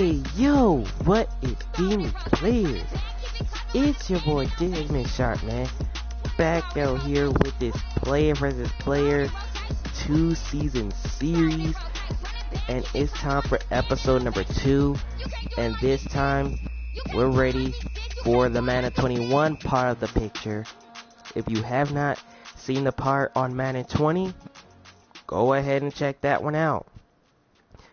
Hey yo, what is gaming players? It's your boy Desmond Sharp, man. Back out here with this player versus player 2-season series, and it's time for episode number 2. And this time we're ready for the Madden 21 part of the picture. If you have not seen the part on Madden 20, go ahead and check that one out,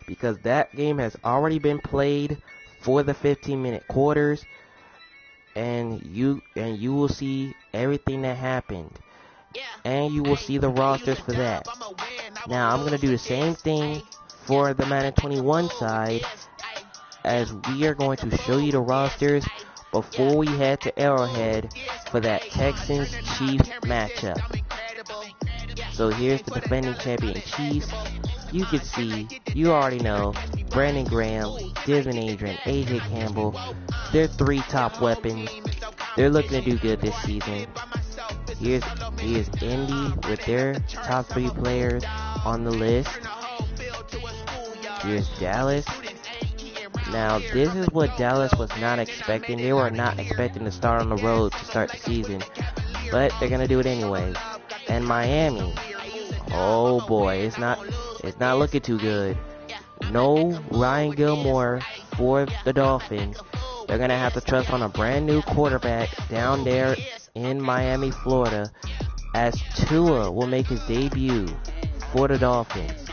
because that game has already been played for the 15-minute quarters, and you will see everything that happened, and you will see the rosters for that. Now I'm gonna do the same thing for the Madden 21 side, as we are going to show you the rosters before we head to Arrowhead for that Texans-Chiefs matchup. So here's the defending champion Chiefs. You can see, you already know, Brandon Graham, Desmond Adrian, AJ Campbell. They're 3 top weapons. They're looking to do good this season. Here's Indy with their top 3 players on the list. Here's Dallas. Now, this is what Dallas was not expecting. They were not expecting to start on the road to start the season, but they're gonna do it anyway. And Miami, oh boy, it's not looking too good. No Ryan Gilmore for the Dolphins. They're gonna have to trust on a brand new quarterback down there in Miami, Florida, as Tua will make his debut for the Dolphins.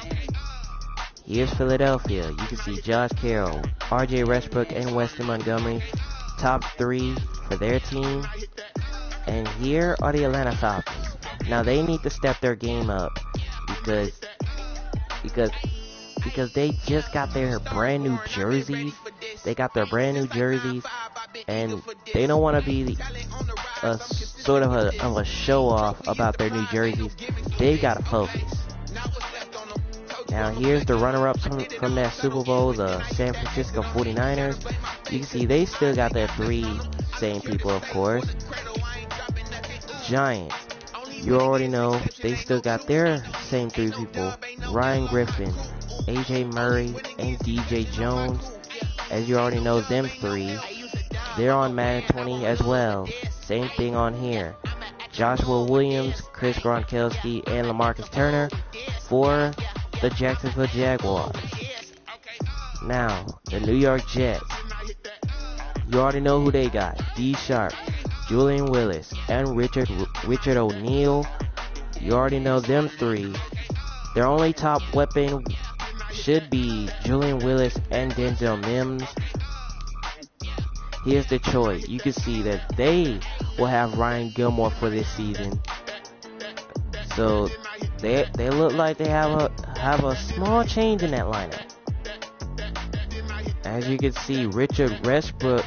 Here's Philadelphia. You can see Josh Carroll, RJ Westbrook, and Weston Montgomery, top 3 for their team. And here are the Atlanta Falcons. Now they need to step their game up because they just got their brand new jerseys. They got their brand new jerseys, and they don't want to be a sort of a show off about their new jerseys. They gotta focus. Now here's the runner-ups from that Super Bowl, the San Francisco 49ers. You can see they still got their 3 same people, of course. Giants, you already know, they still got their same 3 people. Ryan Griffin, AJ Murray, and DJ Jones. As you already know, them 3. They're on Madden 20 as well. Same thing on here. Joshua Williams, Chris Gronkowski, and LaMarcus Turner for the Jacksonville Jaguars. Now, the New York Jets. You already know who they got. D Sharp, Julian Willis, and Richard O'Neal. You already know them 3. Their only top weapon should be Julian Willis and Denzel Mims. Here's Detroit. You can see that they will have Ryan Gilmore for this season. So they look like they have a small change in that lineup. As you can see, Richard Westbrook,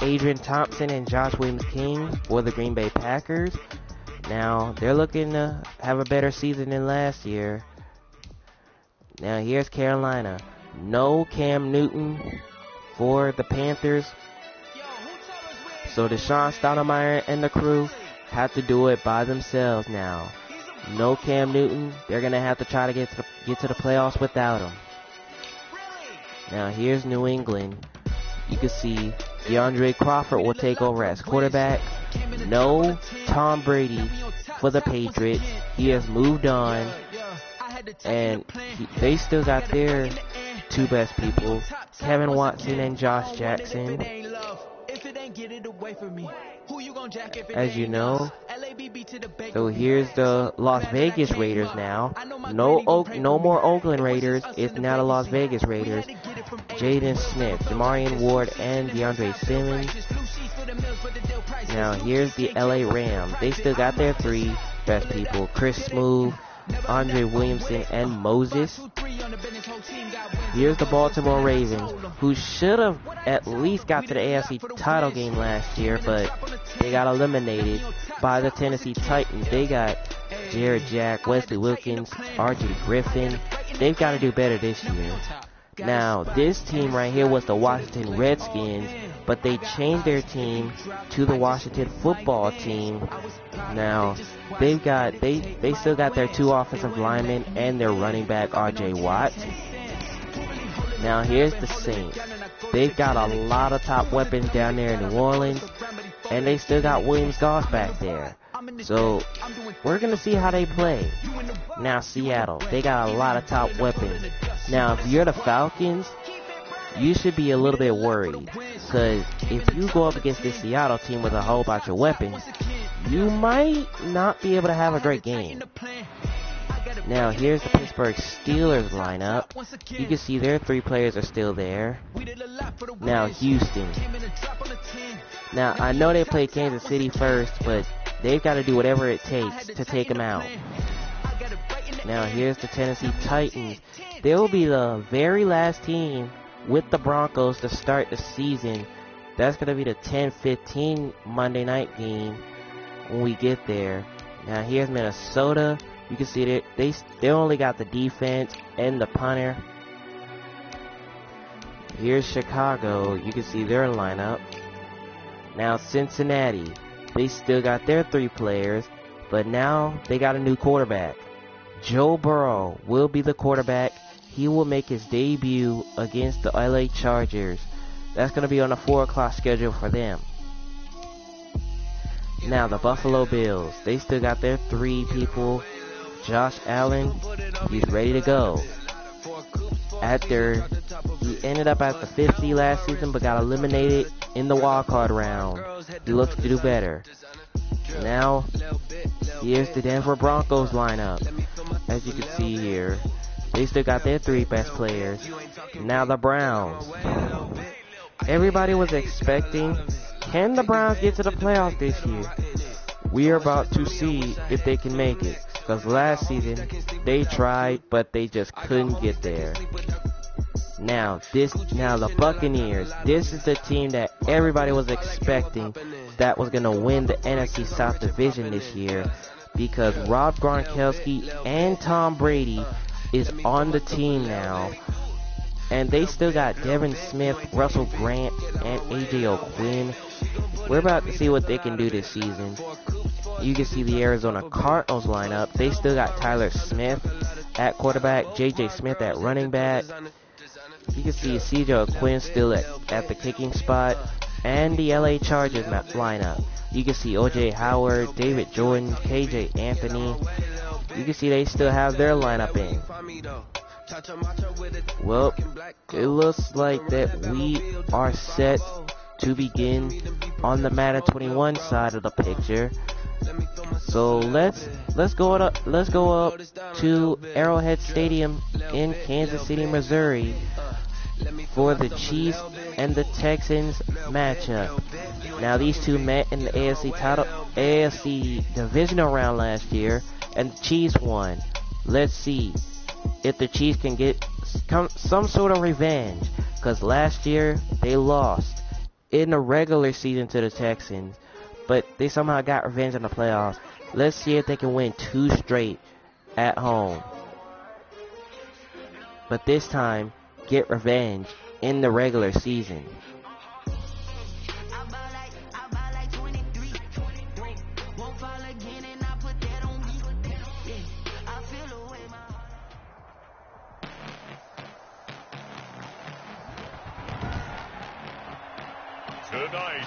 Adrian Thompson, and Josh Williams-King for the Green Bay Packers. Now they're looking to have a better season than last year. Now here's Carolina. No Cam Newton for the Panthers. So Deshaun Stoudemire and the crew have to do it by themselves now. No Cam Newton. They're gonna have to try to get to the playoffs without him. Now here's New England. You can see DeAndre Crawford will take over as quarterback. No Tom Brady for the Patriots. He has moved on, and they still got their 2 best people, Kevin Watson and Josh Jackson. As you know, so here's the Las Vegas Raiders now. No more Oakland Raiders. It's now the Las Vegas Raiders. Jaden Smith, Demarion Ward, and DeAndre Simmons. Now here's the LA Rams. They still got their 3 best people, Chris Smoove, Andre Williamson, and Moses. Here's the Baltimore Ravens, who should have at least got to the AFC title game last year, but they got eliminated by the Tennessee Titans. They got Jared Jack, Wesley Wilkins, RJ Griffin. They've got to do better this year. Now, this team right here was the Washington Redskins, but they changed their team to the Washington Football Team. Now, they still got their 2 offensive linemen and their running back RJ Watt. Now here's the Saints. They've got a lot of top weapons down there in New Orleans, and they still got Williams Goss back there. So we're going to see how they play. Now Seattle, they got a lot of top weapons. Now if you're the Falcons, you should be a little bit worried, because if you go up against this Seattle team with a whole bunch of weapons, you might not be able to have a great game. Now here's the Pittsburgh Steelers lineup. You can see their 3 players are still there. Now Houston. Now I know they played Kansas City first, but they've got to do whatever it takes to take them out. Now here's the Tennessee Titans. They will be the very last team with the Broncos to start the season. That's going to be the 10-15 Monday night game when we get there. Now here's Minnesota. You can see that they only got the defense and the punter. Here's Chicago. You can see their lineup. Now Cincinnati. They still got their 3 players, but now they got a new quarterback. Joe Burrow will be the quarterback. He will make his debut against the LA Chargers. That's going to be on a 4 o'clock schedule for them. Now the Buffalo Bills. They still got their 3 people. Josh Allen, he's ready to go. He ended up at the 50 last season, but got eliminated in the wildcard round. He looks to do better. Now, here's the Denver Broncos lineup. As you can see here, they still got their 3 best players. Now the Browns. Everybody was expecting, can the Browns get to the playoffs this year? We are about to see if they can make it. Because last season, they tried, but they just couldn't get there. Now the Buccaneers. This is the team that everybody was expecting that was going to win the NFC South Division this year, because Rob Gronkowski and Tom Brady is on the team now. And they still got Devin Smith, Russell Grant, and AJ O'Quinn. We're about to see what they can do this season. You can see the Arizona Cardinals lineup. They still got Tyler Smith at quarterback, JJ Smith at running back. You can see CJ O'Quinn still at the kicking spot. And the LA Chargers lineup. You can see OJ Howard, David Jordan, KJ Anthony. You can see they still have their lineup in. Well, it looks like that we are set to begin on the Madden 21 side of the picture. So let's go up to Arrowhead Stadium in Kansas City, Missouri for the Chiefs and the Texans matchup. Now these two met in the AFC divisional round last year, and the Chiefs won. Let's see if the Chiefs can get some sort of revenge, because last year they lost in the regular season to the Texans, but they somehow got revenge in the playoffs. Let's see if they can win 2 straight at home, but this time get revenge in the regular season. Tonight,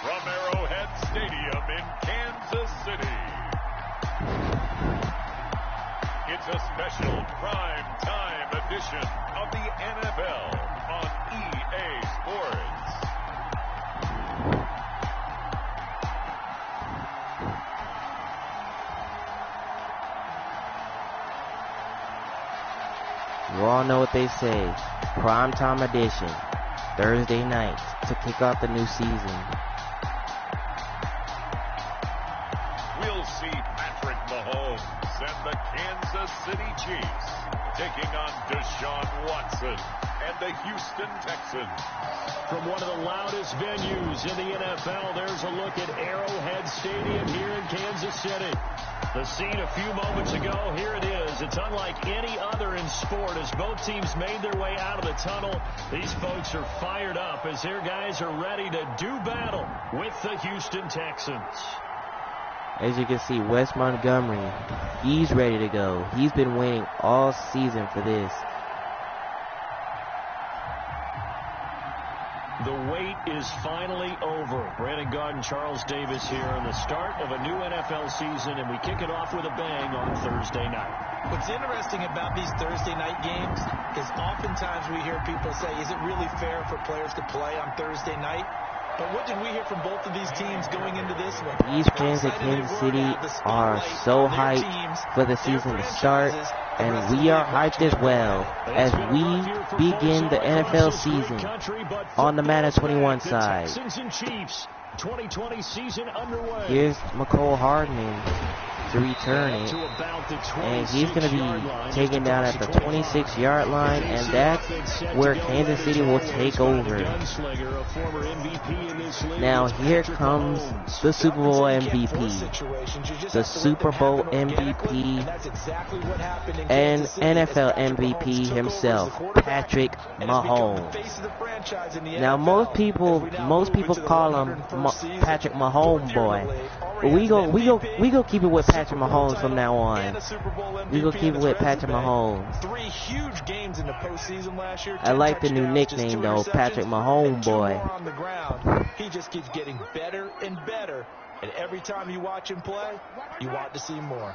from Arrowhead Stadium in Kansas City, it's a special prime time edition of the NFL on EA Sports. You all know what they say, prime time edition. Thursday night to kick off the new season. We'll see Patrick Mahomes and the Kansas City Chiefs taking on Deshaun Watson and the Houston Texans. From one of the loudest venues in the NFL, there's a look at Arrowhead Stadium here in Kansas City. The scene a few moments ago, here it is. It's unlike any other in sport as both teams made their way out of the tunnel. These folks are fired up as their guys are ready to do battle with the Houston Texans. As you can see, Wes Montgomery, he's ready to go. He's been waiting all season for this. The wait is finally over. Brandon Garden, Charles Davis here in the start of a new NFL season, and we kick it off with a bang on Thursday night. What's interesting about these Thursday night games is oftentimes we hear people say, is it really fair for players to play on Thursday night? But what did we hear from both of these teams going into this one? These fans of Kansas City are so hyped for the season to start, and we are hyped as well as we begin the NFL season on the Madden 21 side. Here's McCole Hardman to return it, and he's going to be taken down at the 26-yard line, and that's where Kansas City will take over. Now here comes the Super Bowl MVP, the Super Bowl MVP, and NFL MVP himself, Patrick Mahomes. Now most people call him Patrick Mahomes boy, but we go keep it with Patrick Mahomes from now on. We go keep it with Patrick Mahomes. 3 huge games in the postseason last year. I like the new nickname though, Patrick Mahomes boy. On the ground. He just keeps getting better and better, and every time you watch him play, you want to see more.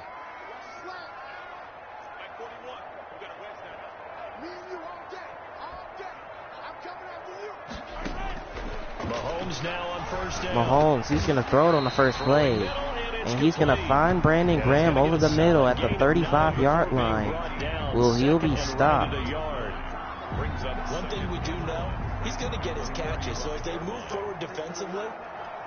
Mahomes now on first down. Mahomes, he's going to throw it on the first play. And he's going to find Brandon Graham over the middle at the 35-yard line. Well, he'll be stopped. One thing we do know, he's going to get his catches. So as they move forward defensively,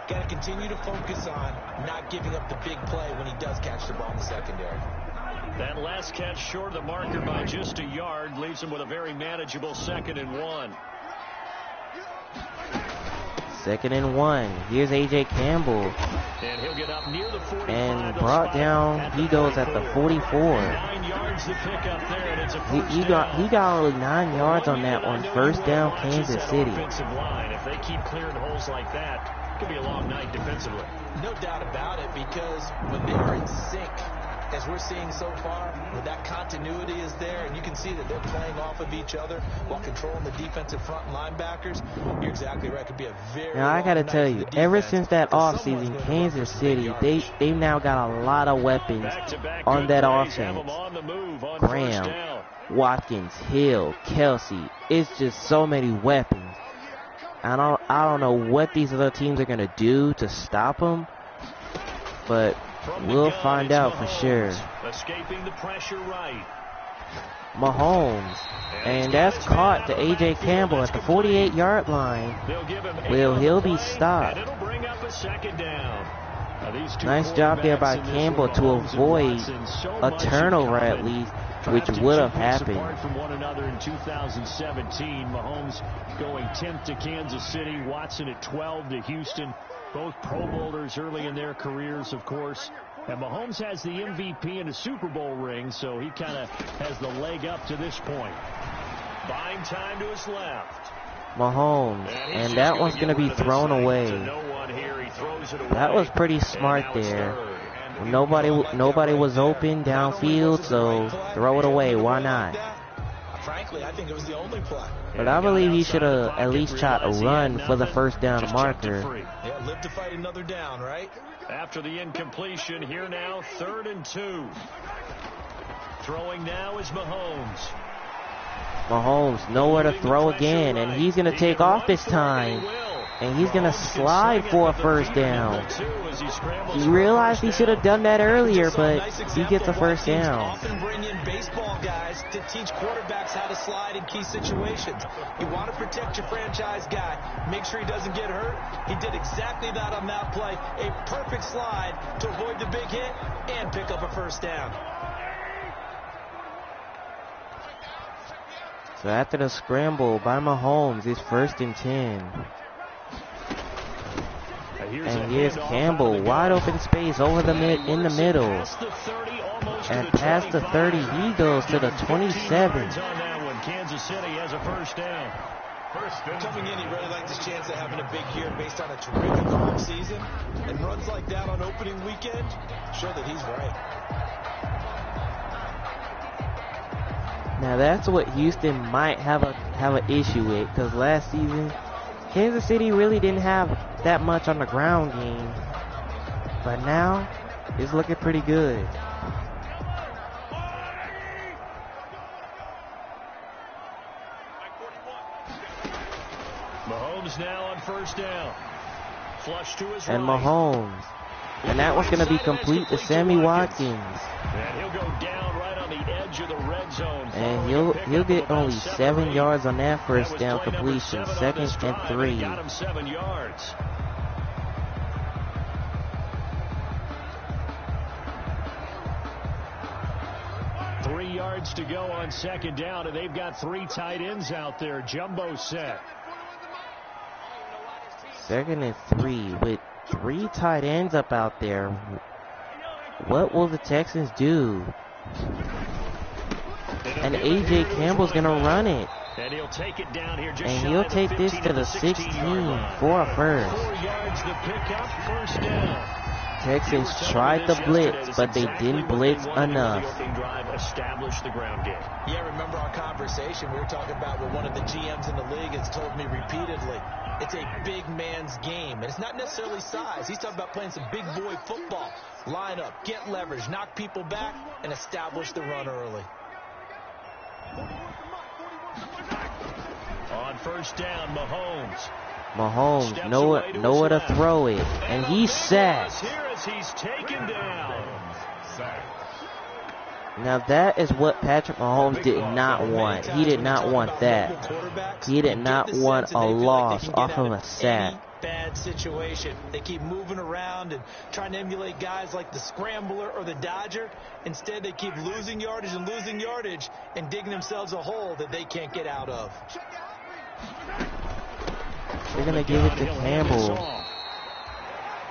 got to continue to focus on not giving up the big play when he does catch the ball in the secondary. That last catch short of the marker by just a yard leaves him with a very manageable 2nd and 1. 2nd and 1. Here's A.J. Campbell. And he'll get up near the 45. And brought down, he goes at the 44. 9 yards to pick up there, and it's a He got only 9 yards on that one. First down, Kansas City. Line. If they keep clearing holes like that, it could be a long night defensively. No doubt about it, because when they are in sync, as we're seeing so far, when that continuity is there, and you can see that they're playing off of each other while controlling the defensive front linebackers, you're exactly right. It could be a very Now, I got to tell you, ever since that offseason, Kansas City, they've now got a lot of weapons on that offense. Graham, Watkins, Hill, Kelsey. It's just so many weapons. I don't know what these other teams are going to do to stop them, but we'll find out for sure. Escaping the pressure right. Mahomes. And that's caught to A.J. Campbell at the 48-yard line. Well, he'll be stopped. It'll bring up a 2nd down. Nice job there by Campbell to avoid a turnover at least, which would have happened. From one another in 2017. Mahomes going 10th to Kansas City. Watson at 12 to Houston. Both Pro Bowlers early in their careers, of course. And Mahomes has the MVP and a Super Bowl ring, so he kind of has the leg up to this point. Buying time to his left. Mahomes, and that one's going to be thrown away. That was pretty smart there. Nobody was open downfield, so throw it away. Why not? Frankly, I think it was the only play. But I believe he should have at least tried to run for the first down marker. Yeah, live to fight another down, right? After the incompletion, here now, 3rd and 2. Throwing now is Mahomes. Mahomes nowhere to throw again, and he's going to take off this time. And he's going to slide for a first down. He realized he should have done that earlier, but he gets a first down. Often bring in baseball guys to teach quarterbacks how to slide in key situations. You want to protect your franchise guy. Make sure he doesn't get hurt. He did exactly that on that play. A perfect slide to avoid the big hit and pick up a first down. So after the scramble by Mahomes, it's 1st and 10. And here's Campbell, wide open space over in the middle. And past the 30, he goes to the 27. Kansas City has a first down. Coming in, he really liked his chance of having a big year based on a terrific offseason. And runs like that on opening weekend show that he's right. Now that's what Houston might have an issue with, because last season Kansas City really didn't have that much on the ground game, but now it's looking pretty good. Mahomes now on first down. Flush to his And right. Mahomes. And that one's going to be complete to Sammy Watkins. And he'll go down right on the edge of the red zone. And he'll get only 7 yards on that first down completion. 2nd and 3. Got him 7 yards. Three yards to go on second down, and they've got 3 tight ends out there. Jumbo set. 2nd and 3 with 3 tight ends up out there. What will the Texans do? And A.J. Campbell's going to run it. And he'll take it down here. And he'll take this to the 16 for a first. 4 yards to pick up, first down. Texans tried the blitz, but they didn't blitz enough. Establish the ground game. Yeah, remember our conversation we were talking about with one of the GMs in the league has told me repeatedly, it's a big man's game. And it's not necessarily size. He's talking about playing some big boy football. Line up, get leverage, knock people back, and establish the run early. On first down, Mahomes nowhere to throw it. And he's sacked. Here as he's taken down. Now that is what Patrick Mahomes did not want. He did not want that. He did not want a loss off of a sack. Bad situation. They keep moving around and trying to emulate guys like the Scrambler or the Dodger. Instead, they keep losing yardage and digging themselves a hole that they can't get out of. They're going to give it to Campbell.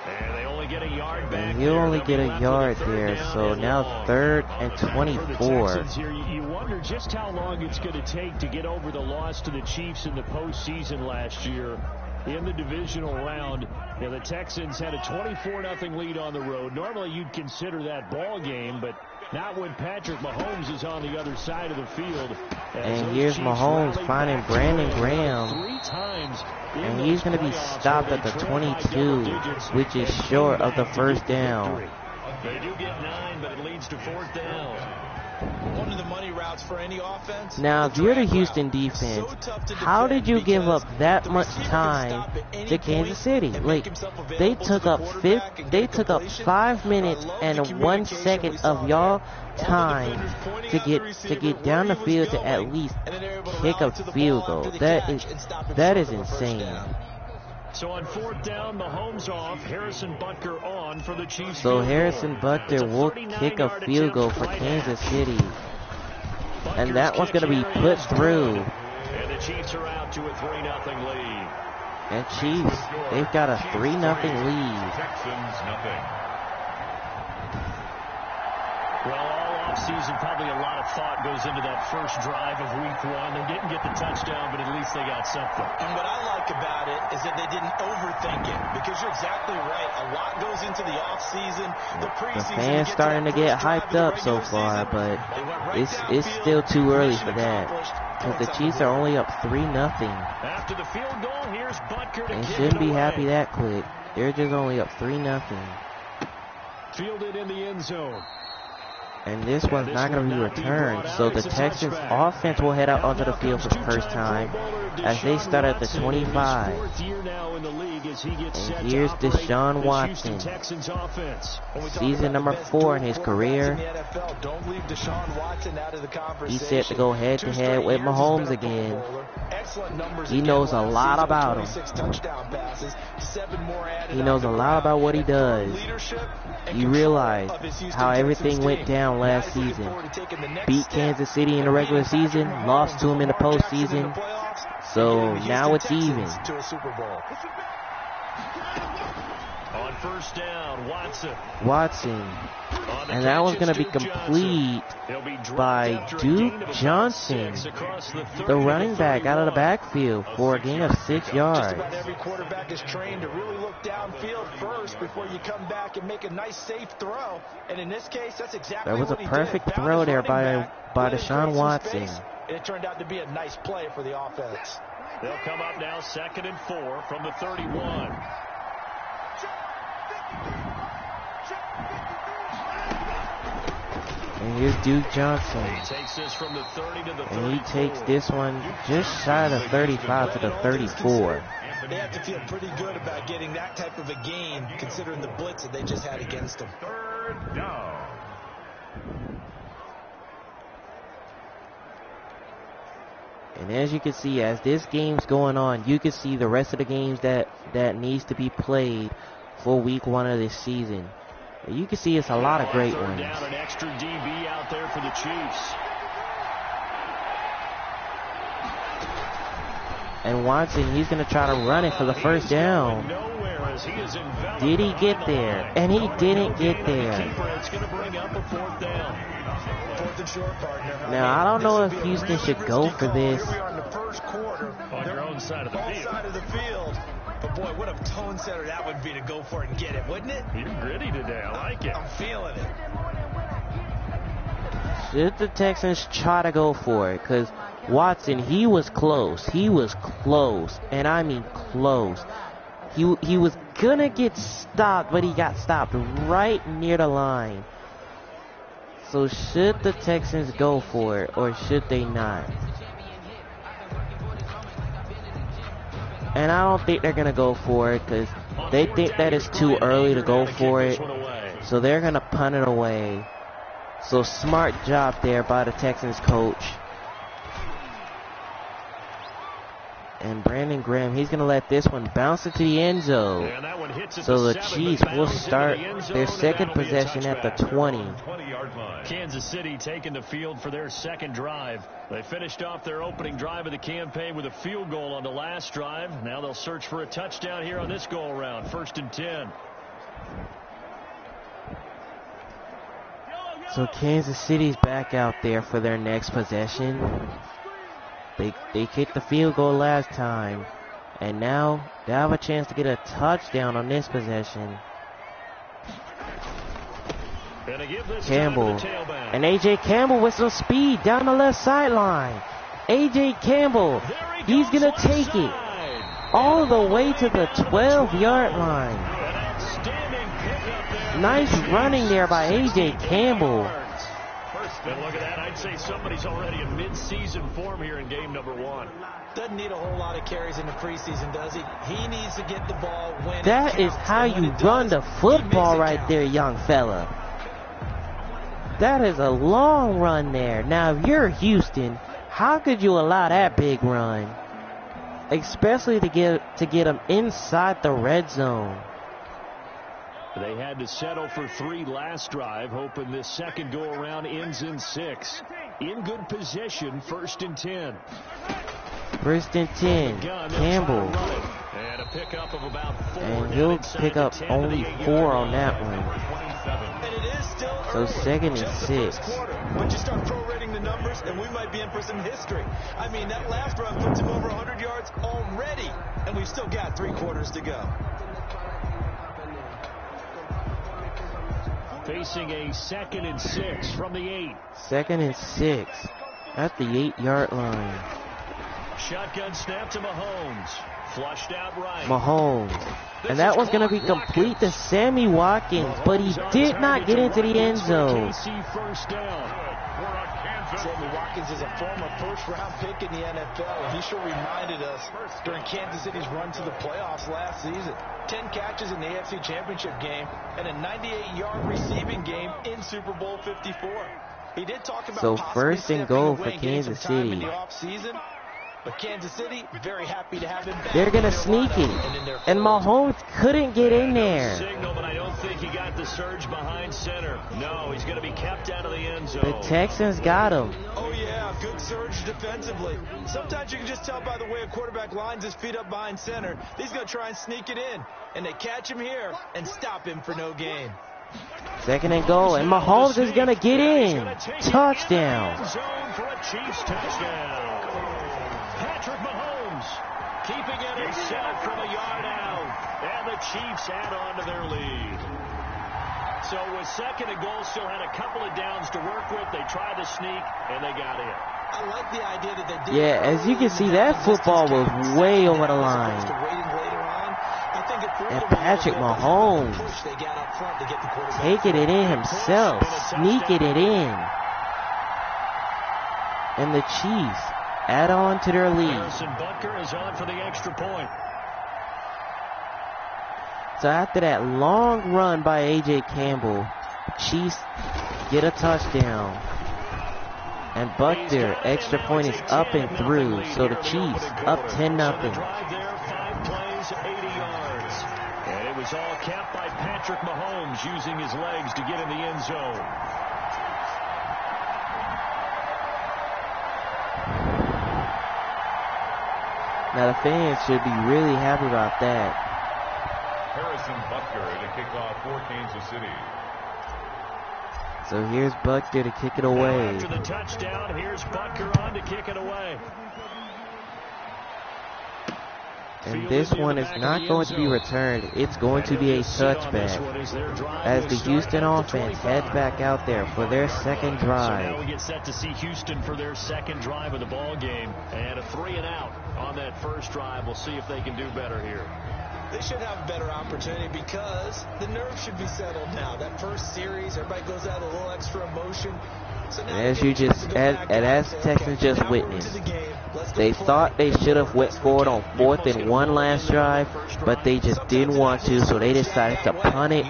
And they only get a yard back. And he'll only get a yard there. So now 3rd and 24. You wonder just how long it's going to take to get over the loss to the Chiefs in the postseason last year. In the divisional round, the Texans had a 24-0 lead on the road. Normally, you'd consider that ball game, but not when Patrick Mahomes is on the other side of the field. And here's Mahomes finding Brandon Graham. And he's going to be stopped at the 22, which is short of the first down. They do get 9, but it leads to 4th down. One of the money routes for any offense. Now, if you're the Houston defense, how did you give up that much time to Kansas City? Like, they took up 5 minutes and 1 second of y'all time to get down the field to at least kick a field goal. That is insane. So on 4th down, Mahomes off, Harrison Butker on for the Chiefs. So Harrison Butker will kick a field goal for Kansas City. And that one's going to be put through. And the Chiefs are out to a 3-0 lead. And Chiefs, they've got a 3-0 lead. Texans nothing. Well, all offseason, probably a lot of thought goes into that first drive of week 1. They didn't get the touchdown, but at least they got something. And what I like about it is that they didn't overthink it, because you're exactly right. A lot goes into the offseason, the preseason. The fans starting to get hyped up so far, but it's still too early for that. Because the Chiefs are only up 3-0. After the field goal, here's Butker to They kick shouldn't it be away. happy that quick. They're just only up 3-0. Fielded in the end zone. And this one's not going to be returned. So the Texans offense will head out onto the field for the first time as they start at the 25. And here's Deshaun Watson. Season number 4 in his career. He's set to go head-to-head with Mahomes again. He knows a lot about him. He knows a lot about what he does. You realize how everything went down last season. Beat Kansas City in the regular season, lost to him in the postseason. So now it's even. On first down, Watson. And that one's going to be complete by Duke Johnson, the running back out of the backfield for a gain of 6 yards. Every quarterback is trained to really look downfield first before you come back and make a nice safe throw. And in this case, that's exactly that was a what he perfect did. throw there by Deshaun Watson. And it turned out to be a nice play for the offense. They'll come up now 2nd and 4 from the 31. And here's Duke Johnson. He takes this from the 30 to the 34. And he takes this one just shy of the 35 to the 34. They have to feel pretty good about getting that type of a gain, considering the blitz that they just had against them. 3rd down. And as you can see, as this game's going on, you can see the rest of the games that needs to be played for week 1 of this season. And you can see it's a lot of great ones. Down, an extra DB out there for the Chiefs. And Watson, he's going to try to run it for the first down. Did he get there? And he didn't get there. Now, I don't know if Houston should go for this. On your own side of the field. But boy, what a tone setter that would be to go for it and get it, wouldn't it? You're gritty today. I like it. I'm feeling it. Should the Texans try to go for it? Because Watson, he was close. He was close. And I mean close. He was going to get stopped, but he got stopped right near the line. So should the Texans go for it, or should they not? And I don't think they're going to go for it because they think that it's too early to go for it. So they're going to punt it away. So smart job there by the Texans coach. And Brandon Graham, he's going to let this one bounce into the end zone. So the Chiefs will start their second possession at the 20. Kansas City taking the field for their second drive. They finished off their opening drive of the campaign with a field goal on the last drive. Now they'll search for a touchdown here on this go-around. 1st and 10. So Kansas City's back out there for their next possession. They kicked the field goal last time, and now they have a chance to get a touchdown on this possession. Campbell, and A.J. Campbell with some speed down the left sideline. A.J. Campbell, he's going to take it all the way to the 12-yard line. Nice running there by A.J. Campbell. And look at that. I'd say somebody's already in mid-season form here in game number 1. Doesn't need a whole lot of carries in the preseason, does he? He needs to get the ball when that is how you run the football right there, young fella. That is a long run there. Now, if you're Houston, how could you allow that big run? Especially to get them inside the red zone. They had to settle for 3 last drive, hoping this second go-around ends in 6. In good position, 1st and 10. 1st and 10, Campbell. And a pickup of about 4. And he'll pick up only 4 on that one. So 2nd and 6. Once you start prorating the numbers, and we might be in for some history. I mean, that last run puts him over 100 yards already, and we've still got 3 quarters to go. Facing a 2nd and 6 from the 8. 2nd and 6 at the 8-yard line. Shotgun snap to Mahomes. Flushed out right. Mahomes. And that was going to be complete to Sammy Watkins, but he did not get into the end zone. First down. Sammy Watkins is a former first-round pick in the NFL, and he sure reminded us during Kansas City's run to the playoffs last season. 10 catches in the AFC Championship game and a 98-yard receiving game in Super Bowl 54. He did talk about so 1st and goal for Kansas City. In the offseason, but Kansas City very happy to have him back. They're going to sneak it, and Mahomes couldn't get in there. Signal, but I don't think he got the surge behind center. No, he's going to be kept out of the end zone. The Texans got him. Oh, yeah, good surge defensively. Sometimes you can just tell by the way a quarterback lines his feet up behind center. He's going to try and sneak it in, and they catch him here and stop him for no gain. 2nd and goal, and Mahomes is going to get in. Touchdown. For a Chiefs touchdown. Patrick Mahomes keeping it himself from a yard out, and the Chiefs add on to their lead. So with 2nd and goal, still had a couple of downs to work with. They tried to sneak, and they got in. I like the idea that they did. Yeah, as you can see, that football was way over the line. And Patrick Mahomes taking it in himself, sneaking it in. And the Chiefs add on to their lead. Harrison Butker is on for the extra point. So after that long run by A.J. Campbell, Chiefs get a touchdown. And Butker, extra point is up and through. So the Chiefs up 10-0. And it was all capped by Patrick Mahomes using his legs to get in the end zone. Now the fans should be really happy about that. Harrison Butker to kick off for Kansas City. So here's Butker to kick it away. After the touchdown, here's Butker on to kick it away. And this one is not going to be returned. It's going to be a touchback as the Houston offense heads back out there for their second drive. So now we get set to see Houston for their second drive of the ball game. And a 3-and-out on that first drive. We'll see if they can do better here. They should have a better opportunity because the nerves should be settled now. That first series, everybody goes out a little extra emotion. So now as you just, as Texans just witnessed, they thought they should have went forward on 4th and 1 last drive, but they just didn't want to, so they decided to punt it.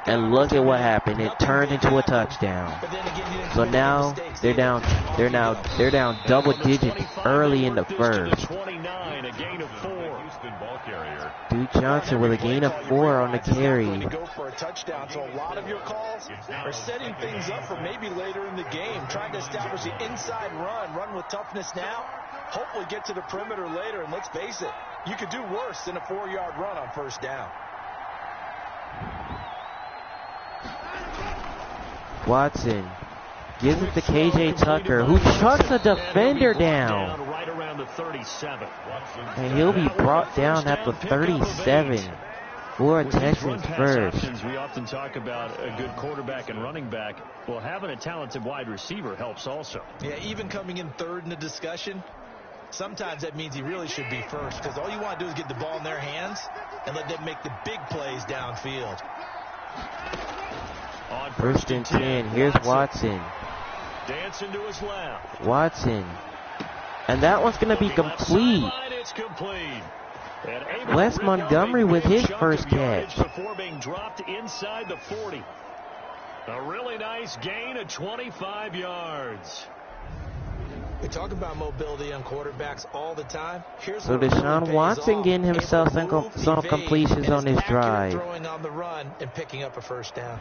And look at what happened. It turned into a touchdown. So now they're down double digits early in the first. Duke Johnson with a gain of 4 on the carry. Go for a touchdown. So a lot of your calls are setting things up for maybe later in the game, trying to establish the inside run with toughness now. Hopefully get to the perimeter later, and let's face it, you could do worse than a 4-yard run on first down. Watson gives it to KJ Tucker, who chucks a defender down. Right around the 37. And he'll be brought down at the 37 for a Texans first. We often talk about a good quarterback and running back. Well, having a talented wide receiver helps also. Yeah, even coming in third in the discussion, sometimes that means he really should be first, because all you want to do is get the ball in their hands and let them make the big plays downfield. On First and 10, here's Watson. Dancing to his left. Watson. And that one's going to be complete. It's complete. Wes Montgomery with his first catch. Before being dropped inside the 40. A really nice gain of 25 yards. We talk about mobility on quarterbacks all the time. So Deshaun Watson getting himself some completions on his drive. Throwing on the run and picking up a first down.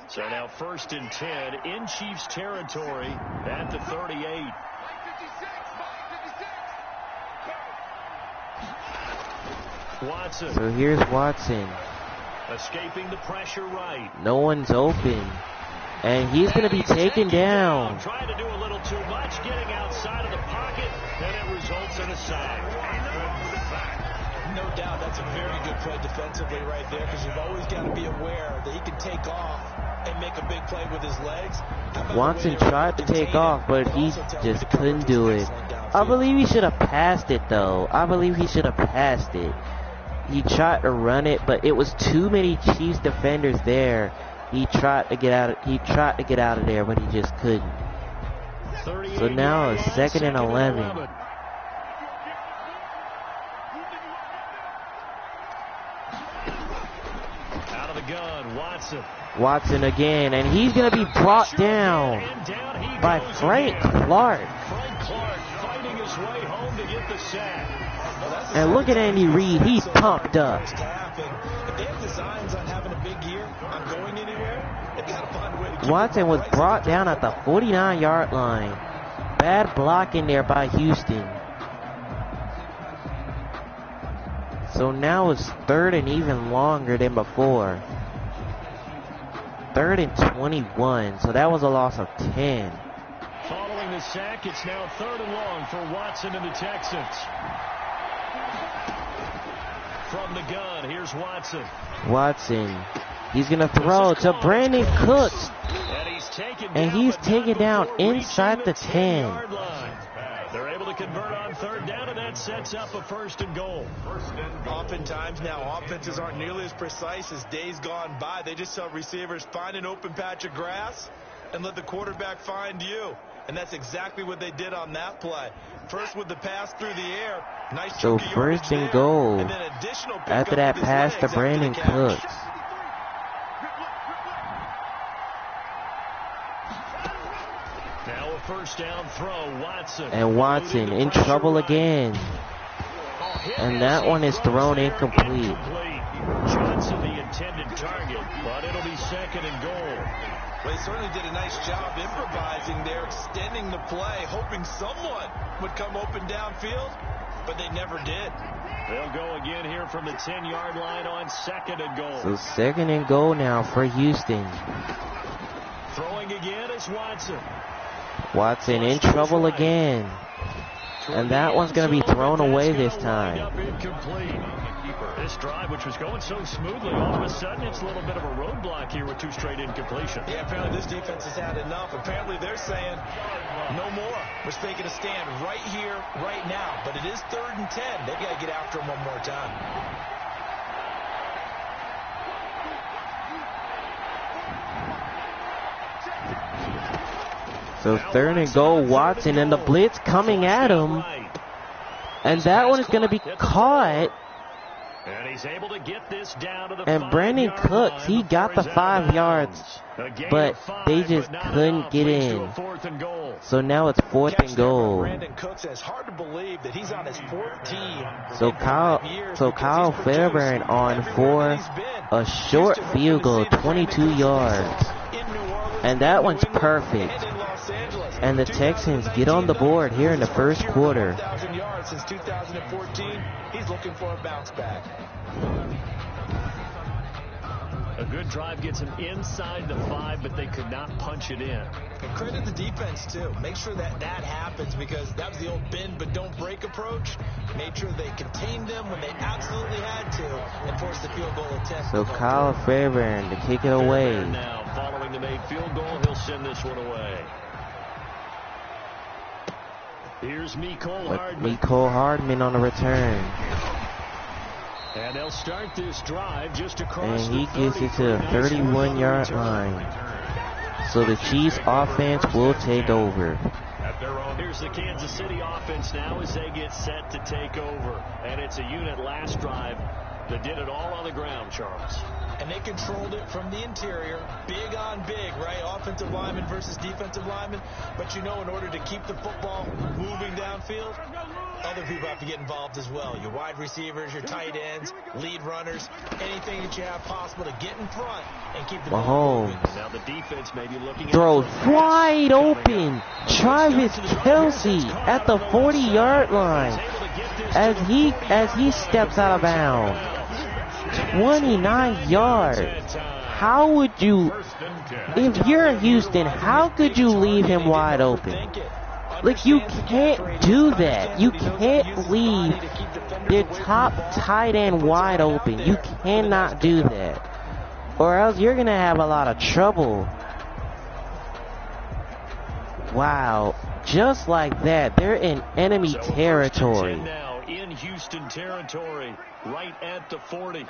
So now 1st and 10 in Chiefs territory at the 38. Watson. So here's Watson. Escaping the pressure right. No one's open. And he's going to be taken down. Trying to do a little too much, getting outside of the pocket, and it results in a sack. No doubt that's a very good play defensively right there, because you've always got to be aware that he can take off and make a big play with his legs. Watson tried to take off, but he just couldn't do it. I believe he should have passed it, though. I believe he should have passed it. He tried to run it, but it was too many Chiefs defenders there. He tried to get out of there, but he just couldn't. So now it's 2nd and 11. Out of the gun, Watson. Watson again, and he's going to be brought down by Frank Clark. Frank Clark fighting his way home to get the sack. And look at Andy Reid, he's pumped up. If they have designs on having a big year, on going anywhere, they've got to find a way to keep Watson was brought down at the 49-yard line. Bad blocking there by Houston. So now it's 3rd and even longer than before. 3rd and 21. So that was a loss of 10. Following the sack, it's now 3rd and long for Watson and the Texans. From the gun, here's Watson. Watson He's going to throw to Brandon Cooks. And he's taken down inside the 10. They're able to convert on third down, and that sets up a 1st and goal. Oftentimes now, offenses aren't nearly as precise as days gone by. They just tell receivers, find an open patch of grass and let the quarterback find you. And that's exactly what they did on that play. First with the pass through the air. Nice so 1st and goal. And then additional after that pass to Brandon Cooks. Now a 1st down throw, Watson. And Watson in trouble again. And that one is thrown incomplete. Johnson the intended target, but it'll be 2nd and goal. Well, they certainly did a nice job improvising there, extending the play, hoping someone would come open downfield, but they never did. They'll go again here from the 10-yard line on 2nd and goal. So 2nd and goal now for Houston. Throwing again is Watson. Watson in trouble again. And that one's going to be thrown away this time. This drive, which was going so smoothly, all of a sudden it's a little bit of a roadblock here with 2 straight incompletions. Yeah, apparently this defense has had enough. Apparently they're saying, no more. We're making a stand right here, right now. But it is 3rd and 10. They've got to get after him one more time. So 3rd and goal, Watson, and the blitz coming at him. And that one is going to be caught. And he's able to get this down to the and Brandon Cooks, he got the 5 yards, but they just couldn't get in. So now it's 4th and goal. Brandon Cooks, it's hard to believe that he's on his 4th team. So Kyle Fairbairn on for a short field goal, 22 yards. And that one's perfect. And the Texans get on the board here in the 1st quarter. Since 2014, he's looking for a bounce back. A good drive gets him inside the 5, but they could not punch it in. And credit the defense, too. Make sure that happens, because that was the old bend but don't break approach. Made sure they contained them when they absolutely had to and forced the field goal attempt. So Kyle Fairbairn to kick it away. Now, following the made field goal, he'll send this one away. Here's Mecole Hardman on the return. And they'll start this drive just across and he gets it to the 31-yard line. So the Chiefs offense will take over. Here's the Kansas City offense now as they get set to take over. And it's a unit last drive that did it all on the ground, Charles. And they controlled it from the interior, big on big, right? Offensive lineman versus defensive lineman. But you know, in order to keep the football moving downfield, other people have to get involved as well. Your wide receivers, your tight ends, lead runners, anything that you have possible to get in front and keep the ball moving. Now the defense may be looking throws wide open. Travis Kelce at the 40-yard line as he steps out of bounds. 29 yards. How would you, if you're Houston, how could you leave him wide open? Like, you can't do that. You can't leave your top tight end wide open. You cannot do that. Or else you're going to have a lot of trouble. Wow. Just like that, they're in enemy territory. Now in Houston territory, right at the 40.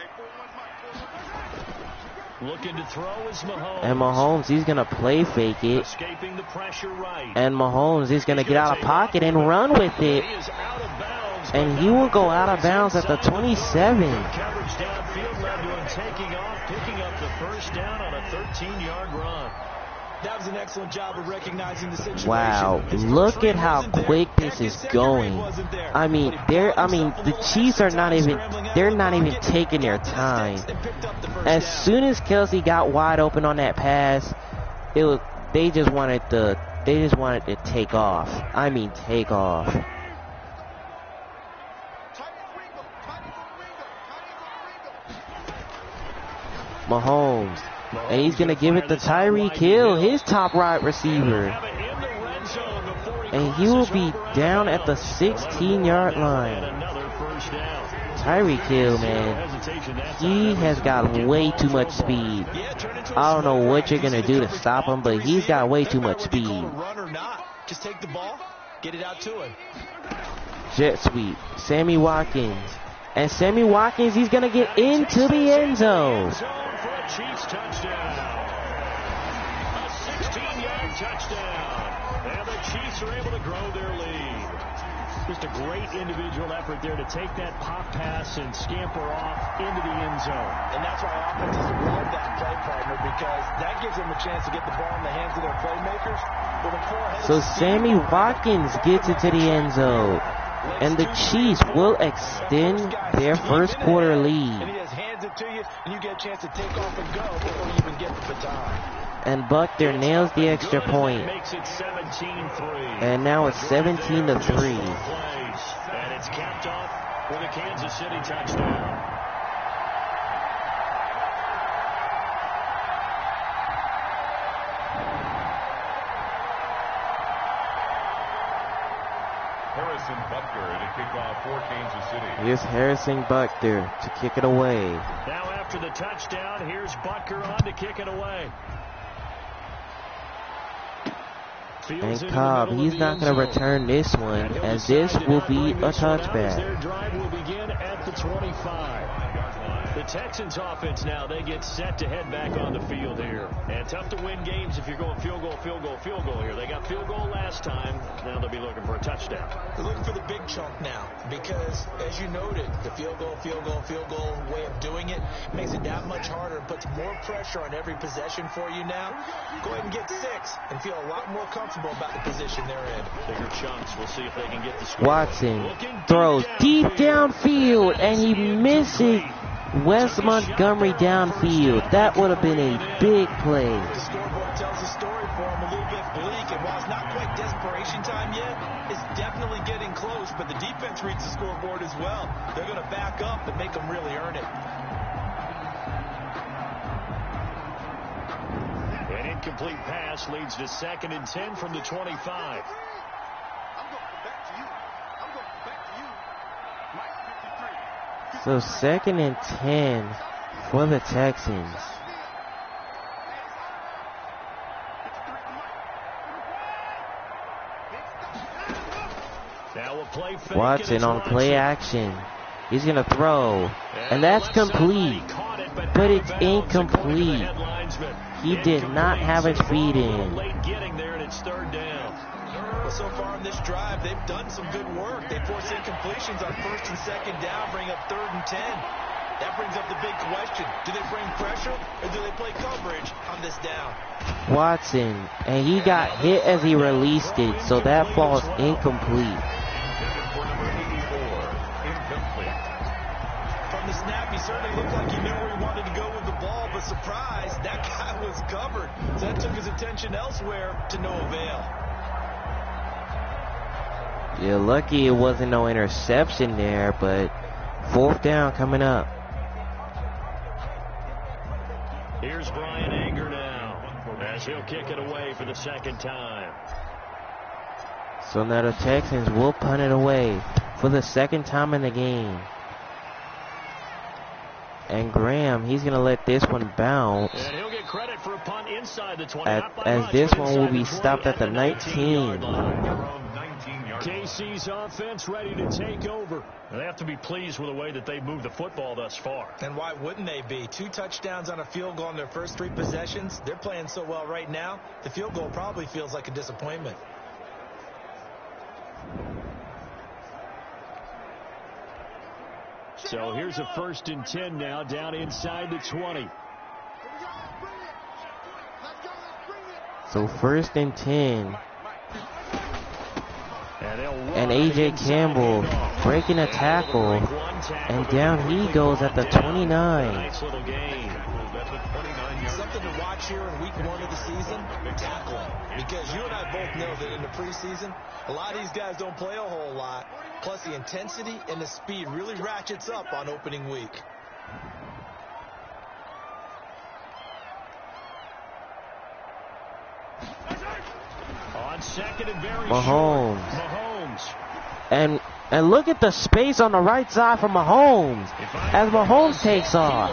Looking to throw is Mahomes. And Mahomes, he's going to play fake it. Escaping the pressure right. And Mahomes is going to get out of pocket and run with it. He is out of bounds. And he will go out of bounds at the 27. Coverage downfield led to him taking off, picking up the 1st down on a 13-yard run. That was an excellent job of recognizing the situation. Wow, look at how quick this is going. I mean, the Chiefs are not even taking their time. As soon as Kelce got wide open on that pass, they just wanted to take off. I mean, take off. Mahomes. And he's going to give it to Tyreek Hill, his top right receiver. And he will be down at the 16-yard line. Tyreek Hill, man, he has got way too much speed. I don't know what you're going to do to stop him, but he's got way too much speed. Just take the ball, get it out to him. Jet sweep, Sammy Watkins. And Sammy Watkins, he's going to get into the end zone. For a Chiefs touchdown. A 16-yard touchdown. And the Chiefs are able to grow their lead. Just a great individual effort there to take that pop pass and scamper off into the end zone. And that's why offenses love that play, partner, because that gives them a chance to get the ball in the hands of their playmakers. So Sammy Watkins gets into the end zone. And the Chiefs will extend their first quarter lead. And he just hands it to you, and you get a chance to take off and go before you even get the baton. And Buckner nails the extra point. Makes it 17-3. And now it's 17-3. And it's capped off with a Kansas City touchdown. Harrison Butker to kick off for Kansas City. Here's Harrison Butker to kick it away. Now after the touchdown, here's Butker on to kick it away. And Cobb, he's not going to return this one, as this will be a touchback. Their drive will begin at the 25. The Texans offense now, they get set to head back on the field here. And tough to win games if you're going field goal, field goal, field goal here. They got field goal last time. Now they'll be looking for a touchdown. They're looking for the big chunk now because, as you noted, the field goal way of doing it makes it that much harder and puts more pressure on every possession for you now. Go ahead and get 6 and feel a lot more comfortable about the position they're in. Bigger chunks. We'll see if they can get the score. Watson throws deep downfield, and he misses Wes Montgomery downfield. That would have been a big play. The scoreboard tells the story for him a little bit bleak, and while it's not quite desperation time yet, it's definitely getting close, but the defense reads the scoreboard as well. They're going to back up and make them really earn it. An incomplete pass leads to 2nd and 10 from the 25. So 2nd and 10 for the Texans. Watson on play action. He's going to throw. And that's complete. But it's incomplete. He did not have his feet in. So far in this drive, they've done some good work. They force incompletions on 1st and 2nd down, bring up 3rd and 10. That brings up the big question. Do they bring pressure or do they play coverage on this down? Watson, and he got hit as he released it, so that falls incomplete. From the snap, he certainly looked like he knew where he wanted to go with the ball, but surprise, that guy was covered. So that took his attention elsewhere to no avail. Yeah, lucky it wasn't no interception there, but 4th down coming up. Here's Brian Anger now, as he'll kick it away for the 2nd time. So now the Texans will punt it away for the 2nd time in the game. And Graham, he's going to let this one bounce. And he'll get credit for a punt inside the 20. As this one will be stopped at the 19. KC's offense ready to take over. They have to be pleased with the way that they moved the football thus far. And why wouldn't they be? 2 touchdowns on a field goal in their first 3 possessions. They're playing so well right now, the field goal probably feels like a disappointment. So here's a 1st and 10 now, down inside the 20. So 1st and 10. And A.J. Campbell breaking a tackle. And down he goes at the 29. Nice little game. Something to watch here in week 1 of the season, tackling. Because you and I both know that in the preseason, a lot of these guys don't play a whole lot. Plus the intensity and the speed really ratchets up on opening week. On 2nd and very Mahomes. short. Mahomes. And And look at the space on the right side for Mahomes. As Mahomes takes off.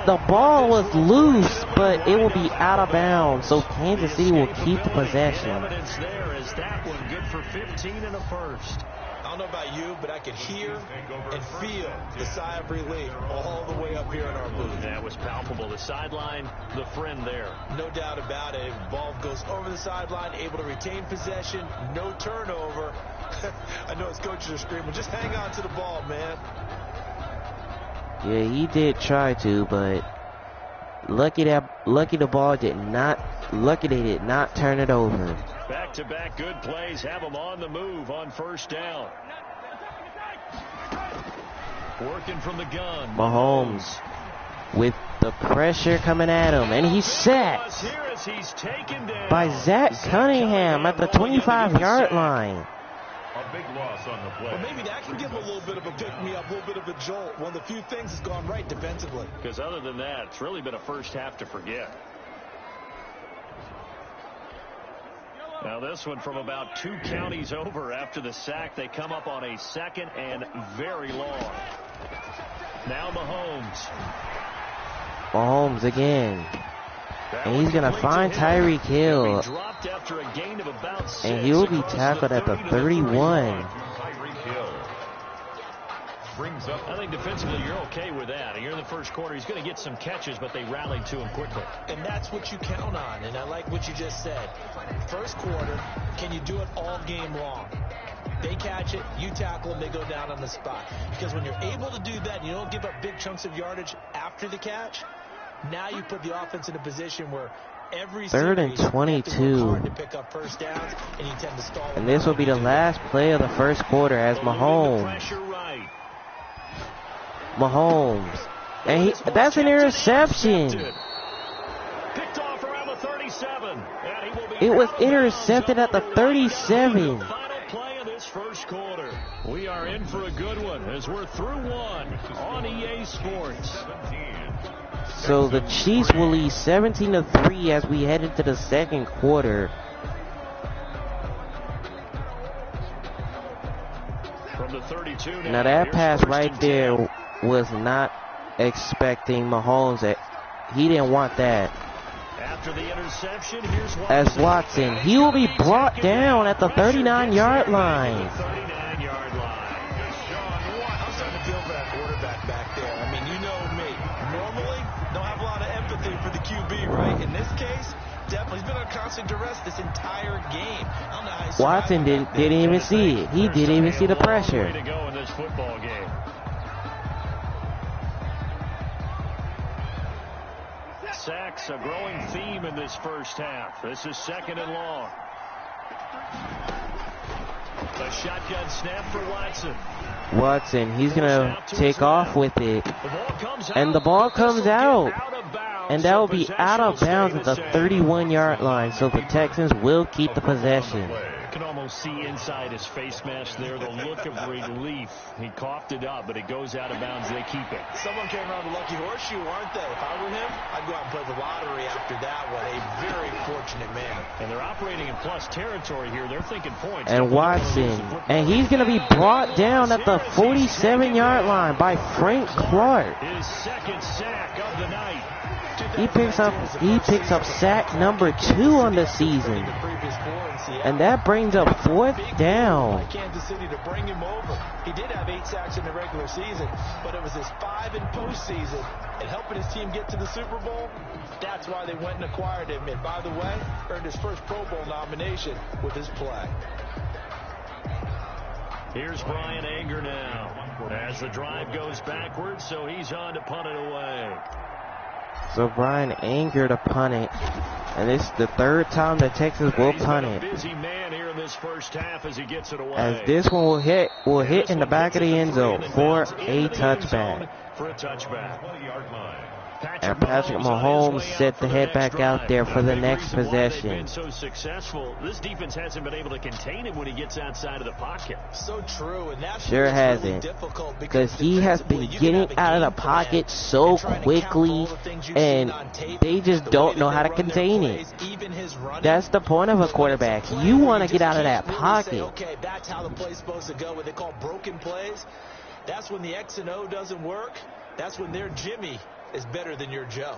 The ball was loose, but it will be out of bounds. So Kansas City will keep the possession. Evidence there is that one good for 15 and a first. I don't know about you, but I can hear and feel the sigh of relief all the way up here in our booth. That was palpable. The sideline, the friend there. No doubt about it. Ball goes over the sideline, able to retain possession, no turnover. I know his coaches are screaming, just hang on to the ball, man. Yeah, he did try to, but lucky the ball did not. Lucky they did not turn it over. Back-to-back good plays have them on the move on first down. Working from the gun. Mahomes with the pressure coming at him, and he's sacked by Zach Cunningham at the 25-yard line. A big loss on the play. Well, maybe that can give him a little bit of a pick-me-up, a little bit of a jolt. One of the few things that's gone right defensively. Because other than that, it's really been a first half to forget. Now this one from about 2 counties over after the sack. They come up on a 2nd and very long. Now Mahomes again. And he's going to find Tyreek Hill. And he will be tackled at the 31. I think defensively you're okay with that. You're in the first quarter. He's going to get some catches, but they rallied to him quickly. And that's what you count on. And I like what you just said. First quarter, can you do it all game long? They catch it, you tackle them, they go down on the spot. Because when you're able to do that, and you don't give up big chunks of yardage after the catch, now you put the offense in a position where every 3rd and 22. to pick up first downs, and you tend to stall. And this will be the last play of the first quarter as Mahomes. And that's an interception. Picked off around the 37. It was intercepted at the 37. Final play of this first quarter. We are in for a good one as we're through one on EA Sports. So the Chiefs will lead 17-3 as we head into the second quarter. From the 32 Now that pass right there was not expecting Mahomes. He didn't want that. After the interception, here's as Watson. He will be brought down at the 39-yard line. I'm starting to feel for that quarterback back there. I mean, you know me. Normally, don't have a lot of empathy for the QB, right? In this case, definitely. He's been under constant duress this entire game. I don't know how Watson didn't even see it. He didn't even see the pressure. Way to go in this football game. Sacks, a growing theme in this first half. This is 2nd and long. A shotgun snap for Watson, he's going to take off with it. And the ball comes out. And that will be out of bounds at the 31-yard line. So the Texans will keep the possession. You can almost see inside his face mask there the look of relief. He coughed it up, but it goes out of bounds. They keep it. Someone came around the lucky horseshoe, aren't they? If I were him, I'd go out and play the lottery after that one. A very fortunate man. And they're operating in plus territory here. They're thinking points. And Watson. And he's going to be brought down at the 47-yard line by Frank Clark. His 2nd sack of the night. He picks up sack number 2 on the season. And that brings up 4th down. Kansas City to bring him over. He did have 8 sacks in the regular season, but it was his 5 in postseason and helping his team get to the Super Bowl. That's why they went and acquired him. And by the way, earned his first Pro Bowl nomination with his play. Here's Brian Anger now as the drive goes backwards, so he's on to punt it away. So Brian Anger to punt it. And this is the 3rd time the Texans will punt it. Busy man here in this first half as he gets it away. As this one will hit in the back of the end zone for a touchback. For a touchback. And Patrick Mahomes set the head back out there for the next possession. So successful. This defense hasn't been able to contain him when he gets outside of the pocket. So true, and that's sure hasn't, because he has been getting out of the pocket so quickly, and they just don't know how to contain it. That's the point of a quarterback. You want to get out of that pocket. Okay, that's how the play's supposed to go. What they call broken plays. That's when the X and O doesn't work. That's when their Jimmy is better than your Joe.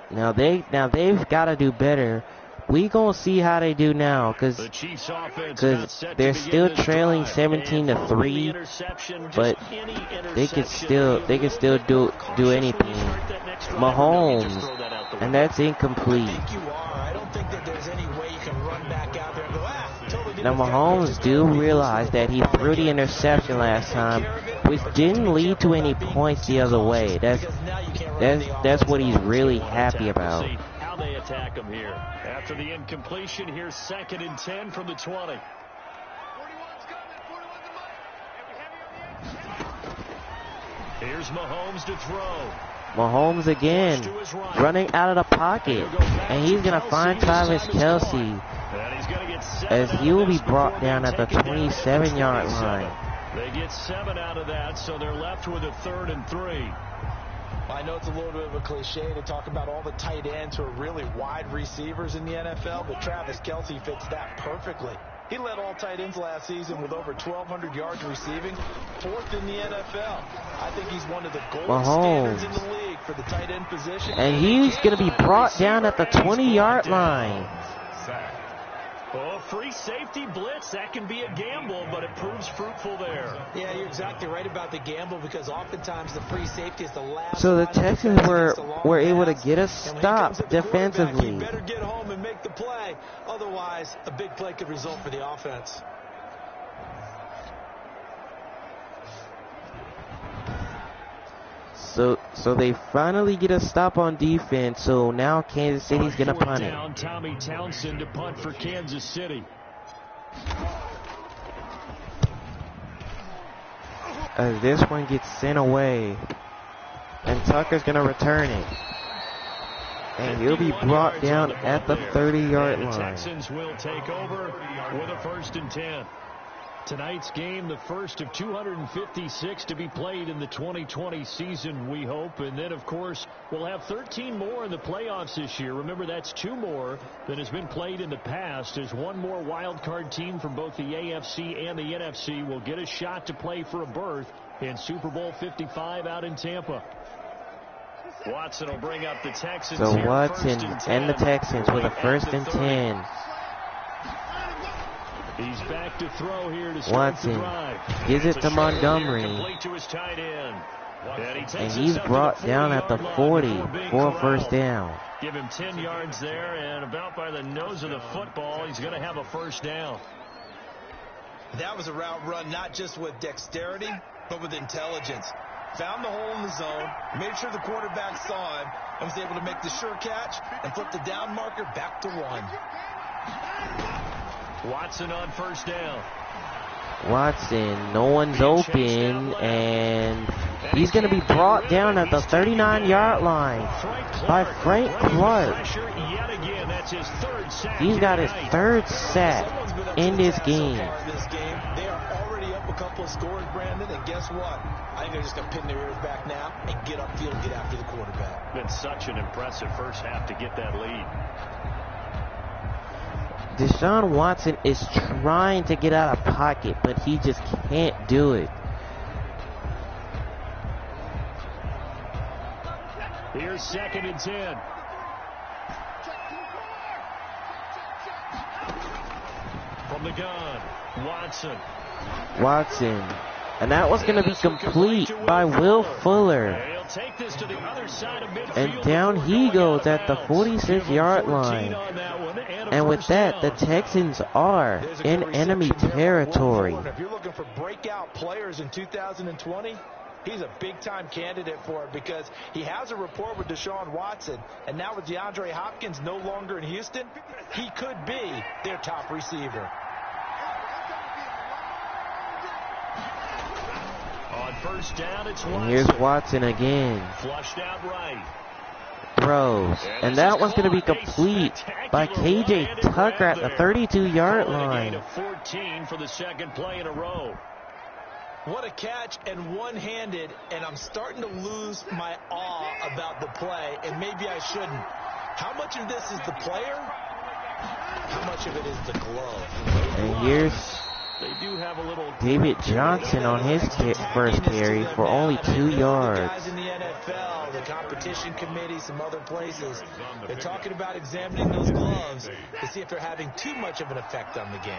Now they've got to do better. We gonna see how they do now, because they're still trailing 17-3, but they can still do anything. Mahomes, and that's incomplete. Now Mahomes do realize that he threw the interception last time, which didn't lead to any points the other way. That's what he's really happy about. How they attack him here. After the incompletion, here's 2nd and 10 from the 20. Here's Mahomes to throw. Mahomes again, running out of the pocket, and he's going to find Travis Kelce, as he will be brought down at the 27-yard line. They get 7 out of that, so they're left with a 3rd and 3. I know it's a little bit of a cliche to talk about all the tight ends who are really wide receivers in the NFL, but Travis Kelce fits that perfectly. He led all tight ends last season with over 1,200 yards receiving, 4th in the NFL. I think he's one of the gold standards in the league for the tight end position. And he's going to be brought down at the 20-yard line. Oh, free safety blitz, that can be a gamble, but it proves fruitful there. Yeah, you're exactly right about the gamble, because oftentimes the free safety is the last. So the Texans were able to get a stop defensively. He better get home and make the play. Otherwise, a big play could result for the offense. So they finally get a stop on defense. So now Kansas City's gonna punt it. Tommy Townsend to punt for Kansas City. As this one gets sent away, and Tucker's gonna return it, and he'll be brought down at the 30-yard line. The Texans will take over with a 1st and 10. Tonight's game, the first of 256 to be played in the 2020 season, we hope. And then, of course, we'll have 13 more in the playoffs this year. Remember, that's 2 more than has been played in the past, as 1 more wild card team from both the AFC and the NFC will get a shot to play for a berth in Super Bowl 55 out in Tampa. Watson will bring up the Texans. So Watson and the Texans with a 1st and 10. He's back to throw here to start Watson the drive. gives it to Montgomery, To his tight end. and he's brought down at the 40 for a 1st down. Give him 10 yards there, and about by the nose of the football, he's going to have a 1st down. That was a route run not just with dexterity, but with intelligence. Found the hole in the zone, made sure the quarterback saw him, and was able to make the sure catch and flip the down marker back to 1. Watson on 1st down. Watson, no one's open, and he's going to be brought down at the 39-yard line by Frank Clark. He's got his 3rd sack in this game. They are already up a couple of scores, Brandon, and guess what? I think they're just going to pin their ears back now and get upfield and get after the quarterback. Been such an impressive first half to get that lead. Deshaun Watson is trying to get out of pocket, but he just can't do it. Here's 2nd and 10. From the gun, Watson. And that was going to be complete by Will Fuller. And down he goes at the 46-yard line. And with that, the Texans are in enemy territory. If you're looking for breakout players in 2020, he's a big-time candidate for it, because he has a rapport with Deshaun Watson. And now with DeAndre Hopkins no longer in Houston, he could be their top receiver. On first down, it's And here's Watson again. Flushed out right. Throws. And that one's going to be complete by KJ Tucker at the 32-yard line. 14 for the second play in a row. What a catch, and one-handed, and I'm starting to lose my awe about the play, and maybe I shouldn't. How much of this is the player? How much of it is the glove? And here's They do have a little David Johnson on his first carry for only 2 yards. Guys in the NFL, the competition committee, some other places, they're talking about examining those gloves to see if they're having too much of an effect on the game.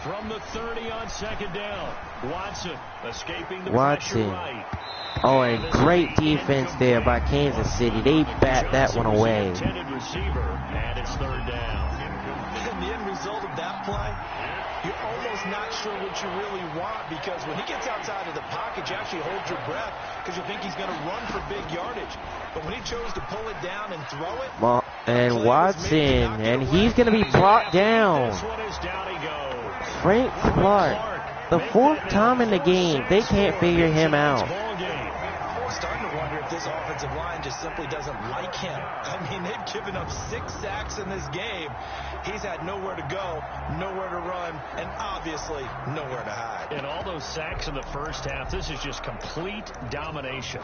From the 30 on second down. Watson escaping the Watson. pressure right. Oh, and great defense there by Kansas City. They bat that one away. Intended receiver, and it's third down. And the end result of that play, you're almost not sure what you really want, because when he gets outside of the pocket, you actually hold your breath because you think he's going to run for big yardage. But when he chose to pull it down and throw it, Well, and Watson, and he's going to be brought down. This one is down he goes. Frank Clark, the 4th time in the game, they can't figure him out. I'm starting to wonder if this offensive line just simply doesn't like him. I mean, they've given up 6 sacks in this game. He's had nowhere to go, nowhere to run, and obviously nowhere to hide. And all those sacks in the first half, this is just complete domination.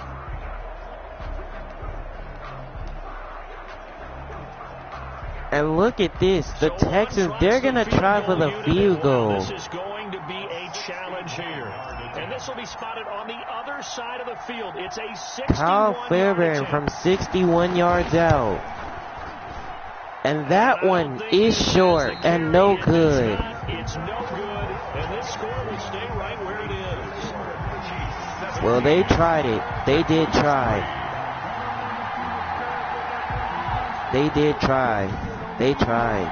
And look at this. The Texans, they're going to try for the field goal. This is going to be a challenge here. And this will be spotted on the other side of the field. It's a 61 Kyle Fairbairn from 61 yards out. And that one is short and no good. It's no good, and this score will stay right where it is. Well, they tried it. They did try. They did try. They tried.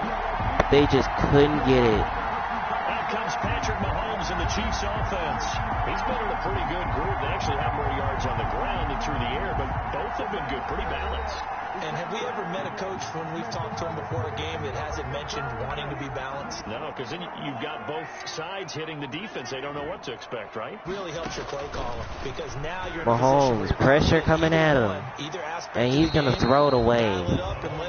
They just couldn't get it. Out comes Patrick Mahomes in the Chiefs offense. He's been in a pretty good group. They actually have more yards on the ground than through the air, but both have been good, pretty balanced. And have we ever met a coach when we've talked to him before a game that hasn't mentioned wanting to be balanced? No, because then you've got both sides hitting the defense. They don't know what to expect, right? Really helps your play caller, because now you're in Mahomes, pressure coming at him. And he's going to throw it away.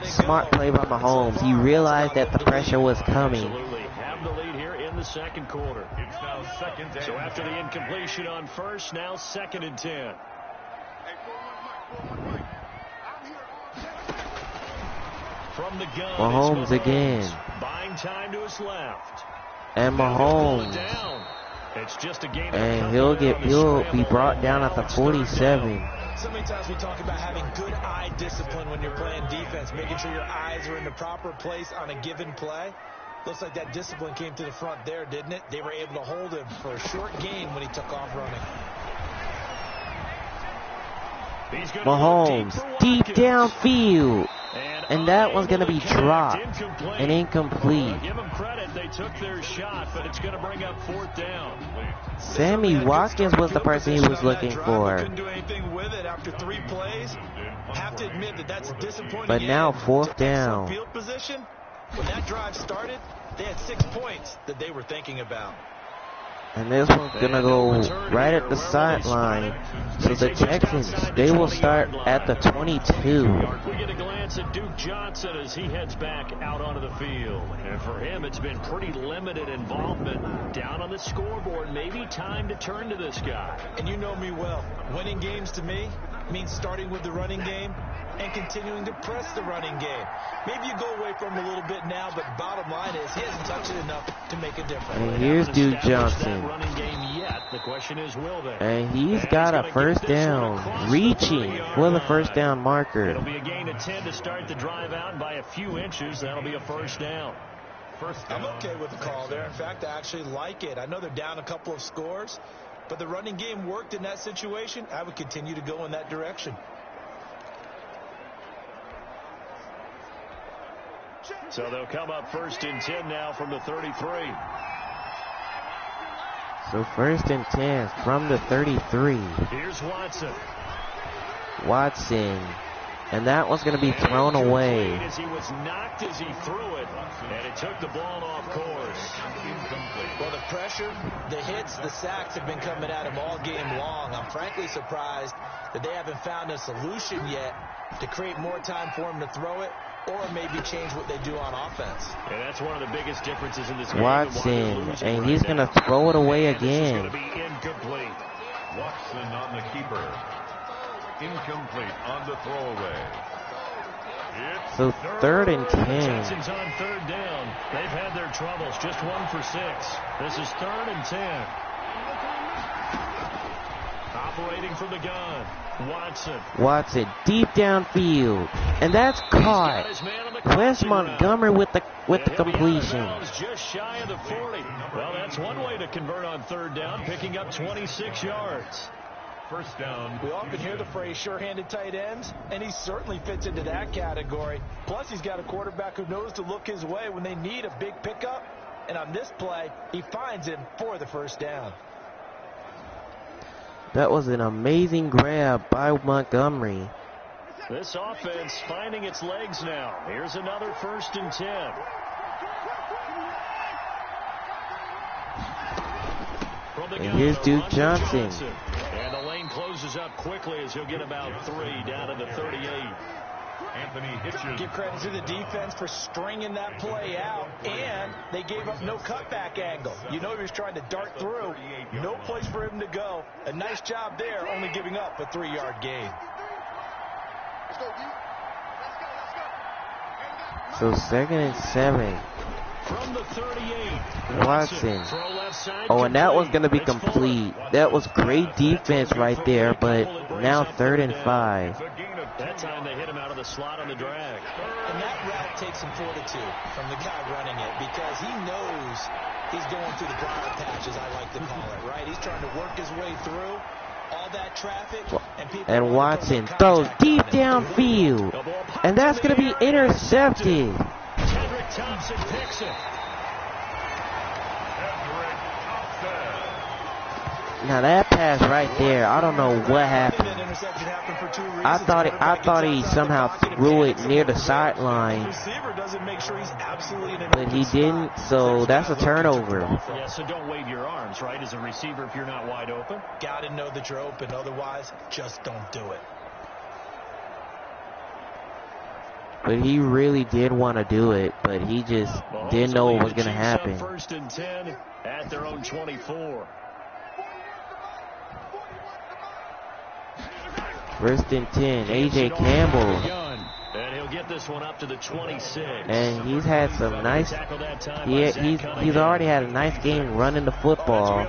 Smart play by Mahomes. He realized that the pressure was coming. Absolutely. Have the lead here in the second quarter. It's now second and So after the incompletion on first, now 2nd and 10. From the gun, Mahomes again. Buying time to his left. And Mahomes. It's just a game. And he'll be brought down at the 47. So many times we talk about having good eye discipline when you're playing defense, making sure your eyes are in the proper place on a given play. Looks like that discipline came to the front there, didn't it? They were able to hold him for a short gain when he took off running. Mahomes, deep downfield. And that one's going to be dropped and incomplete. Give them credit, they took their shot, but it's going to bring up 4th down. Sammy Watkins was the person he was looking for. Couldn't do anything with it after 3 plays. Have to admit that that's disappointing. But now 4th down. Field position, when that drive started, they had 6 points that they were thinking about. And this one's going to go right at the sideline. So the Texans, they will start at the 22. We get a glance at Duke Johnson as he heads back out onto the field. And for him, it's been pretty limited involvement down on the scoreboard. Maybe time to turn to this guy. And you know me well. Winning games to me means starting with the running game and continuing to press the running game. Maybe you go away from him a little bit now, but bottom line is he hasn't touched it enough to make a difference. And here's Duke Johnson. Running game yet. The question is, will they? And he's got a first down, reaching for the first down marker. It'll be a gain of 10 to start the drive out by a few inches. That'll be a first down. I'm okay with the call there. In fact, I actually like it. I know they're down a couple of scores, but the running game worked in that situation. I would continue to go in that direction. So they'll come up 1st and 10 now from the 33. So 1st and 10 from the 33. Here's Watson. Watson And that was going to be thrown away. As he was knocked as he threw it, and it took the ball off course. Well, the pressure, the hits, the sacks have been coming at him all game long. I'm frankly surprised that they haven't found a solution yet to create more time for him to throw it, or maybe change what they do on offense. And that's one of the biggest differences in this game. Watson, and he's going to throw it away again. This is going to be incomplete. Watson on the keeper. Incomplete on the throwaway. So 3rd and 10. Texans on 3rd down. They've had their troubles. Just 1 for 6. This is 3rd and 10. Operating from the gun. Watson deep downfield, and that's caught. Wes Montgomery with the completion. Just shy of the 40. Well, that's one way to convert on 3rd down, picking up 26 yards. First down. We often hear the phrase sure-handed tight ends, and he certainly fits into that category. Plus, he's got a quarterback who knows to look his way when they need a big pickup. And on this play, he finds him for the first down. That was an amazing grab by Montgomery. This offense finding its legs now. Here's another 1st and 10. And here's Duke Johnson. And the lane closes up quickly as he'll get about 3 down to the 38. Anthony Hitchens. Give credit to the defense for stringing that play out, and they gave up no cutback angle. You know he was trying to dart through. No place for him to go. A nice job there, only giving up a 3-yard gain. So 2nd and 7. From the 38. Watson. Oh, and that was going to be complete. That was great defense right there, but now 3rd and 5. That time they hit him out of the slot on the drag. And that route takes some fortitude from the guy running it, because he knows he's going through the briar patch, as I like to call it, right? He's trying to work his way through all that traffic. And Watson throws deep downfield. And that's going to be intercepted. Kendrick Thompson picks it. Now that pass right there, I don't know what happened. I thought he somehow threw it near the sideline, but he didn't. So that's a turnover. Yeah, so don't wave your arms, right? As a receiver, if you're not wide open, gotta know that you're open. Otherwise, just don't do it. But he really did want to do it, but he just didn't know what was going to happen. 1st and 10 at their own 24. 1st and 10, A.J. Campbell. And he'll get this one up to the 26. And he's had some nice, he's already had a nice game running the football.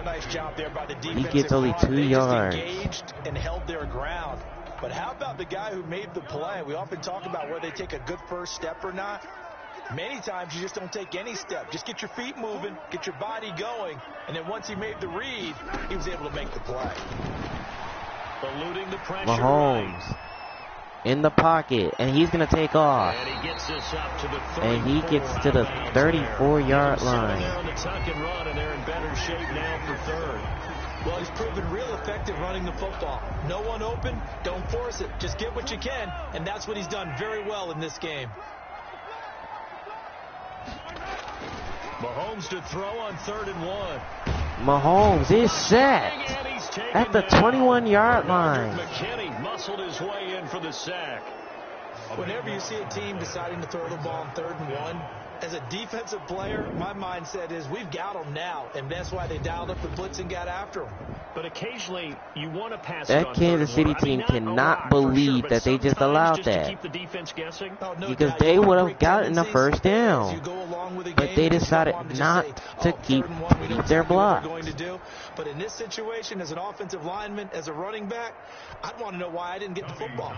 He gets only 2 yards. And held their ground. But how about the guy who made the play? We often talk about whether they take a good first step or not. Many times you just don't take any step. Just get your feet moving, get your body going, and then once he made the read, he was able to make the play. Eluding the pressure. Mahomes in the pocket, and he's going to take off. And he gets this up to the 34. And he gets to the 34-yard line. They're on the tuck and run, and they're in better shape now for 3rd. Well, he's proven real effective running the football. No one open, don't force it. Just get what you can, and that's what he's done very well in this game. Mahomes to throw on 3rd and 1. Mahomes is set at the 21-yard line. McKinney muscled his way in for the sack. Whenever you see a team deciding to throw the ball on 3rd and 1, as a defensive player, my mindset is we've got them now, and that's why they dialed up the blitz and got after them. But occasionally, you want to pass that Kansas City team cannot believe that they just allowed that. Keep the defense guessing. Because they would have gotten the first down. But they decided not to keep their block. But in this situation, as an offensive lineman, as a running back, I'd want to know why I didn't get the football.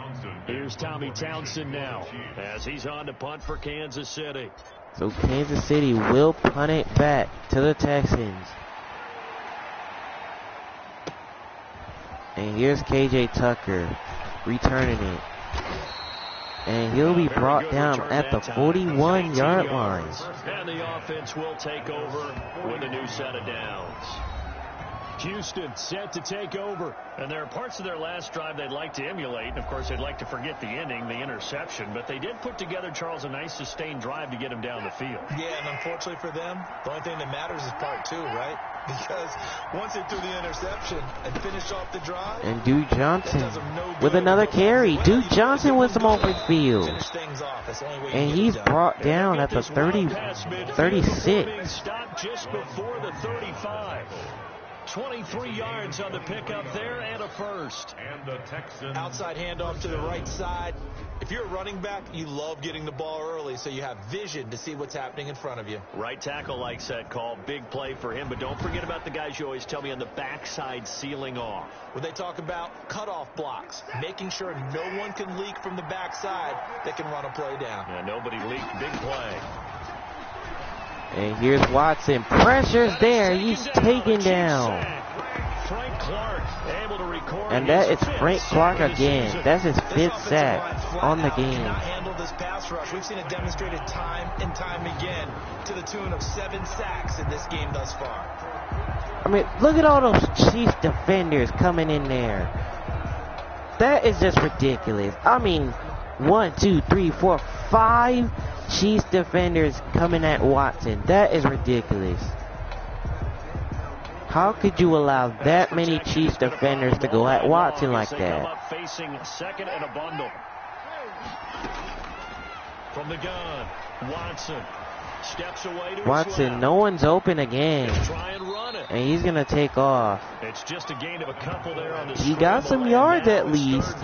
Here's Tommy Townsend now, as he's on to punt for Kansas City. So Kansas City will punt it back to the Texans. And here's KJ Tucker returning it. And he'll be brought down at the 41-yard line. And the offense will take over with a new set of downs. Houston set to take over. And there are parts of their last drive they'd like to emulate. And, of course, they'd like to forget the ending, the interception. But they did put together, Charles, a nice sustained drive to get him down the field. Yeah, and unfortunately for them, the only thing that matters is part two, right? Because once they threw the interception and finished off the drive. And Duke Johnson with another carry. Duke Johnson with some open field. And he's brought down at the 36. Stop just before the 35. 23 yards on the pickup there and a first. And the Texans. Outside handoff to the right side. If you're a running back, you love getting the ball early so you have vision to see what's happening in front of you. Right tackle likes that call. Big play for him. But don't forget about the guys you always tell me on the backside sealing off. When they talk about cutoff blocks, making sure no one can leak from the backside that can run a play down. Yeah, nobody leaked. Big play. And here's Watson. Pressure's there. He's taken down. Frank Clark able to record. And that is Frank Clark again. That's his 5th sack on the game. Cannot handle this pass rush. We've seen it demonstrated time and time again to the tune of 7 sacks in this game thus far. I mean, look at all those Chiefs defenders coming in there. That is just ridiculous. I mean, 1, 2, 3, 4, 5 Chiefs defenders coming at Watson. That is ridiculous. How could you allow that many Chiefs defenders to go at Watson like that? Facing second and a bundle. From the gun, Watson steps away to Watson, no one's open again. Try and run it. And he's going to take off. It's just a gain of a couple there on the He got some yards at least.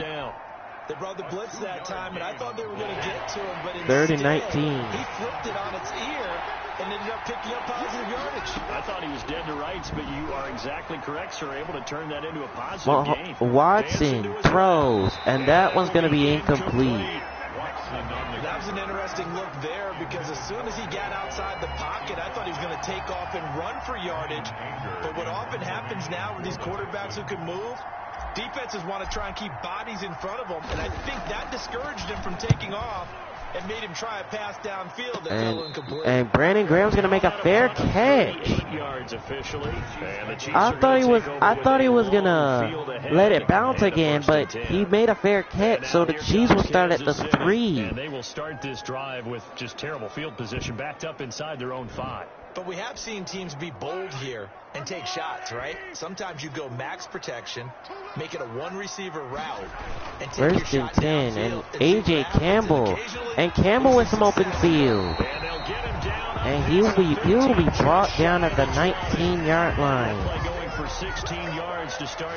They brought the blitz that time, and I thought they were going to get to him, but instead, 3rd and 19. He flipped it on its ear and ended up picking up positive yardage. I thought he was dead to rights, but you are exactly correct, sir. Able to turn that into a positive gain. Watson throws, and that one's going to be incomplete. That was an interesting look there because as soon as he got outside the pocket, I thought he was going to take off and run for yardage. But what often happens now with these quarterbacks who can move, defenses want to try and keep bodies in front of them, and I think that discouraged him from taking off and made him try a pass downfield that fell incomplete. And Brandon Graham's going to make a fair catch. 8 yards officially. I thought he was going to let it bounce again, but he made a fair catch, so the Chiefs will start at the 3. And they will start this drive with just terrible field position, backed up inside their own 5. But we have seen teams be bold here and take shots, right? Sometimes you go max protection, make it a one-receiver route, and take your shot 10, and A.J. Campbell. And Campbell with some open field. And he'll be brought down at the 19-yard line.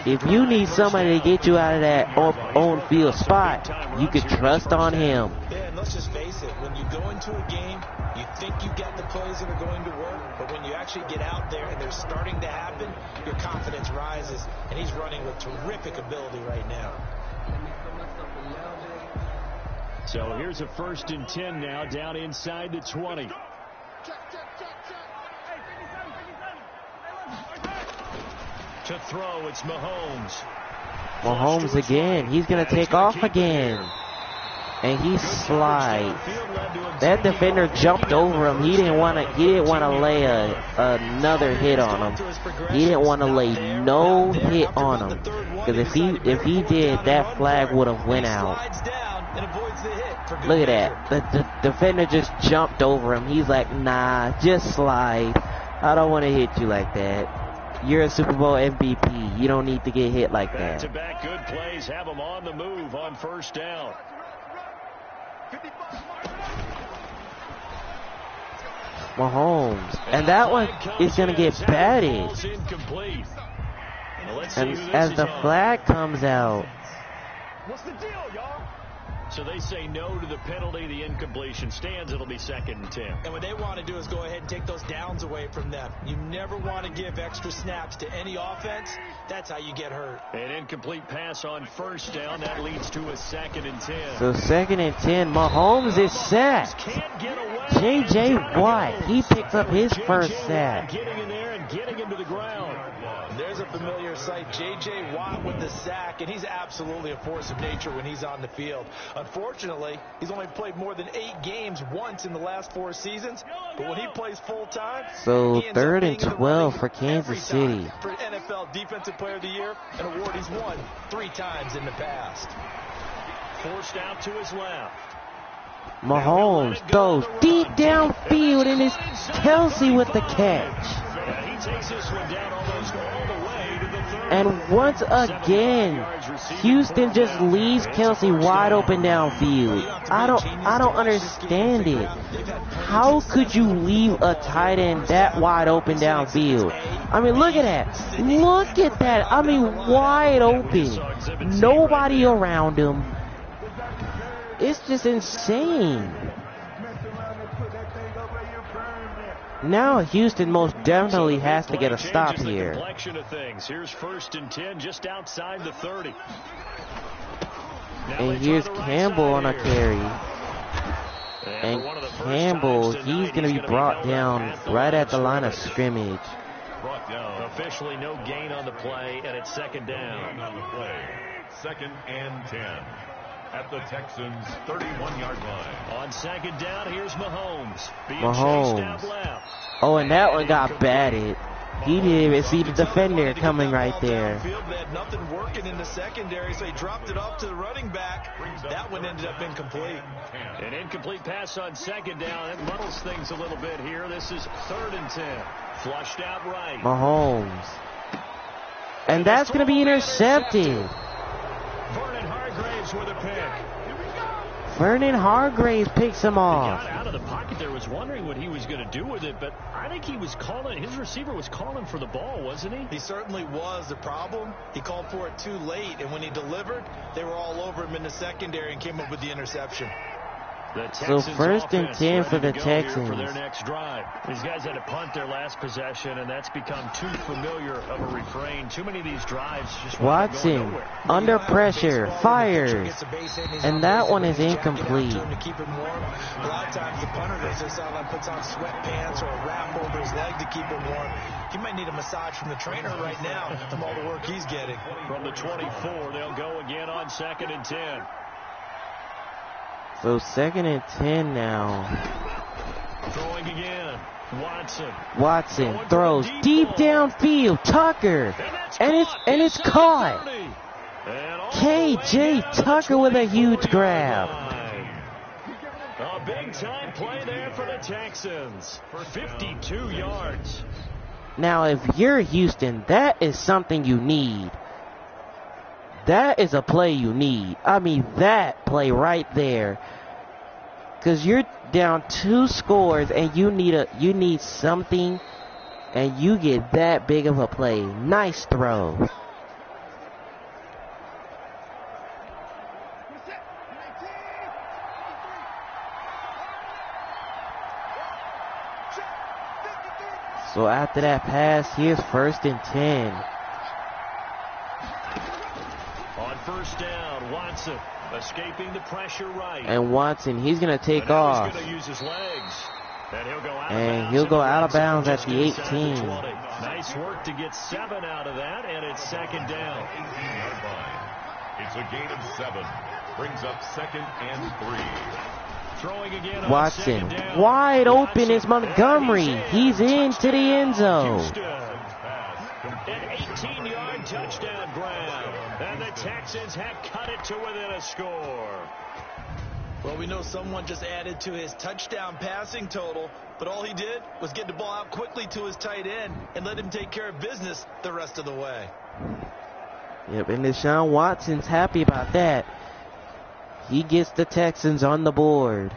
If you need somebody to get you out of that on-field spot, you can trust on him. Yeah, and let's just face it. When you go into a game, you think you get the plays that are going to work, but when you actually get out there and they're starting to happen, your confidence rises, and he's running with terrific ability right now. So here's a 1st and 10 now, down inside the 20. To throw, it's Mahomes. Mahomes again. He's going to take off again. And he slides. That defender jumped over him. He didn't want to lay another hit on him. He didn't want to lay no hit on him. Because if he did, that flag would have went out. Look at that. The defender just jumped over him. He's like, nah, just slide. I don't want to hit you like that. You're a Super Bowl MVP. You don't need to get hit like that. Back-to-back good plays have them on the move on 1st down. Mahomes. And that one is going to get batted. And as the flag comes out. What's the deal, y'all? So they say no to the penalty. The incompletion stands. It'll be 2nd and 10. And what they want to do is go ahead and take those downs away from them. You never want to give extra snaps to any offense. That's how you get hurt. An incomplete pass on 1st down. That leads to a 2nd and 10. So 2nd and 10. Mahomes is sacked. J.J. Watt, he picks up his first sack. Getting in there and getting him to the ground. There's a familiar sight. J.J. Watt with the sack, and he's absolutely a force of nature when he's on the field. Unfortunately, he's only played more than 8 games once in the last 4 seasons, but when he plays full-time, so 3rd and 12 for Kansas City. For NFL Defensive Player of the Year, an award he's won 3 times in the past. Forced out to his left. Mahomes throws deep downfield, and it's Kelsey with the catch. He takes this one down almost all the way to the 30. And once again, Houston just leaves Kelsey wide open downfield. I don't understand it. How could you leave a tight end that wide open downfield? I mean, look at that. Look at that. I mean, wide open. Nobody around him. It's just insane. Now Houston most definitely has to get a stop here. Here's 1st and 10 just outside the 30. And here's Campbell on a carry. And Campbell, he's going to be brought down right at the line of scrimmage. Officially no gain on the play, and it's 2nd down. On the play, 2nd and 10. At the Texans' 31-yard line. On 2nd down, here's Mahomes. Mahomes. Oh, and that one got batted. He didn't even see the defender coming right there. They had nothing working in the secondary, so he dropped it off to the running back. That one ended up incomplete. An incomplete pass on 2nd down. It muddles things a little bit here. This is 3rd and 10. Flushed out right. Mahomes. And that's going to be intercepted. With a pick. Vernon Hargraves picks him off. He got out of the pocket there, was wondering what he was going to do with it, but I think he was calling, his receiver was calling for the ball, wasn't he? He certainly was. The problem, he called for it too late, and when he delivered, they were all over him in the secondary and came up with the interception. So 1st and 10 for the Texans. For their next drive. These guys had to punt their last possession, and that's become too familiar of a refrain. Too many of these drives just Watson under pressure, fires, and that one is incomplete. To keep him warm. A lot of times the punter goes to the sideline, puts on sweatpants or a wrap over his leg to keep him warm. He might need a massage from the trainer right now from all the work he's getting. From the 24, they'll go again on 2nd and 10. So 2nd and 10 now. Throwing again. Watson throws deep downfield. Tucker. And it's caught. KJ Tucker with a huge grab. A big time play there for the Texans for 52 yards. Now, if you're Houston, that is something you need. That is a play you need. I mean, that play right there. Because you're down 2 scores and you need something, and you get that big of a play. Nice throw. So after that pass, here's 1st and 10. On 1st down, Watson escaping the pressure right. And Watson, he's going to take off. He's going to use his legs. And he'll go out of bounds at the 18. Nice work to get 7 out of that, and it's 2nd down. It's a gain of 7. Brings up 2nd and 3. Throwing again. Watson, wide open is Montgomery. He's into the end zone. An 18-yard touchdown grab. And the Texans have cut it to within a score. Well, we know someone just added to his touchdown passing total, but all he did was get the ball out quickly to his tight end and let him take care of business the rest of the way. Yep, and Deshaun Watson's happy about that. He gets the Texans on the board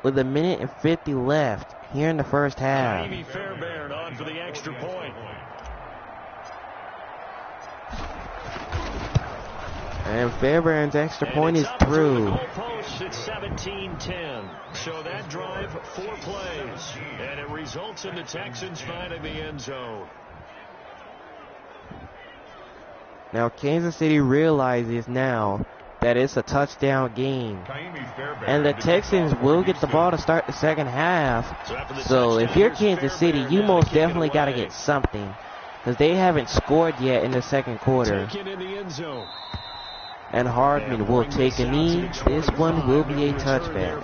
with 1:50 left here in the first half. Jamie Fairbairn on for the extra point. And Fairbairn's extra point is through. It's 17-10. So that drive, 4 plays. And it results in the Texans finding the end zone. Now Kansas City realizes now that it's a touchdown game. And the Texans will get the ball to start the second half. So if you're Kansas City, you most definitely got to get something. because they haven't scored yet in the second quarter. And Hardman will take a knee. This one will be a touchback.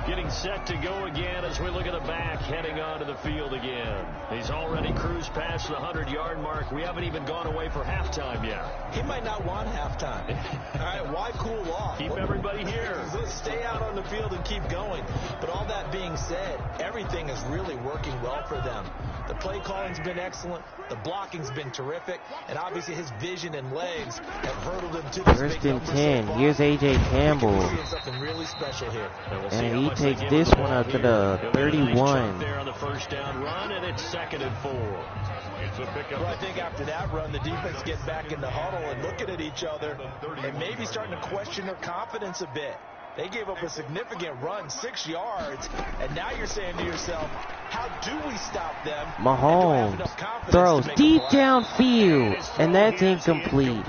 Getting set to go again as we look at the back, heading onto the field again. He's already cruised past the 100-yard mark. We haven't even gone away for halftime yet. He might not want halftime. All right, why cool off? Keep everybody here. Let's stay out on the field and keep going. But all that being said, everything is really working well for them. The play calling's been excellent. The blocking's been terrific. And obviously his vision and legs have hurdled him to this First and 10. Here's A.J. Campbell. Something really special here. And he takes this one up to the 31. There on the first down run, and it's 2nd and 4. Well, I think after that run, the defense gets back in the huddle and looking at each other and maybe starting to question their confidence a bit. They gave up a significant run, 6 yards, and now you're saying to yourself, how do we stop them? Mahomes throws deep downfield, and that's incomplete.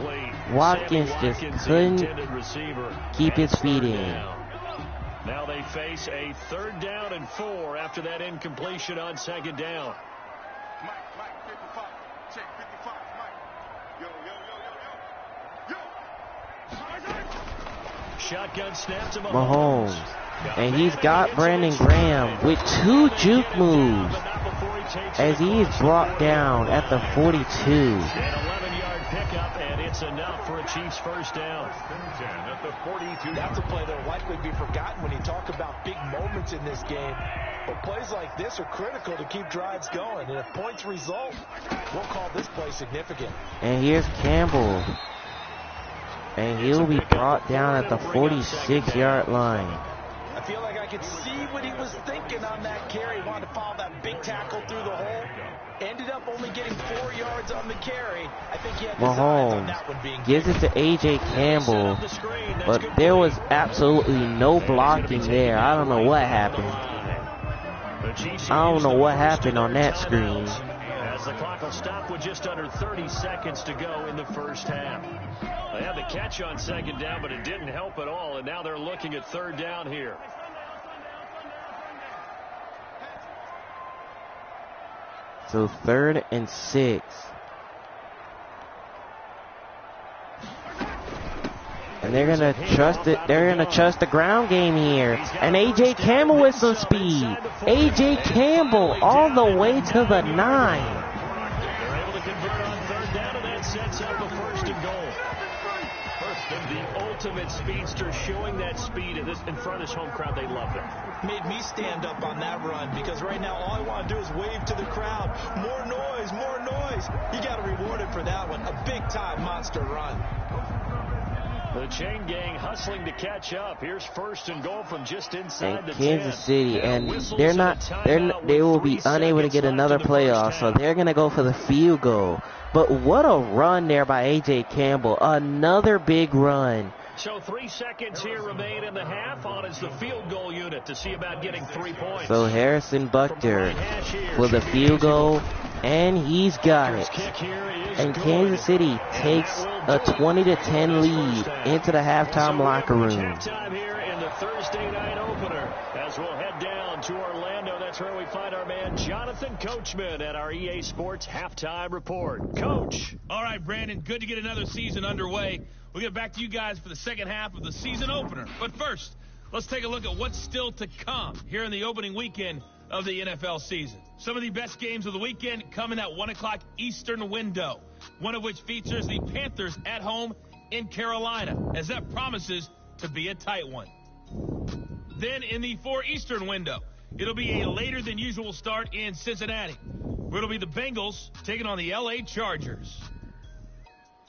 Watkins just couldn't keep his feet in. Now they face a 3rd down and 4 after that incompletion on 2nd down. Shotgun snap to Mahomes. And he's got Brandon Graham with 2 juke moves as he is brought down at the 42. An 11-yard pickup, and it's enough for a Chiefs first down. At the 42. That's a play that will likely be forgotten when you talk about big moments in this game. But plays like this are critical to keep drives going. And if points result, we'll call this play significant. And here's Campbell. And he'll be brought down at the 46-yard line. I feel like I could see what he was thinking on that carry. Wanted to follow that big tackle through the hole. Ended up only getting 4 yards on the carry. I think he had his eyes on that one being gives it to A.J. Campbell, but there was absolutely no blocking there. I don't know what happened. I don't know what happened on that screen. As the clock will stop with just under 30 seconds to go in the first half. They had the catch on 2nd down, but it didn't help at all, and now they're looking at 3rd down here. So 3rd and 6. And they're gonna trust it. They're gonna trust the ground game here. And A.J. Campbell with some speed. A.J. Campbell all the way to the 9. They're able to convert on 3rd down, and that sets up a 1st and goal. The ultimate speedster, showing that speed in front of this home crowd. They love it. Made me stand up on that run because right now all I want to do is wave to the crowd. More noise, more noise. You got to reward it for that one. A big-time monster run. The chain gang hustling to catch up. Here's 1st and goal from just inside the 10. Kansas City, and they will be unable to get another playoff, so they're gonna go for the field goal. But what a run there by A.J. Campbell. Another big run. So 3 seconds here remain in the half. On is the field goal unit to see about getting 3 points. So Harrison Butker for the field goal, and he's got it. And Kansas City takes a 20-10 lead into the halftime locker room. Halftime here in the Thursday night opener as we'll head down to Orlando. That's where we find our man Jonathan Coachman at our EA Sports Halftime Report. Coach. All right, Brandon, good to get another season underway. We'll get back to you guys for the second half of the season opener. But first, let's take a look at what's still to come here in the opening weekend of the NFL season. Some of the best games of the weekend come in that 1 o'clock Eastern window, one of which features the Panthers at home in Carolina, as that promises to be a tight one. Then in the 4 Eastern window, it'll be a later than usual start in Cincinnati, where it'll be the Bengals taking on the LA Chargers.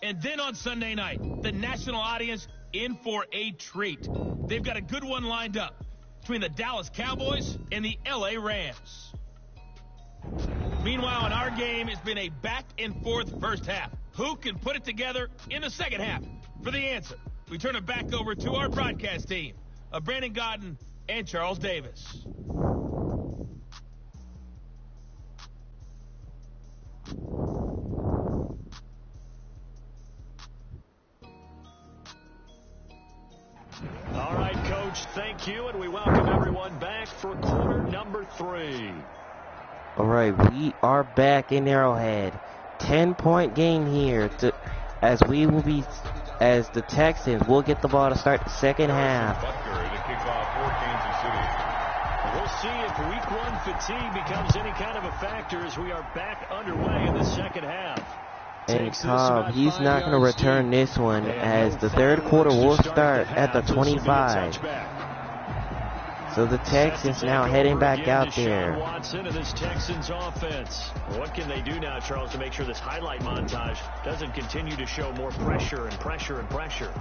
And then on Sunday night, the national audience in for a treat. They've got a good one lined up between the Dallas Cowboys and the LA Rams. Meanwhile, in our game, it's been a back-and-forth first half. Who can put it together in the second half? For the answer, we turn it back over to our broadcast team of Brandon Godden and Charles Davis. All right, Coach, thank you, and we welcome everyone back for quarter number 3. Alright, we are back in Arrowhead. 10-point game here as the Texans will get the ball to start the second half. We'll see if week one fatigue becomes any kind of a factor as we are back underway in the second half. And Cobb, he's not going to return this one as the third quarter will start at the 25. So the Texans now heading back out there. Watson and this Texans offense. What can they do now, Charles, to make sure this highlight montage doesn't continue to show more pressure and pressure and pressure?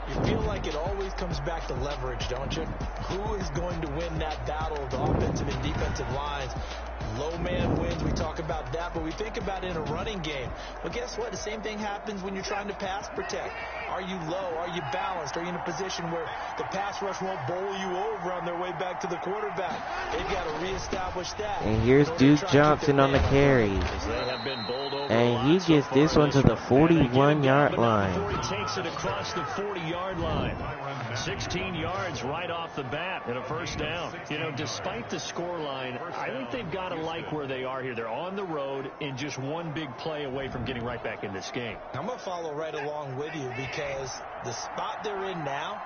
You feel like it always comes back to leverage, don't you? Who is going to win that battle of the offensive and defensive lines? Low man wins, we talk about that, but we think about it in a running game. But guess what? The same thing happens when you're trying to pass protect. Are you low? Are you balanced? Are you in a position where the pass rush won't bowl you over on their way back to the quarterback? They've got to reestablish that. And here's Duke Johnson on the carry. And he gets this one to the 41-yard line. Before he takes it across the 40-yard line. 16 yards right off the bat and a first down. You know, despite the score line, I think they've got to like where they are here. They're on the road and just one big play away from getting right back in this game. I'm going to follow right along with you because the spot they're in now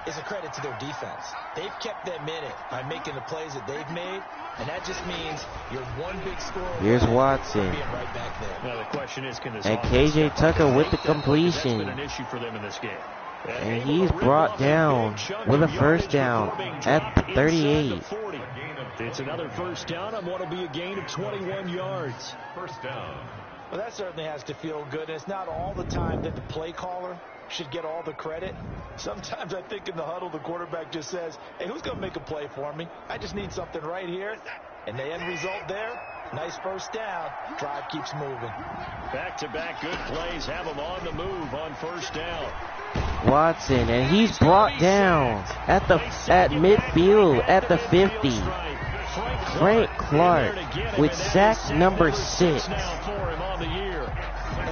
is a credit to their defense. They've kept them in it by making the plays that they've made, and that just means you're one big score. Here's Watson. Being right back there. Now the question is, can this and KJ Tucker with the completion. That's been an issue for them in this game. And he's brought down with a first down at the 38. It's another first down on what will be a gain of 21 yards. First down. Well, that certainly has to feel good. And it's not all the time that the play caller should get all the credit. Sometimes I think in the huddle, the quarterback just says, hey, who's going to make a play for me? I just need something right here. And the end result there, nice first down. Drive keeps moving. Back-to-back good plays have them on the move on first down. Watson, and he's brought down at midfield at the 50. Frank Clark with sack number 6. And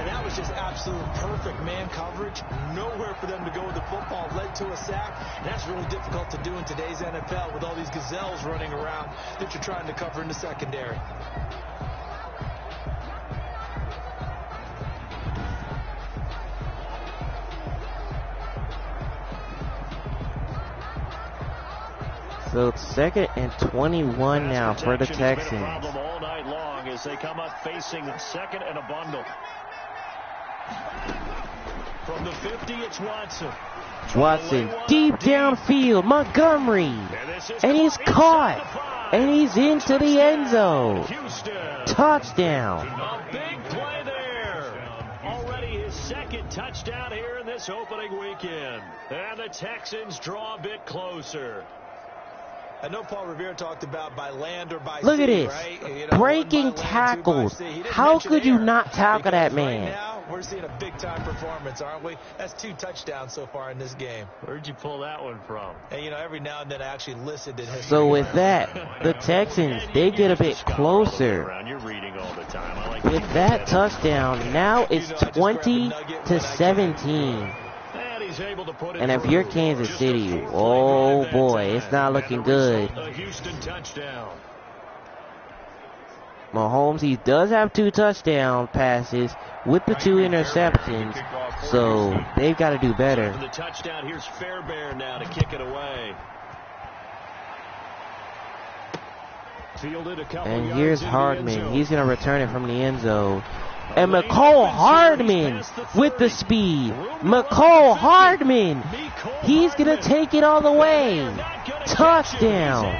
that was just absolute perfect man coverage. Nowhere for them to go with the football. Led to a sack. And that's really difficult to do in today's NFL with all these gazelles running around that you're trying to cover in the secondary. So it's 2nd and 21 now for the Texans. Problem all night long as they come up facing 2nd and a bundle. From the 50, it's Watson. Watson deep downfield, Montgomery, and he's caught, and he's into the end zone. Touchdown. A big play there. Already his 2nd touchdown here in this opening weekend. And the Texans draw a bit closer. I know Paul Revere talked about by land or by sea. Look at this. Right? You know, breaking tackles. How could you not tackle that man? Right now, we're seeing a big-time performance, aren't we? That's 2 touchdowns so far in this game. Where'd you pull that one from? And, you know, every now and then I actually listened to history. So with that, the Texans, they get a bit closer. You're reading all the time. I like with that touchdown, now it's 20-17. And if you're Kansas City, oh boy, it's not looking good. A Houston touchdown. Mahomes, he does have 2 touchdown passes with the 2 interceptions, so they've got to do better. The touchdown, here's Fairbairn now to kick it away. And here's Hardman. He's going to return it from the end zone. And McCole Hardman with the speed. McCole Hardman. He's going to take it all the way. Touchdown.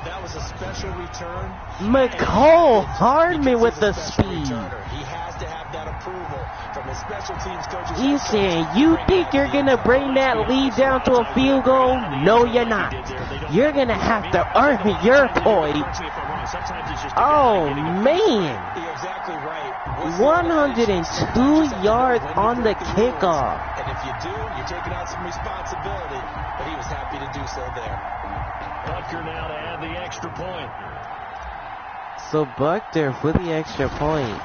That was a special return. McCole Hardman with the speed. He has to have that approval from his special teams coaches. He's saying, you think you're going to bring that lead down to a field goal? No, you're not. You're going to have to earn your point. Oh, man. You're exactly right. 102 yards on the kickoff. And if you do, you're taking out some responsibility. But he was happy to do so there. Bucker now to add the extra point. So Buckner for the extra point.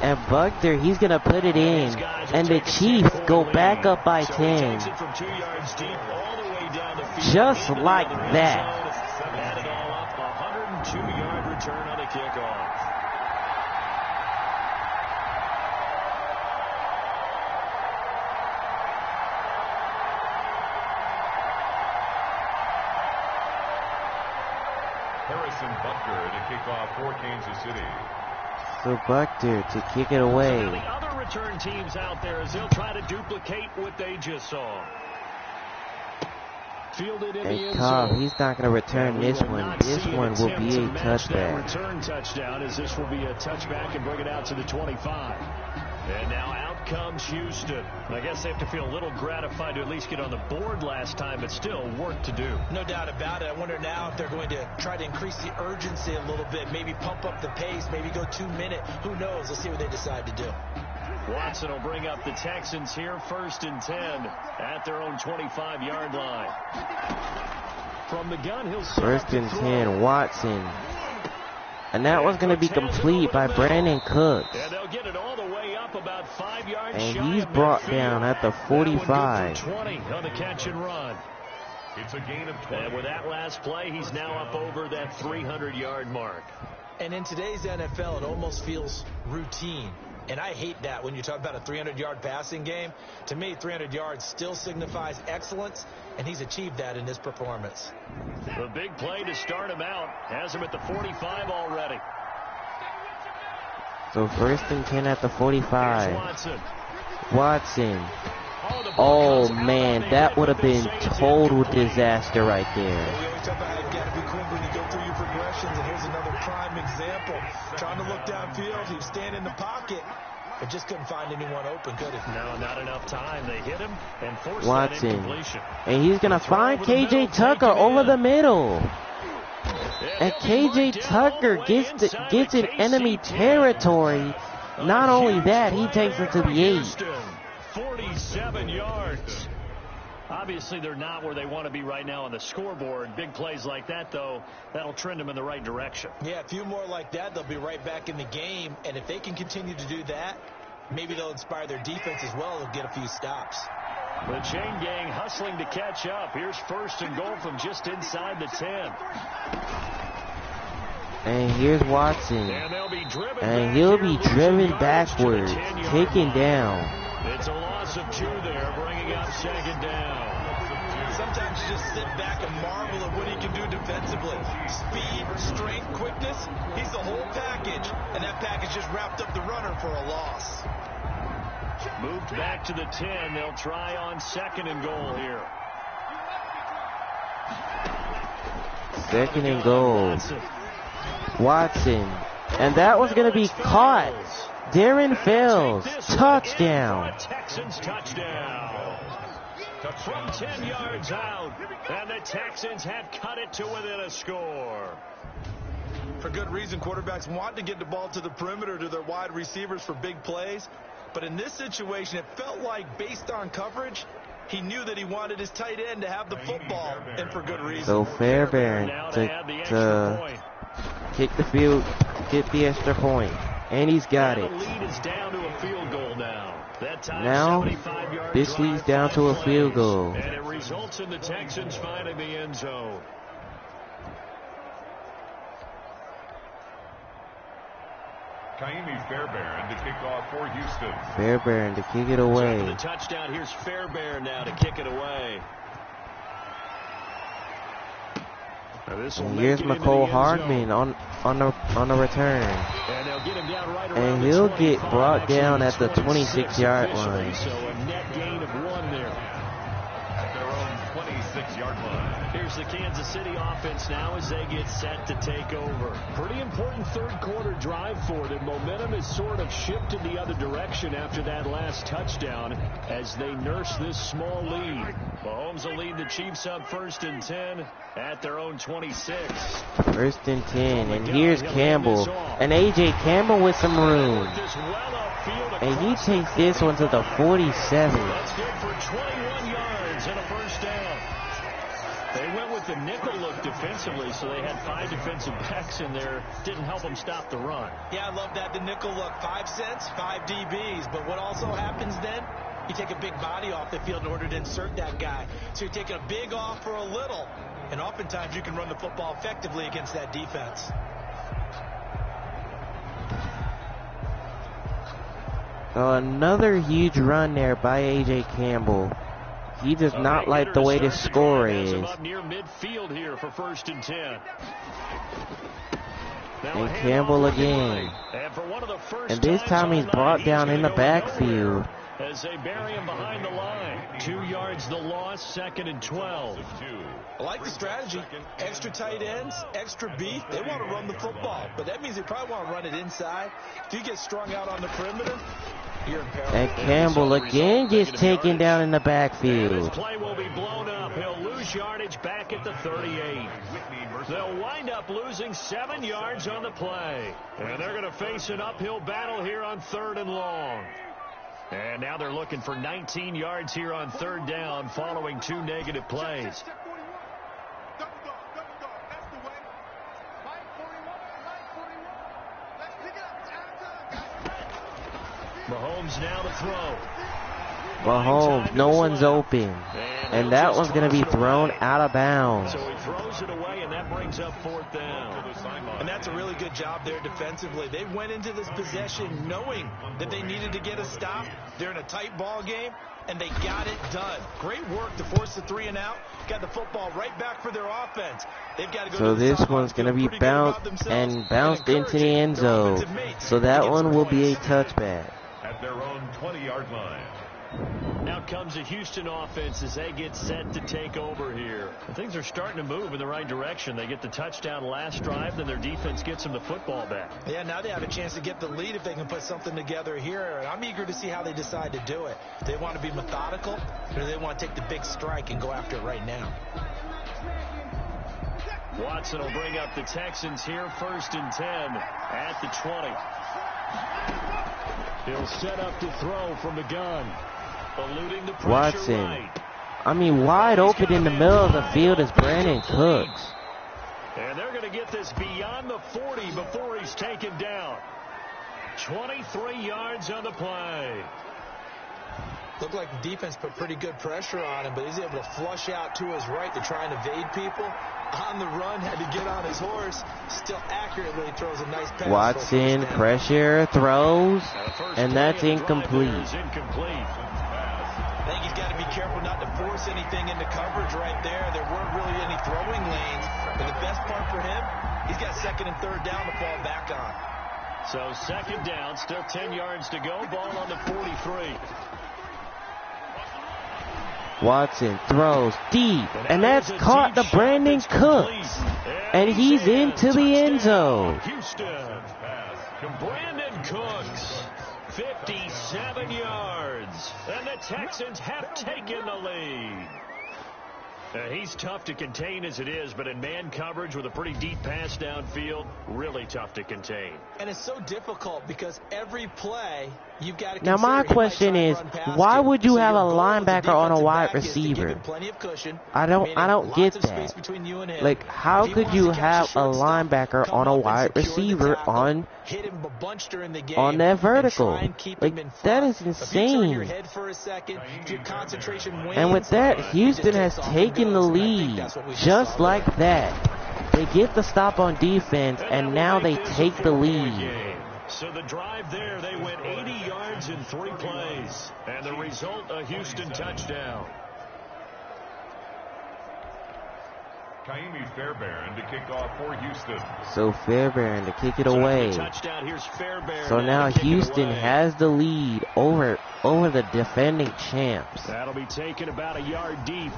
And Buckner, he's going to put it in. And the Chiefs go back up by 10. From 2 yards deep all the way down the field. Just like that. Add it all up, 102-yard return on the kickoff. Harrison Butker to kick off for Kansas City. So Butker to kick it away. So now the other return teams out there as they'll try to duplicate what they just saw. Fielded in the And end Cobb, zone. he's not going to return this one. This one will be a touchback. Return touchdown, as this will be a touchback and bring it out to the 25. And now out comes Houston. I guess they have to feel a little gratified to at least get on the board last time, but still work to do. No doubt about it. I wonder now if they're going to try to increase the urgency a little bit, maybe pump up the pace, maybe go 2 minute. Who knows? Let's see what they decide to do. Watson will bring up the Texans here, 1st and 10 at their own 25-yard line. From the gun, he'll set 1st and 10, Watson. And that was going to be complete by Brandon Cooks. And they'll get it all the way up about 5 yards And shy he's of brought midfield. down at the 45. 20 on the catch and run. It's a gain of 20. And with that last play, he's now up over that 300-yard mark. And in today's NFL, it almost feels routine. And I hate that when you talk about a 300-yard passing game. To me, 300 yards still signifies excellence, and he's achieved that in this performance. The big play to start him out has him at the 45 already. So 1st and 10 at the 45. Here's Watson. Watson. The ball Oh, comes out man, on that the would have been total disaster right We there. always talk about how you got to be quick when you go through your progressions, and here's another prime example. Trying to look downfield, he was standing in the pocket, but just couldn't find anyone open, could he? No, not enough time. They hit him and forced that Watson. incompletion. And he's going to find KJ Tucker over the middle. And KJ Tucker gets in enemy territory. Not only that, he takes it to the 8. 47 yards. Obviously, they're not where they want to be right now on the scoreboard. Big plays like that, though, that'll trend them in the right direction. Yeah, a few more like that, they'll be right back in the game. And if they can continue to do that, maybe they'll inspire their defense as well. They'll get a few stops. The chain gang hustling to catch up. Here's 1st and goal from just inside the 10. And here's Watson. And they'll be driven And he'll be driven backwards, taken down. It's a loss of 2 there, bringing up 2nd down. Sometimes you just sit back and marvel at what he can do defensively. Speed, strength, quickness, he's the whole package. And that package just wrapped up the runner for a loss. Moved back to the 10. They'll try on 2nd and goal here. 2nd and goal. Watson. And that was going to be caught. Darren Fells. Touchdown. Texans touchdown. From 10 yards out. And the Texans have cut it to within a score. For good reason, quarterbacks want to get the ball to the perimeter to their wide receivers for big plays. But in this situation, it felt like, based on coverage, he knew that he wanted his tight end to have the football, and for good reason. So Fairbairn to kick the field, get the extra point. And he's got it. The lead is down to a field goal now. That time, Now, 75-yard this drive, leads down to a 5 field plays. goal. And it results in the Texans finding the end zone. Kaimi Fairbairn to kick off for Houston. Fairbairn to kick it So away. after the touchdown, here's Fairbairn now to kick it away. And here's McCole Hardman on the return. And they'll get him down right around And the he'll 25, get brought down at the actually 26-yard officially. line. So a net gain of 1 there. At their own 26-yard line. Here's the Kansas City offense now as they get set to take over. Pretty important third-quarter drive for them. Momentum has sort of shifted the other direction after that last touchdown as they nurse this small lead. Mahomes will lead the Chiefs up 1st and 10 at their own 26. 1st and 10. And here's Campbell. And A.J. Campbell with some room. And he takes this one to the 47. That's good for 21 yards and a 1st down. They went with the nickel look defensively, so they had 5 defensive backs in there. Didn't help them stop the run. Yeah, I love that. The nickel look, 5 cents, 5 DBs. But what also happens then? you take a big body off the field in order to insert that guy. So you're taking a big off for a little. And oftentimes you can run the football effectively against that defense. Another huge run there by A.J. Campbell. He does not like the way the score is. Near midfield here for 1st and 10. And Campbell again. And this time he's brought down in the backfield. As they bury him behind the line. 2 yards the loss, 2nd and 12. I like the strategy. Extra tight ends, extra beef. They want to run the football, but that means they probably want to run it inside. If you get strung out on the perimeter, you're in peril. And Campbell again gets taken down in the backfield. This play will be blown up. He'll lose yardage back at the 38. They'll wind up losing 7 yards on the play. And they're going to face an uphill battle here on 3rd and long. And now they're looking for 19 yards here on 3rd down following 2 negative plays. Mahomes now to throw. Mahomes, no one's open. And that one's going to be thrown out of bounds. So he throws it away, and that brings up 4th down. And that's a really good job there defensively. They went into this possession knowing that they needed to get a stop. They're in a tight ball game, and they got it done. Great work to force the 3 and out. Got the football right back for their offense. They've got to go. So this one's going to be bounced into the end zone. So that one will be a touchback. At their own 20-yard line. Now comes the Houston offense as they get set to take over here. And things are starting to move in the right direction. They get the touchdown last drive, then their defense gets them the football back. Yeah, now they have a chance to get the lead if they can put something together here. And I'm eager to see how they decide to do it. Do they want to be methodical, or do they want to take the big strike and go after it right now? Watson will bring up the Texans here, 1st and 10 at the 20. He'll set up to throw from the gun. Eluding the pressure. Watson. Right. I mean, wide open in the middle of the field is Brandon Cooks. And they're going to get this beyond the 40 before he's taken down. 23 yards on the play. Looked like the defense put pretty good pressure on him, but he's able to flush out to his right to try and evade people. On the run, had to get on his horse. Still accurately throws a nice pass. Watson, pressure, throws, and that's incomplete. I think he's got to be careful not to force anything into coverage right there. There weren't really any throwing lanes. But the best part for him, he's got 2nd and 3rd down to fall back on. So 2nd down, still 10 yards to go. Ball on the 43. Watson throws deep, and that's caught to Brandon Cooks. And he's into the end zone. Houston. Brandon Cooks, 57 yards. And the Texans have taken the lead. He's tough to contain as it is, but in man coverage with a pretty deep pass downfield, really tough to contain. And it's so difficult because every play you've got to. Now my question is, why would you have a linebacker on a wide receiver? I don't get that. Like, how could you have a linebacker on a wide receiver on that vertical? Like, that is insane. And with that, Houston has taken the lead just like that. They get the stop on defense, and now they take the lead. So the drive there, they went 80 yards in 3 plays. And the result, a Houston touchdown. Kaimi Fairbairn to kick off for Houston. So Fairbairn to kick it away. So now Houston has the lead over the defending champs. That'll be taken about a yard deep.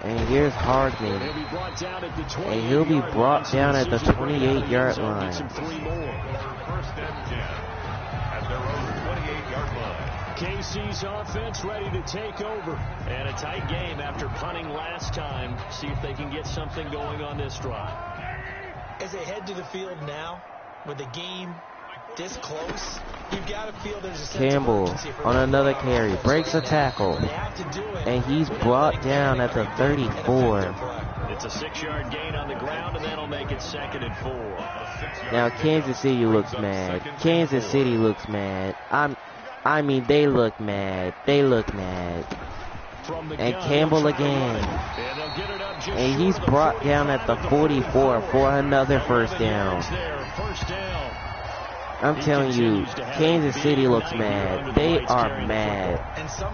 And here's Hardman. And he'll be brought down at the 28-yard line. First and 10 at their own 28-yard line. KC's offense ready to take over. And a tight game after punting last time. See if they can get something going on this drive. As they head to the field now, with the game this close, you've got to feel there's a sense Campbell of urgency for on another carry, breaks a tackle, and he's brought down at the 34. It's a 6-yard gain on the ground, and that'll make it 2nd and 4. Now Kansas City looks mad. Kansas City looks mad. I mean, they look mad. They look mad. And Campbell again. And he's brought down at the 44 for another first down. I'm telling you, Kansas City looks mad. They are mad.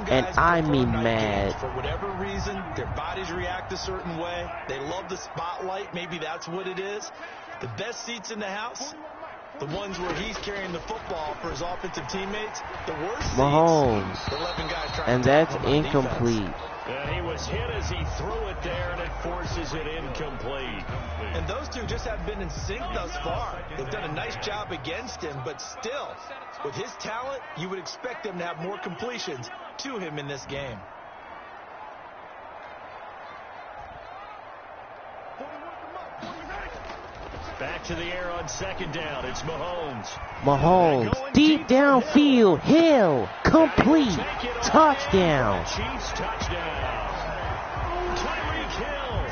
And I mean mad. For whatever reason, their bodies react a certain way. They love the spotlight. Maybe that's what it is. The best seats in the house, the ones where he's carrying the football for his offensive teammates. The worst seats, Mahomes. the 11 guys trying And to that's tackle him on incomplete. defense. And he was hit as he threw it there, and it forces it incomplete. And those two just have been in sync thus far. They've done a nice job against him, but still, with his talent, you would expect them to have more completions to him in this game. Back to the air on second down. It's Mahomes. Mahomes, deep downfield, Hill, complete, touchdown. Chiefs touchdown. Tyreek Hill,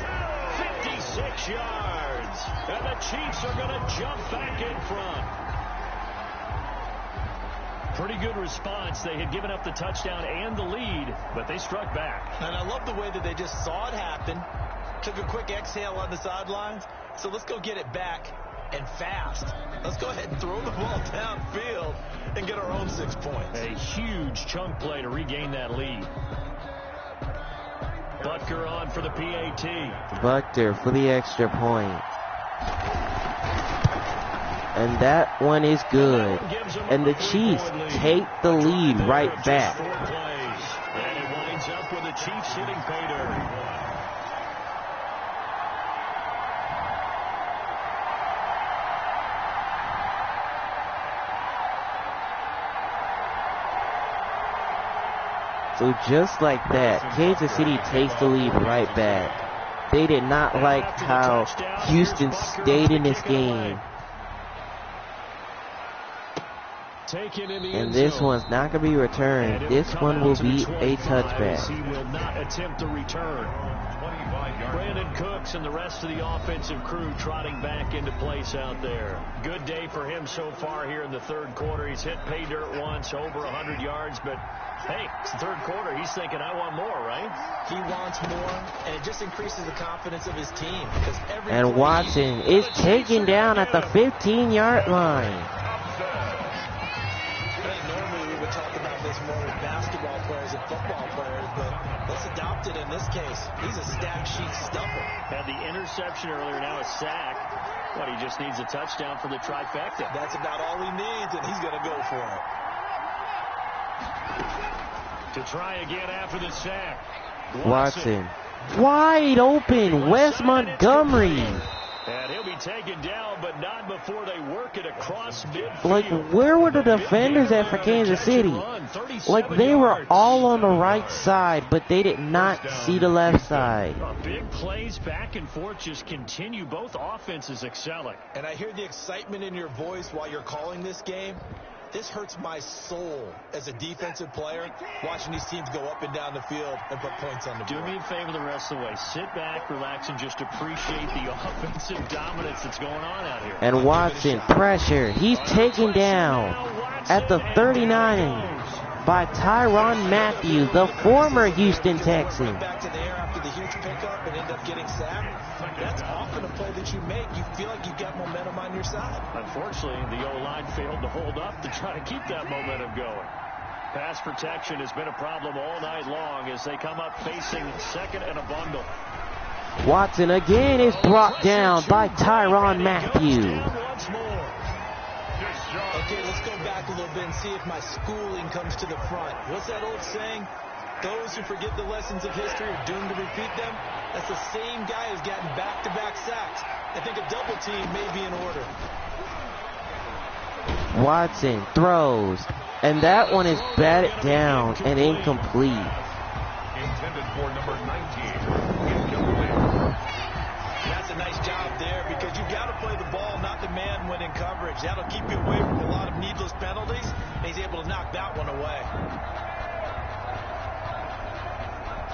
56 yards. And the Chiefs are going to jump back in front. Pretty good response. They had given up the touchdown and the lead, but they struck back. And I love the way that they just saw it happen, took a quick exhale on the sidelines. So let's go get it back and fast. Let's go ahead and throw the ball downfield and get our own 6 points. A huge chunk play to regain that lead. Butker on for the PAT. Butker for the extra point. And that one is good. And the Chiefs take the lead right back. And it winds up with the Chiefs hitting pay dirt. So just like that, Kansas City takes the lead right back. They did not like how Houston stayed in this game. And this one's not going to be returned. This one will be a touchback. He will not attempt to return. Brandon Cooks and the rest of the offensive crew trotting back into place out there. Good day for him so far here in the third quarter. He's hit pay dirt once, over 100 yards, but hey, it's the third quarter. He's thinking, I want more, right? He wants more, and it just increases the confidence of his team. And Watson is taken down at the 15-yard line. Normally we would talk about this more with basketball players and football players, but let's adopt it in this case. He's a stat sheet stuffer. Had the interception earlier, now a sack. But he just needs a touchdown for the trifecta. That's about all he needs, and he's going to go for it. To try again after the sack. Watson. Wide open. Wes Montgomery. And he'll be taken down, but not before they work it across midfield. Like, where were the defenders at for Kansas City? Like, they were all on the right side, but they did not see the left side. Big plays back and forth just continue. Both offenses excelling. And I hear the excitement in your voice while you're calling this game. This hurts my soul as a defensive player, watching these teams go up and down the field and put points on the board. Do me a favor the rest of the way. Sit back, relax, and just appreciate the offensive dominance that's going on out here. And Watson, pressure. He's taken down at the 39 by Tyrann Mathieu, the former Houston Texan. Back to the air after the huge pickup and end up getting sacked. That's often a play that you make. You feel like you've got momentum on your side. Unfortunately, the O-line failed to hold up to try to keep that momentum going. Pass protection has been a problem all night long as they come up facing second and a bundle. Watson again is brought down by Tyrann Mathieu. Okay, let's go back a little bit and see if my schooling comes to the front. What's that old saying? Those who forget the lessons of history are doomed to repeat them. That's the same guy who's gotten back-to-back sacks. I think a double team may be in order. Watson throws, and that one is batted down and incomplete. Intended for number 19. Incomplete. That's a nice job there because you've got to play the ball, not the man when in coverage. That'll keep you away from a lot of needless penalties, and he's able to knock that one away.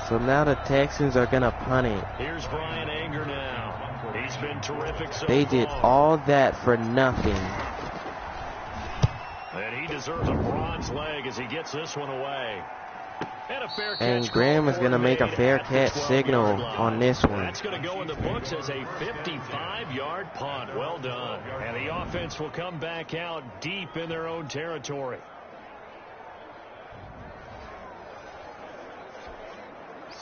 So now the Texans are going to punt it. Here's Brian Anger now. He's been terrific so They did far. all that for nothing. And he deserves a bronze leg as he gets this one away. And Graham is going to make a fair catch signal on this one. That's going to go in the books as a 55-yard punt. Well done. And the offense will come back out deep in their own territory.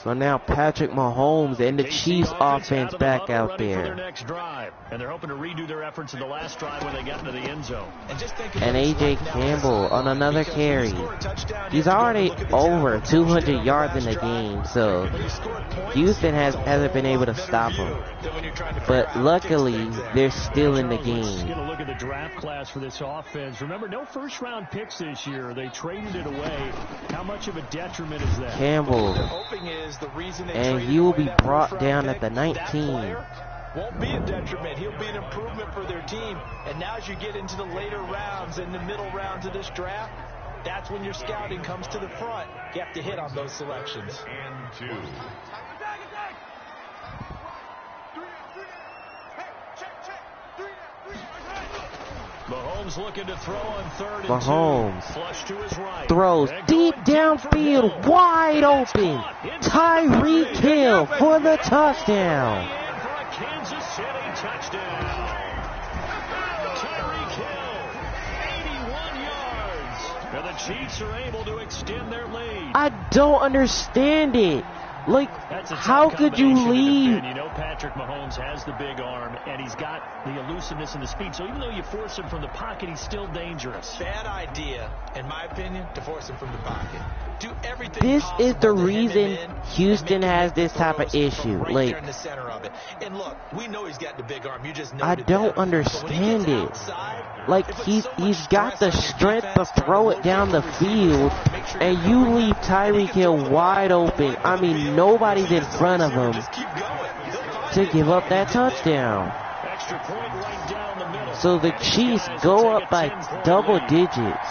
So now Patrick Mahomes and the Chiefs offense back out there. And they're hoping to redo their efforts in the last drive when they got into the end zone. And A.J. Campbell on another carry. He's already over 200 yards in the game, so Houston hasn't been able to stop him. But luckily, they're still in the game. Get a look at the draft class for this offense. Remember, no first-round picks this year. They traded it away. How much of a detriment is that? Campbell. And he will be brought down at the 19. Won't be a detriment. He'll be an improvement for their team. And now as you get into the later rounds and the middle rounds of this draft, that's when your scouting comes to the front. You have to hit on those selections. And 2. Mahomes looking to throw on 3rd and 2. Mahomes Flush to his right. throws deep downfield, wide open. Tyreek Hill for the touchdown. And for a Kansas City touchdown. Tyreek Hill, 81 yards. And the Chiefs are able to extend their lead. I don't understand it. Like, how could you leave? You know, Patrick Mahomes has the big arm, and he's got the elusiveness and the speed. So even though you force him from the pocket, he's still dangerous. Bad idea, in my opinion, to force him from the pocket. Do everything. This is the reason Houston has this type of issue. Like, in the center of it. And look, we know he's got the big arm. You just know I don't understand it. Like, he's got the strength to throw it down the field, and you leave Tyreek Hill wide open. I mean, nobody's in front of him to give up that touchdown. So the Chiefs go up by double digits.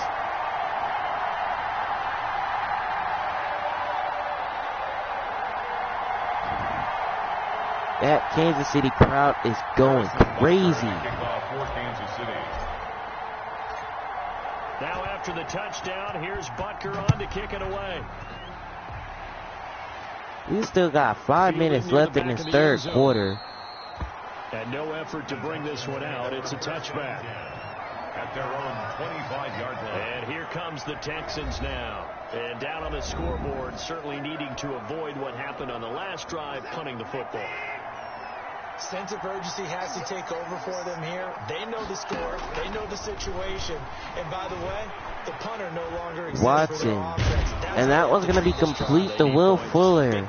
That Kansas City crowd is going crazy. Now after the touchdown, here's Butker on to kick it away. We still got 5 minutes left in this third quarter. And no effort to bring this one out. It's a touchback. At their own 25-yard line. And here comes the Texans now. And down on the scoreboard, certainly needing to avoid what happened on the last drive, punting the football. Sense of urgency has to take over for them here. They know the score. They know the situation. And by the way, the punter no longer exists. Watson. And that was going to be complete to Will Fuller.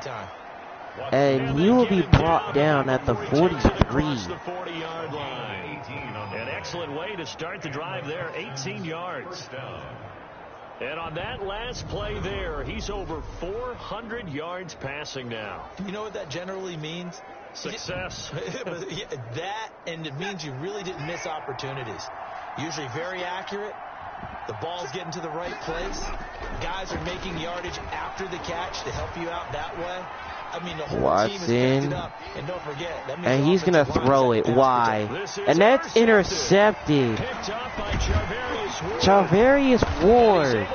And he will be brought down at the 43. The 40-yard line. An excellent way to start the drive there, 18 yards. And on that last play there, he's over 400 yards passing now. You know what that generally means? Success. That, and it means you really didn't miss opportunities. Usually very accurate. The ball's getting to the right place. Guys are making yardage after the catch to help you out that way. I mean, the whole team is picked it up. And don't forget, that means and he's going to throw it wide. And that's intercepted. Charvarius Ward.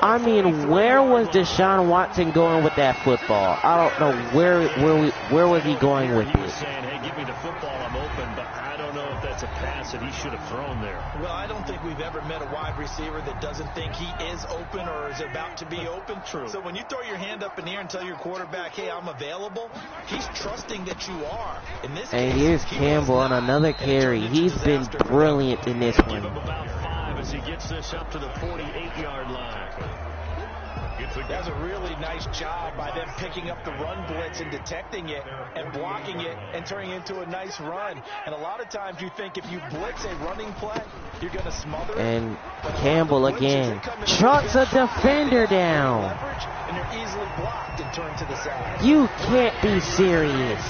I mean, where was Deshaun Watson going with that football? I don't know where was he going with it. Saying, hey, give me the football, I'm open, but I don't know if that's a pass that he should have thrown there. Well, I don't think we've ever met a wide receiver that doesn't think he is open or is about to be open. True. So when you throw your hand up in the air and tell your quarterback, hey, I'm available, he's trusting that you are. In this and case, here's Campbell on another carry. He's been brilliant in this one. Give him about 5 as he gets this up to the 48-yard line. That's a really nice job by them picking up the run blitz and detecting it and blocking it and turning it into a nice run. And a lot of times you think if you blitz a running play, you're going to smother it. And Campbell again trucks a defender down. And they're easily blocked and turned to the side. You can't be serious.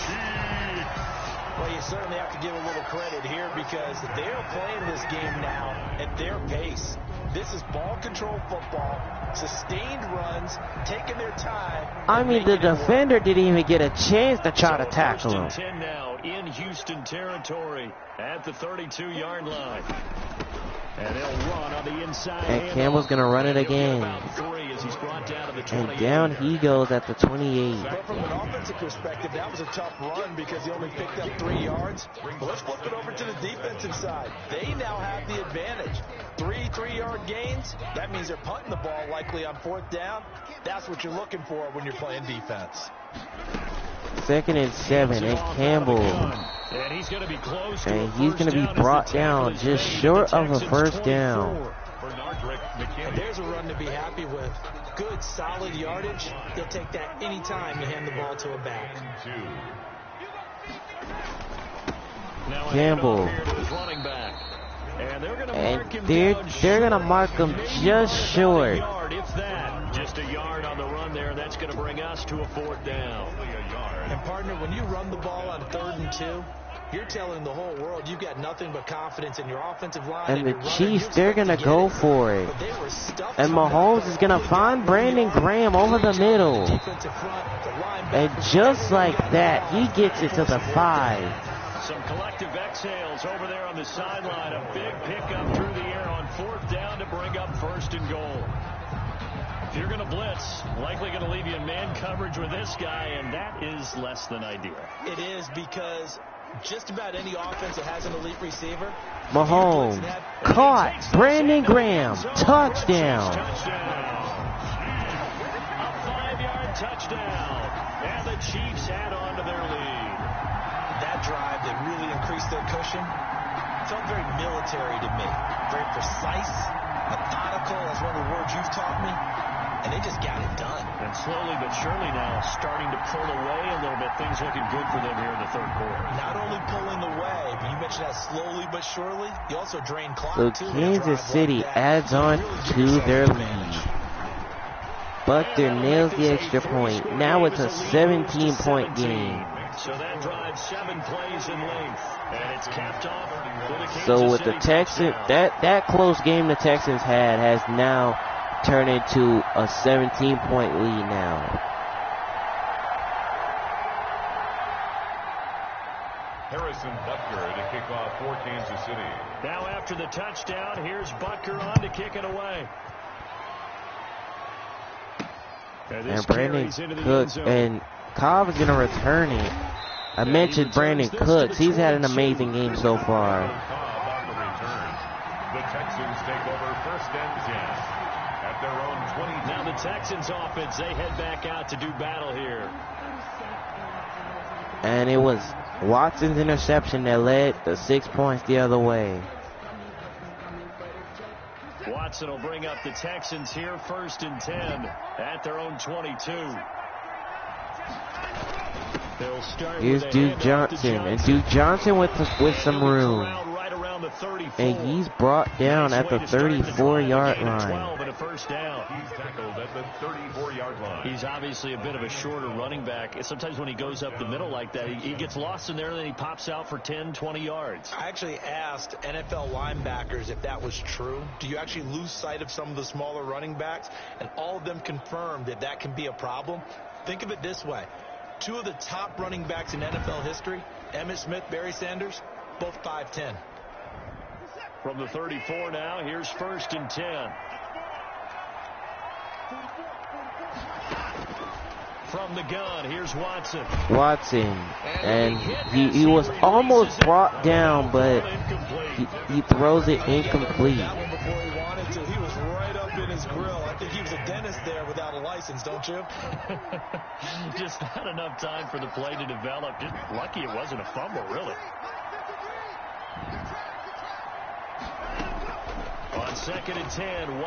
Well, you certainly have to give a little credit here because they're playing this game now at their pace. This is ball control football, sustained runs, taking their time. I mean, the defender didn't even get a chance to try to tackle him. 10 now in Houston territory at the 32-yard line. And they'll run on the inside. And Campbell's going to run it again. And down he goes at the 28. But from an offensive perspective, that was a tough run because he only picked up 3 yards. But let's flip it over to the defensive side. They now have the advantage. 3-3-yard gains. That means they're punting the ball likely on 4th down. That's what you're looking for when you're playing defense. 2nd and 7, and Campbell. And he's going to be close. And he's going to be brought down just short of a 1st down. And there's a run to be happy with. Good, solid yardage. You'll take that anytime you hand the ball to a back. Campbell. And they're going to mark him just short. If that, just a yard on the run there, that's going to bring us to a 4th down. And partner, when you run the ball on 3rd and 2, you're telling the whole world you've got nothing but confidence in your offensive line. And the Chiefs, they're going to go for it. And Mahomes is going to find Brandon Graham over the middle. And just like that, he gets it to the 5. Some collective exhales over there on the sideline. A big pickup through the air on 4th down to bring up 1st and goal. If you're going to blitz, likely going to leave you in man coverage with this guy, and that is less than ideal. It is because just about any offense that has an elite receiver. Mahomes caught. Brandon Graham. Touchdown. A 5-yard touchdown. And the Chiefs add on to their lead. That drive that really increased their cushion felt very military to me. Very precise, methodical. That's one of the words you've taught me. And they just got it done. And slowly but surely now starting to pull away a little bit. Things looking good for them here in the 3rd quarter. Not only pulling away, but you mentioned that slowly but surely. You also drain clock, so too. Kansas City adds on to their lead. Buckner nails the extra point. Now it's a 17-point game. So that drives 7 plays in length. And it's capped off with a Kansas So with the City Texans, that close game the Texans had has now turned into a 17-point lead now. Harrison Butker to kick off for Kansas City. Now after the touchdown, here's Butker on to kick it away. And Brandon Cooks and Cobb is going to return it. I mentioned Brandon Cooks. He's had an amazing game so far. The Texans take over 1st and 10 at their own 20. Now the Texans offense, they head back out to do battle here. And it was Watson's interception that led the 6 points the other way. Watson will bring up the Texans here 1st and 10 at their own 22. They'll start. Here's Duke Johnson, and Duke Johnson with some room. And he's brought down at the 34-yard line. He's tackled at the 34-yard line. He's obviously a bit of a shorter running back. Sometimes when he goes up the middle like that, he gets lost in there, and then he pops out for 10, 20 yards. I actually asked NFL linebackers if that was true. Do you actually lose sight of some of the smaller running backs? And all of them confirmed that that can be a problem. Think of it this way. 2 of the top running backs in NFL history, Emmitt Smith, Barry Sanders, both 5'10". From the 34 now, here's 1st and 10. From the gun, here's Watson. And he was almost brought down, but he throws it incomplete. That one before he wanted to. He was right up in his grill. I think he was a dentist there without a license, don't you? Just not enough time for the play to develop. Just lucky it wasn't a fumble, really. On 2nd and 10,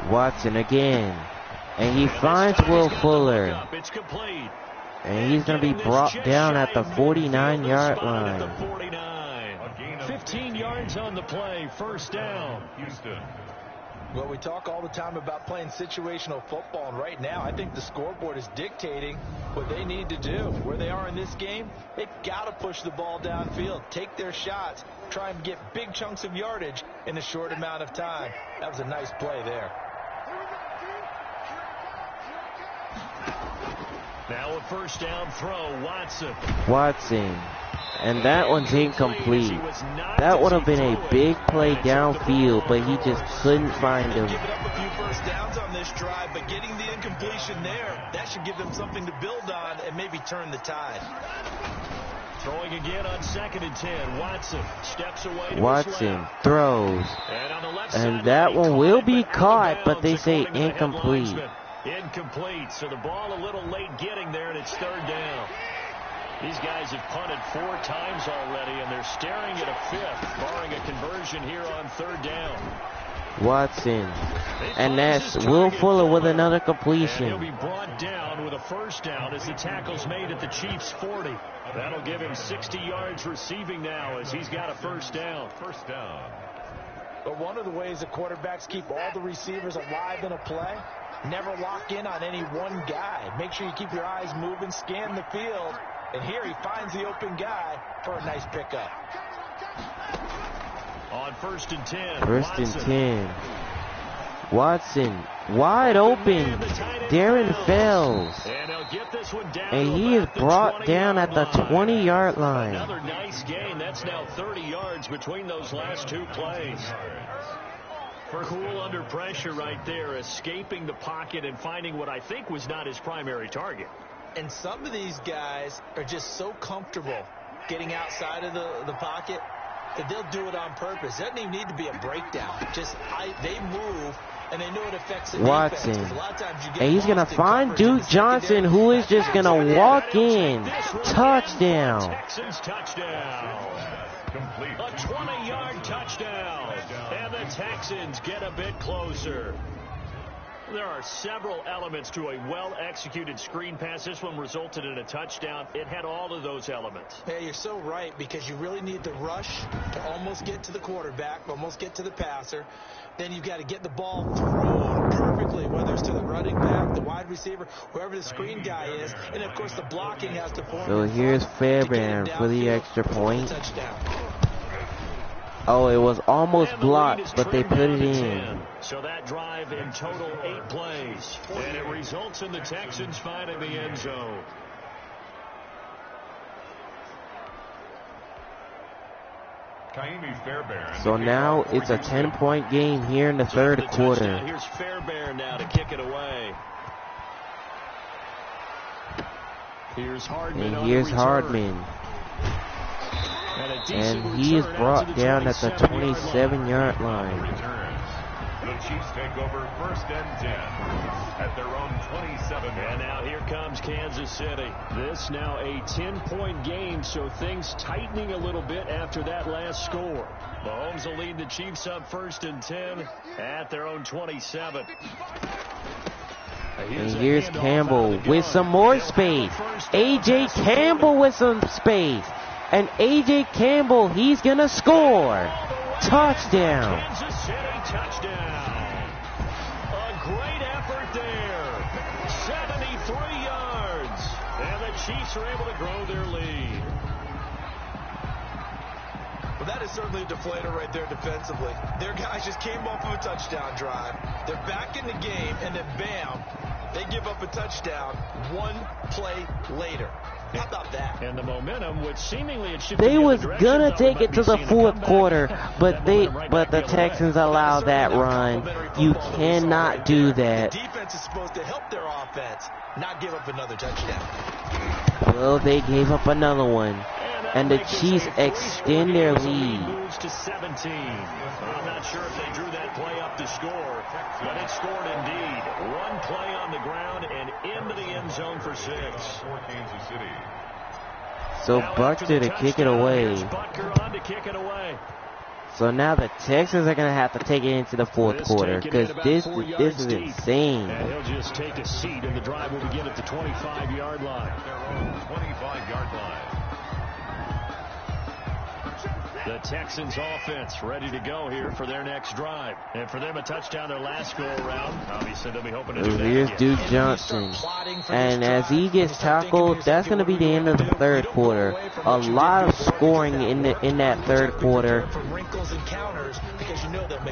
Watson again. And he finds Will Fuller. It's complete. And he's going to be brought down at the 49-yard line. 15 yards on the play, 1st down. Houston. Well, we talk all the time about playing situational football, and right now I think the scoreboard is dictating what they need to do. Where they are in this game, they've got to push the ball downfield, take their shots, try and get big chunks of yardage in a short amount of time. That was a nice play there. Now a 1st down throw, Watson. And that one's incomplete. That would have been a big play downfield, but he just couldn't find him. Giving up a few first downs on this drive, but getting the incompletion there, that should give them something to build on and maybe turn the tide. Throwing again on 2nd and 10. Watson steps away. Watson throws. And that one will be caught, but they say incomplete. Incomplete. So the ball a little late getting there, and it's 3rd down. These guys have punted 4 times already, and they're staring at a 5th, barring a conversion here on 3rd down. Watson. And that's Will Fuller with another completion. And he'll be brought down with a 1st down as the tackle's made at the Chiefs' 40. That'll give him 60 yards receiving now as he's got a 1st down. 1st down. But one of the ways the quarterbacks keep all the receivers alive in a play, never lock in on any one guy. Make sure you keep your eyes moving, scan the field. And here he finds the open guy for a nice pickup. On 1st and 10. 1st and 10. Watson wide open. Darren Fells. And he is brought down at the 20-yard line. Another nice gain. That's now 30 yards between those last 2 plays. Cool under pressure right there, escaping the pocket and finding what I think was not his primary target. And some of these guys are just so comfortable getting outside of the pocket that they'll do it on purpose. It doesn't even need to be a breakdown. They move, and they know it affects the Watson. defense. A lot of times you get And he's going to find Duke Johnson, who is just going to walk in. Touchdown. Texans touchdown. Complete. A 20-yard touchdown. And the Texans get a bit closer. There are several elements to a well-executed screen pass. This one resulted in a touchdown. It had all of those elements. Yeah, you're so right, because you really need the rush to almost get to the quarterback, almost get to the passer. Then you've got to get the ball thrown perfectly, whether it's to the running back, the wide receiver, whoever the screen guy is. And, of course, the blocking has to form. So here's Fairbairn for the extra point. Touchdown. Oh, it was almost blocked, but they put it in. So that drive in total 8 plays. And it results in the Texans finding the end zone. So now it's a 10-point game here in the 3rd quarter. Here's Fairbairn now to kick it away. Here's Hardman. And here's Hardman. And he is brought down at the 27-yard line. The Chiefs take over 1st and 10 at their own 27. And now here comes Kansas City. This now a 10-point game, so things tightening a little bit after that last score. Mahomes will lead the Chiefs up 1st and 10 at their own 27. And here's Campbell with some more space. A.J. Campbell with some space. And A.J. Campbell, he's going to score. Touchdown. Kansas City touchdown. A great effort there. 73 yards. And the Chiefs are able to grow their lead. Well, that is certainly a deflator right there defensively. Their guys just came off of a touchdown drive. They're back in the game, and then bam, they give up a touchdown 1 play later. How about that? And the momentum, which seemingly it should They was gonna take it to the 4th quarter, but the Texans allowed that run. You cannot do that. The defense is supposed to help their offense, not give up another touchdown. Well, they gave up another one, and the Chiefs extend their lead. Moves to 17. I'm not sure if they drew that play up to score, but it scored indeed. 1 play on the ground and into the end zone for 6. For Kansas City. So Butker to kick it away. Butker on to kick it away. So now the Texans are going to have to take it into the 4th quarter, because this is insane. And he'll just take a seat, and the drive will begin at the 25-yard line. Their own 25-yard line. The Texans offense ready to go here for their next drive. And for them, a touchdown their last go-around. Obviously, they'll be hoping to do that Here's again. Duke Johnson. And as he gets tackled, that's going to be the end of the 3rd quarter. A lot of scoring in that 3rd quarter.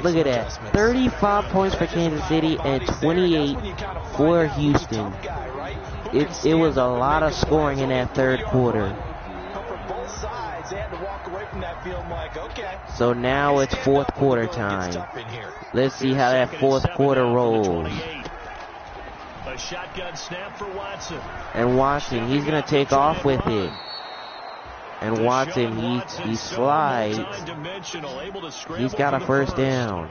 Look at that. 35 points for Kansas City and 28 for Houston. It was a lot of scoring in that 3rd quarter. For both sides. So now it's fourth quarter time. Let's see how that fourth quarter rolls. A shotgun snap for Watson. And Watson, he's going to take off with it. And Watson, he slides. He's got a first down.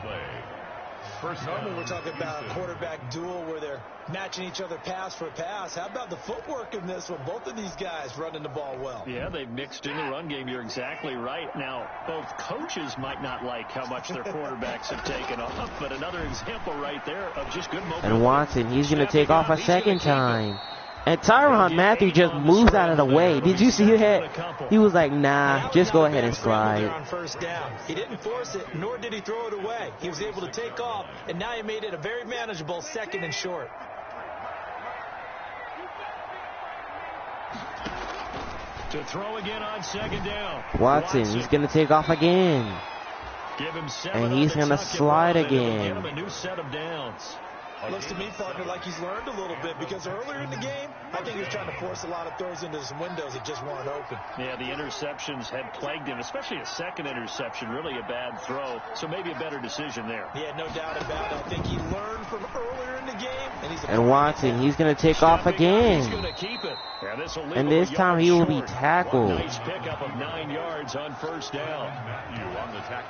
Normally we're talking about a quarterback duel where they're matching each other pass for pass. How about the footwork in this one? Both of these guys running the ball well. Yeah, they've mixed in the run game. You're exactly right. Now, both coaches might not like how much their quarterbacks have taken off, but another example right there of just good mobility. And Watson, he's going to take off a second time. And Tyrann Mathieu just moves out of the way. Did you see that? He was like, nah, just go ahead and slide. He didn't force it, nor did he throw it away. He was able to take off, and now he made it a very manageable second and short. To throw again on second down. Watson, he's going to take off again. And he's going to slide again. Give him a new set of downs. Looks to me, partner, like he's learned a little bit, because earlier in the game, I think he was trying to force a lot of throws into some windows that just weren't open. Yeah, the interceptions had plagued him, especially a second interception, really a bad throw, so maybe a better decision there. Yeah, no doubt about it. I think he learned from earlier in the game. And Watson, he's going to take off again. He's going to keep it. Yeah, and this time he will be tackled. Nice pickup of 9 yards on first down.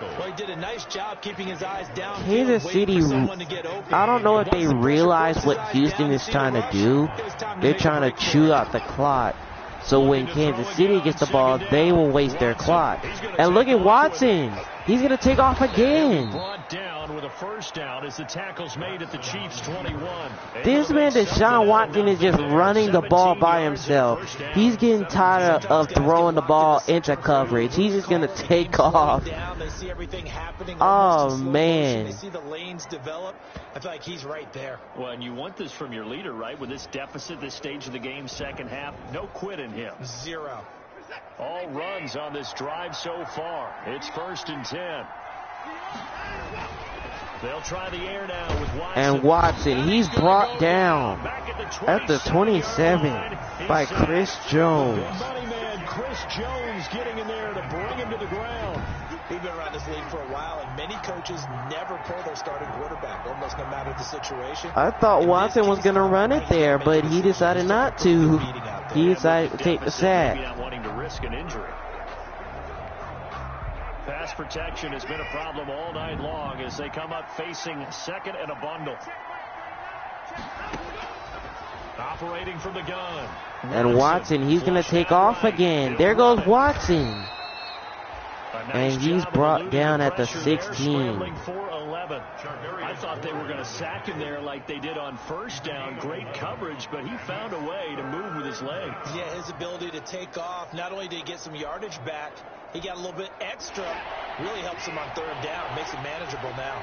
Well, he did a nice job keeping his eyes down. Kansas City, I don't know if they realize what Houston is trying to do. They're trying to chew out the clock. So when Kansas City gets the ball, they will waste their clock. And look at Watson. He's going to take off again. Brought down with a first down as the tackle's made at the Chiefs 21. This man, Deshaun Watson, is just running the ball by himself. He's getting tired of throwing the ball into coverage. He's just going to take off. Oh, man. They see the lanes develop. I feel like he's right there. Well, and you want this from your leader, right? With this deficit, this stage of the game, second half, no quit in him. 0. All runs on this drive so far. It's 1st and 10. They'll try the air now with Watson. And Watson, he's brought down at the 27 by Chris Jones. Money man Chris Jones getting in there to bring him to the ground. He's been around this league for a while, and many coaches never pull their starting quarterback, almost no matter the situation. I thought Watson was going to run it there, but he decided not to. He decided to take the sack. Not wanting to risk an injury. Pass protection has been a problem all night long as they come up facing second and a bundle. Operating from the gun. And Watson, he's going to take off again. There goes Watson. And he's brought down at the 16. I thought they were going to sack him there like they did on first down. Great coverage, but he found a way to move with his legs. Yeah, his ability to take off. Not only did he get some yardage back, he got a little bit extra. Really helps him on third down. Makes it manageable now.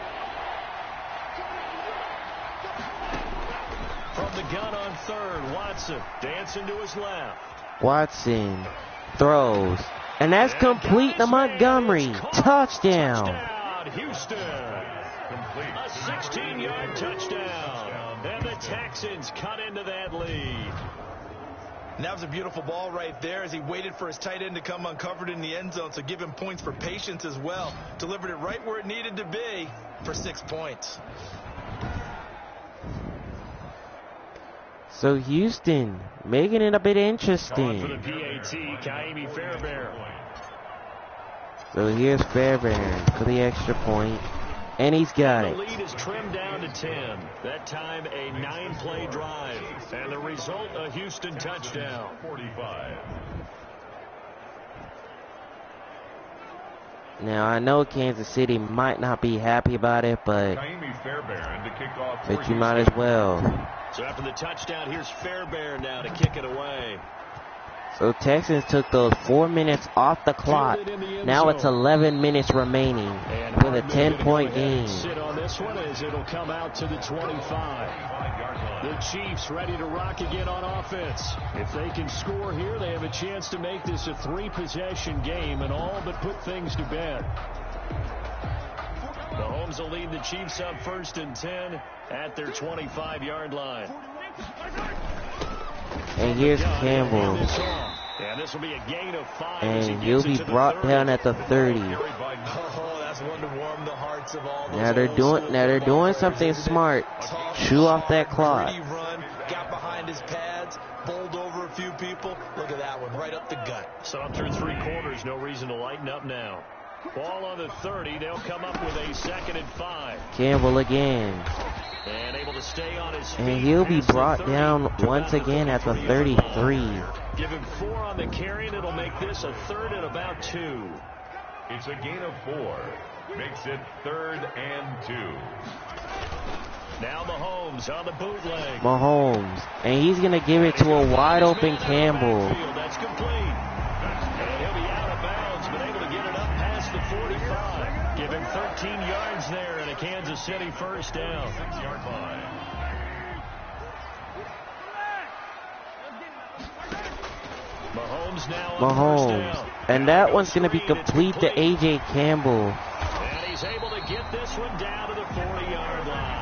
From the gun on third, Watson dancing to his left. Watson throws. And that's complete to Montgomery. Touchdown. Houston. A 16-yard touchdown. And the Texans cut into that lead. And that was a beautiful ball right there as he waited for his tight end to come uncovered in the end zone. So give him points for patience as well. Delivered it right where it needed to be for 6 points. So Houston making it a bit interesting. For the PAT, Kaimi Fairbairn. So here's Fairbairn for the extra point. And he's got it. The lead is trimmed down to 10. That time a 9-play drive. And the result, a Houston touchdown. 45. Now I know Kansas City might not be happy about it, but you might as well. So after the touchdown, here's Fairbairn now to kick it away. So Texans took those 4 minutes off the clock. Now it's 11 minutes remaining with a 10-point game. Sit on this one as it'll come out to the 25. The Chiefs ready to rock again on offense. If they can score here, they have a chance to make this a 3-possession game and all but put things to bed. Mahomes will lead the Chiefs up 1st and 10 at their 25-yard line. And here's Campbell. And this will be a gain of 5. And he'll be brought down at the 30. Oh, that's one to warm the hearts of all those Now they're doing something smart. Chew off that clock. Run, got behind his pads, bowled over a few people. Look at that one, right up the gut. So up through 3 quarters, no reason to lighten up now. Ball on the 30. They'll come up with a 2nd and 5. Campbell again. And able to stay on his feet. And he'll be brought down once again at the 33. Give him 4 on the carry, and it'll make this a 3rd and about 2. It's a gain of 4. Makes it 3rd and 2. Now Mahomes on the bootleg. Mahomes. And he's going to give it to a wide open Campbell. That's complete. And he'll be out of bounds, but able to get it up past the 45. Give him 13 yards there and a Kansas City first down. 6-yard line. Mahomes now on Mahomes. first down. And that one's going to be complete to A.J. Campbell. And he's able to get this one down to the 40-yard line.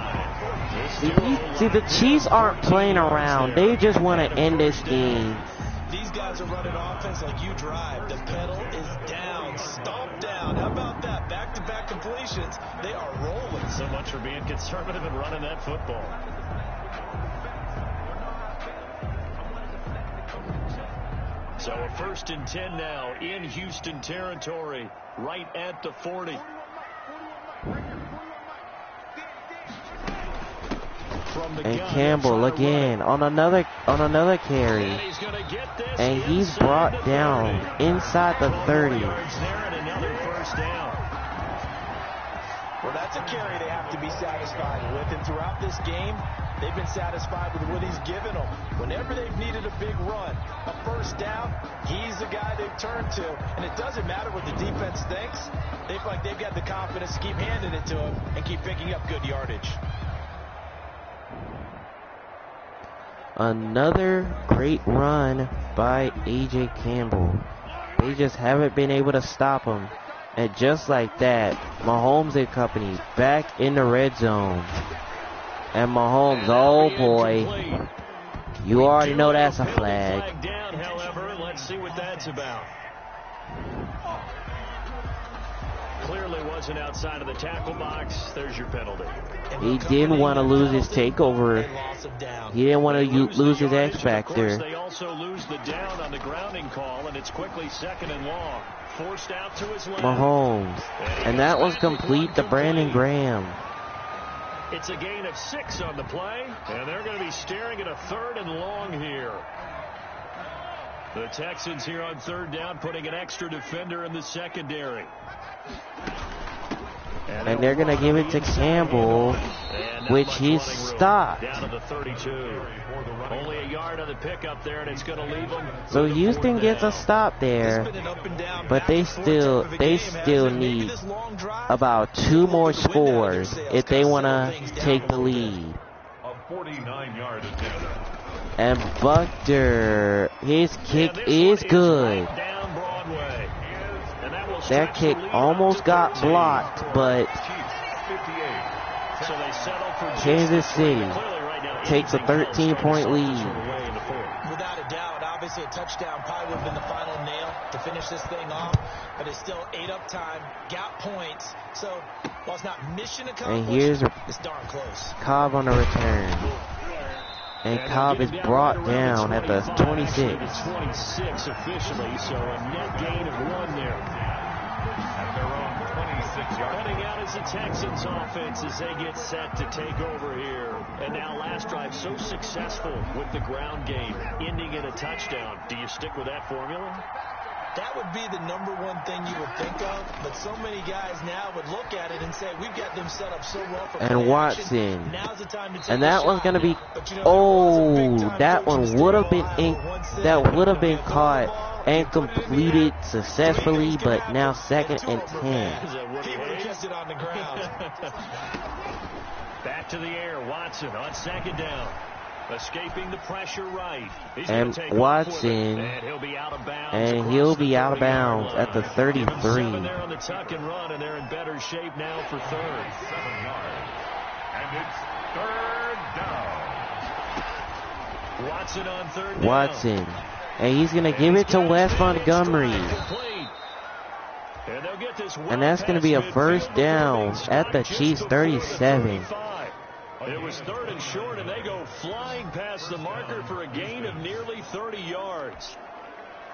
See, the Chiefs aren't playing around. They just want to end this game. These guys are running offense like you drive. The pedal is down, stomp down. How about that? Back-to-back completions. They are rolling. So much for being conservative and running that football. So a 1st and 10 now in Houston territory, right at the 40. And Campbell again on another carry. And he's brought down inside the 30. Well, that's a carry they have to be satisfied with. And throughout this game, they've been satisfied with what he's given them. Whenever they've needed a big run, a first down, he's the guy they've turned to. And it doesn't matter what the defense thinks. They feel like they've got the confidence to keep handing it to him and keep picking up good yardage. Another great run by A.J. Campbell. They just haven't been able to stop him. And just like that, Mahomes and company back in the red zone. And Mahomes, oh boy, you already know that's a flag. Down, however, let's see what that's about. Clearly wasn't outside of the tackle box. There's your penalty. He didn't want to lose his takeover. He didn't want to lose his X factor. They also lose the down on the grounding call, and it's quickly 2nd and long. Forced out to his left. Mahomes. And that was complete to Brandon Graham. It's a gain of 6 on the play, and they're going to be staring at a 3rd and long here. The Texans here on 3rd down, putting an extra defender in the secondary. And they're going to give it to Campbell, which he stopped. Down to the 32. Only a yard on the pickup there, and it's going to leave them. So Houston gets a stop there, but they still need about 2 more scores if they want to take the lead. A 49-yard attempt. And Buckner, his kick is good. That kick almost got blocked, but Kansas City takes a 13-point lead. Without a doubt, obviously a touchdown probably would have been the final nail to finish this thing off, but it's still 8 up time, got points, so while it's not mission accomplished, and here's it's darn close. Cobb on the return. And Cobb is brought down at the 26. 26 officially, so a net gain of 1 there. At their own 26-yard. Heading out is the Texans offense as they get set to take over here. And now last drive so successful with the ground game, ending in a touchdown. Do you stick with that formula? That would be the number one thing you would think of, but so many guys now would look at it and say, we've got them set up so well for and Watson. Now's the time to take and that one's going to be, that one would have been caught and completed successfully, but now 2nd and 10. He would have kept it on the ground. Back to the air, Watson on 2nd down. Escaping the pressure right. And Watson, and he'll be out of bounds. And he'll be out of bounds at the 33. There on the tuck and run, and they're in better shape now for 3rd. 7 yards. And it's 3rd down. Watson on 3rd down. Watson. And he's going to give it to Wes Montgomery. And that's going to be a first down at the Chiefs 37. It was 3rd and short, and they go flying past the marker for a gain of nearly 30 yards.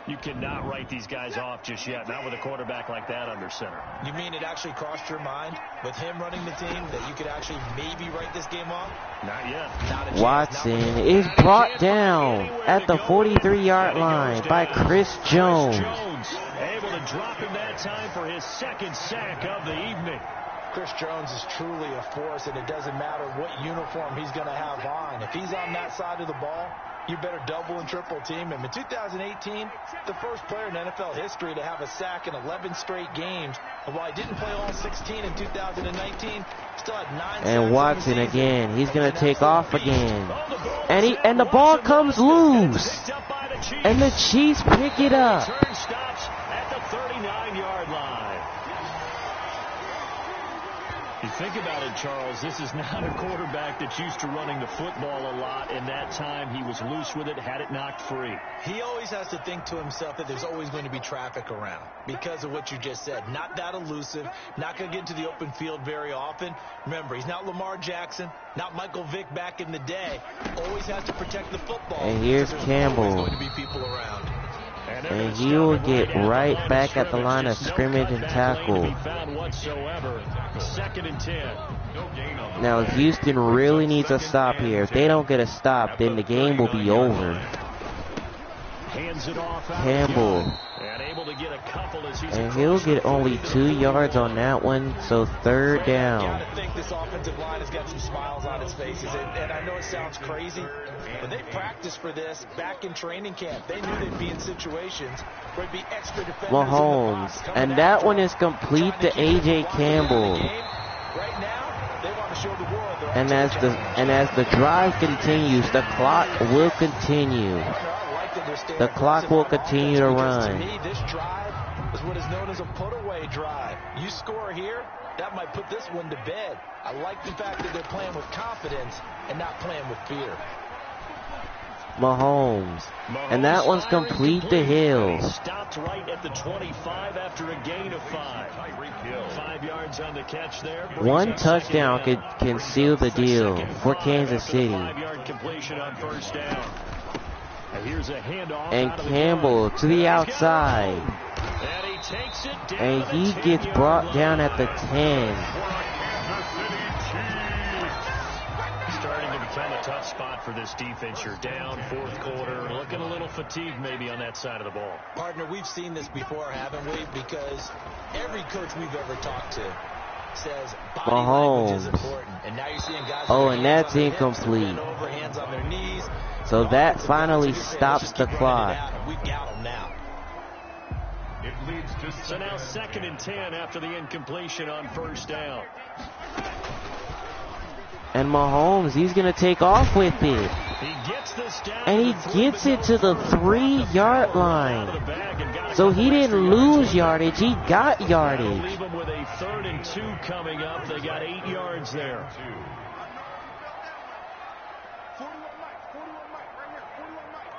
You cannot write these guys off just yet, not with a quarterback like that under center. You mean it actually crossed your mind with him running the team that you could actually maybe write this game off? Not yet. Not a chance. Watson is brought down at the 43-yard line by Chris Jones. Able to drop him that time for his 2nd sack of the evening. Chris Jones is truly a force, and it doesn't matter what uniform he's going to have on. If he's on that side of the ball, you better double and triple team him. In 2018, the first player in NFL history to have a sack in 11 straight games. And while he didn't play all 16 in 2019, still had 9 sacks. And Watson again. He's going to take off again. And the ball comes loose. And the Chiefs pick it up. Turn stops at the 39-yard line. You think about it, Charles, this is not a quarterback that's used to running the football a lot, and that time he was loose with it, had it knocked free. He always has to think to himself that there's always going to be traffic around because of what you just said. Not that elusive, not going to get into the open field very often. Remember, he's not Lamar Jackson, not Michael Vick back in the day. Always has to protect the football. And here's Campbell. There's going to be people around. And he will get right back at the line of scrimmage and tackle. Now Houston really needs a stop here. If they don't get a stop, then the game will be over. Campbell. And he'll get only 2 yards on that one, so 3rd down. I gotta think this offensive line has got some smiles on its faces, and I know it sounds crazy, but they practiced for this back in training camp. They knew they'd be in situations where it'd be extra defenders. Mahomes, and that one is complete to A.J. Campbell. Right now, they want to show the world. And as the drive continues, the clock will continue. The clock will continue to run. To me, this drive is what is known as a put-away drive. You score here, that might put this one to bed. I like the fact that they're playing with confidence and not playing with fear. Mahomes. And that one's complete to Hill. Stopped right at the 25 after a gain of 5. 5 yards on the catch there. One touchdown can seal the deal for Kansas City. 5-yard completion on 1st down. Here's a handoff. And Campbell to the outside. And he gets brought down at the 10. Starting to become a tough spot for this defense. You're down 4th quarter, looking a little fatigued maybe on that side of the ball. Partner, we've seen this before, haven't we? Because every coach we've ever talked to says body language is important. And now you're seeing guys. Oh, and that's incomplete. Over, hands on their knees. So that finally stops the clock. We've got them now. So now 2nd and 10 after the incompletion on 1st down. And Mahomes, he's going to take off with it. And he gets it to the 3-yard line. So he didn't lose yardage, he got yardage. Leave him with a 3rd and 2 coming up. They got 8 yards there.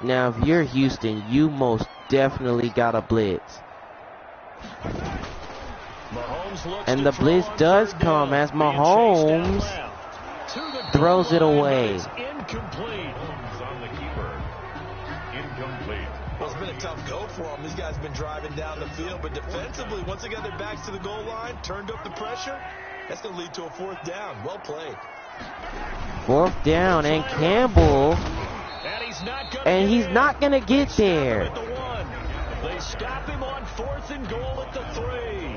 Now, if you're Houston, you most definitely got a blitz. And the blitz does come as Mahomes throws it away. Incomplete. Well, it's been a tough go for them. These guys have been driving down the field, but defensively, once they got their backs to the goal line, turned up the pressure, that's going to lead to a 4th down. Well played. 4th down, and Campbell, and he's not going to get there. They stop him on 4th and goal at the 3.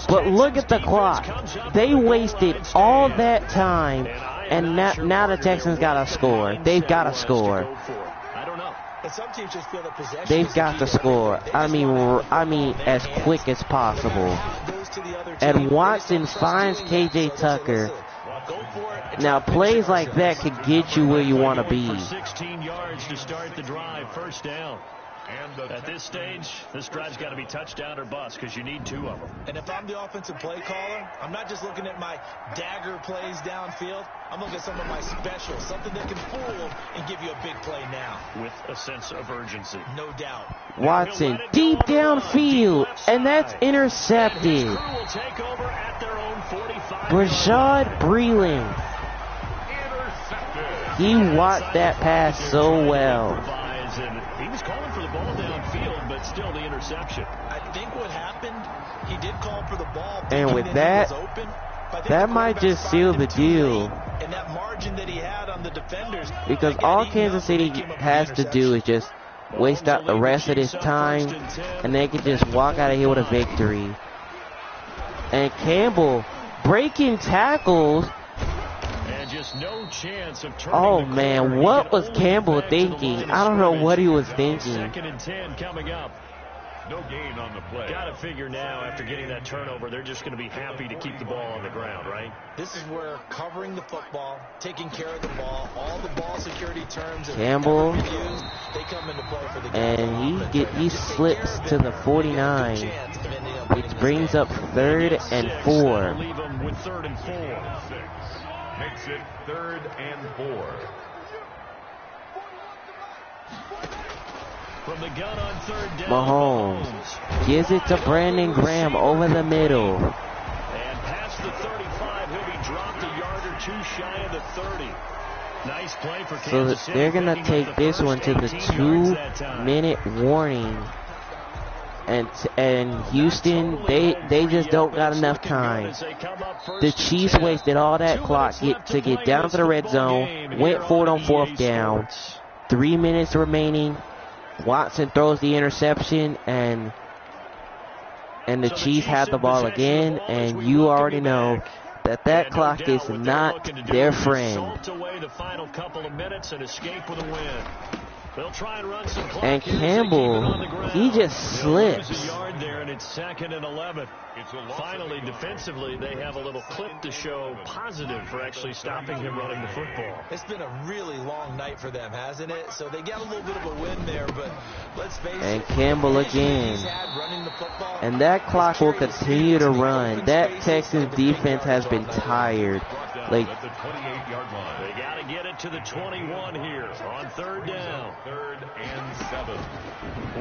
But look at the clock. They wasted all that time, and now the Texans got to score. They've got to score. They've got to score. I mean, as quick as possible. And Watson finds KJ Tucker. Now, plays like that could get you where you want to be. 16 yards to start the drive. 1st down. At this stage, this drive's got to be touchdown or bust because you need 2 of them. And if I'm the offensive play caller, I'm not just looking at my dagger plays downfield. I'm looking at some of my specials, something that can fool and give you a big play now. With a sense of urgency. No doubt. Watson deep downfield, and that's intercepted. Rashad Breeland. He watched that pass so well. He was calling for the ball downfield, but still the interception. I think what happened, he did call for the ball. And with that, that might just seal the deal. And that margin that he had on the defenders. Because all Kansas City has to do is just waste out the rest of this time, and they can just walk out of here with a victory. And Campbell breaking tackles. Just no chance of oh man, what was Campbell thinking? I don't know what he was thinking. 2nd and 10 coming up. No gain on the play. Got to figure now, after getting that turnover, they're just going to be happy to keep the ball on the ground, right? This is where covering the football, taking care of the ball, all the ball security terms, Campbell, used, they come into play for the and he slips to the 49, which brings up 3rd and 4. Leave them with 3rd and 4. Makes it 3rd and 4. From the gun on 3rd down, Mahomes gives it to Brandon Graham over the middle. And past the 35, he'll be dropped a yard or 2 shy of the 30. Nice play for Kansas City. So they're going to take this one to the 2-minute warning. And Houston, they just don't got enough time. The Chiefs wasted all that clock to get down to the red zone, went for it on 4th down. 3 minutes remaining. Watson throws the interception, and the Chiefs had the ball again, and you already know that clock is not their friend. And Campbell, he just slips. It's 2nd and 11. Finally, defensively, they have a little clip to show positive for actually stopping him running the football. It's been a really long night for them, hasn't it? So they got a little bit of a win there, but let's face it. And Campbell again. And that clock will continue to run. That Texans defense has been tired. Like, at the 28-yard line. They got to get it to the 21 here on 3rd down. 3rd and 7.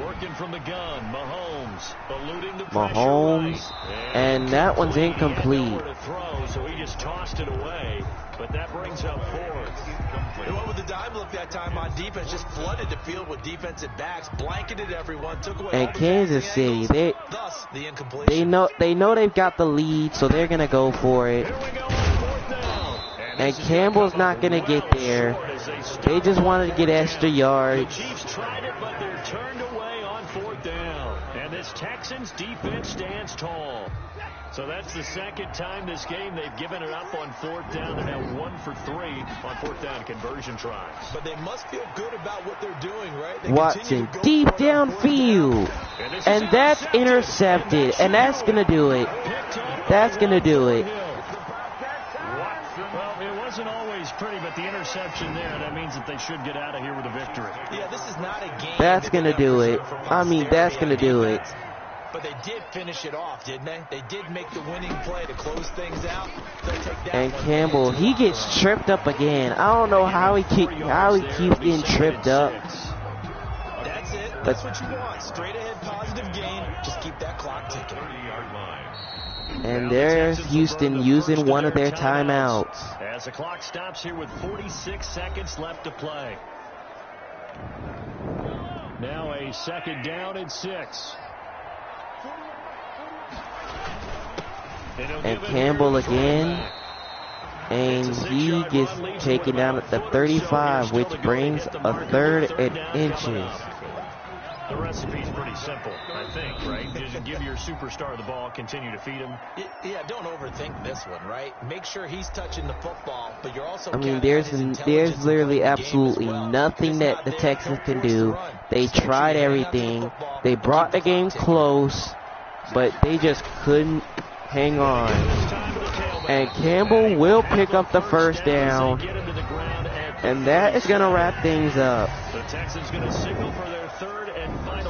Working from the gun, Mahomes eluding the Mahomes, and that one's incomplete. To throw, so he just tossed it away, but that brings up 4th. They went with the dive look that time on defense, just flooded the field with defensive backs, blanketed everyone, took away. And Kansas City, thus the incompletion. they know they've got the lead, so they're gonna go for it. Here we go on 4th down. And Campbell's not gonna get there. They just wanted to get extra yards. The Chiefs tried it, but they're turned away on 4th down. And this Texans defense stands tall. So that's the 2nd time this game they've given it up on 4th down. They're now 1 for 3 on 4th down conversion tries. But they must feel good about what they're doing, right? They Watson deep downfield, and that's intercepted, and that's gonna do it. That's gonna do it. Well, it wasn't always pretty, but the interception there, that means that they should get out of here with a victory. Yeah, this is not a game. That's gonna do it. I mean, that's gonna do it. But they did finish it off, didn't they? They did make the winning play to close things out. They'll take that. And Campbell, he gets tripped up again. I don't know how he keeps getting tripped up. That's it. That's what you want. Straight ahead, positive gain. Just keep that clock ticking. 30-yard line. And there's Houston using one of their timeouts. As the clock stops here with 46 seconds left to play. Now a 2nd down and 6. And Campbell again. And he gets taken down at the 35, which brings a 3rd and inches. The recipe's pretty simple, I think, right? Just give your superstar the ball, continue to feed him. Yeah, don't overthink this one, right? Make sure he's touching the football, but you're also. I mean, there's literally absolutely nothing that the Texans can do. They tried everything. They brought the game close, but they just couldn't hang on. And Campbell will pick up the 1st down, and that is going to wrap things up. The Texans going to signal for their 3rd and final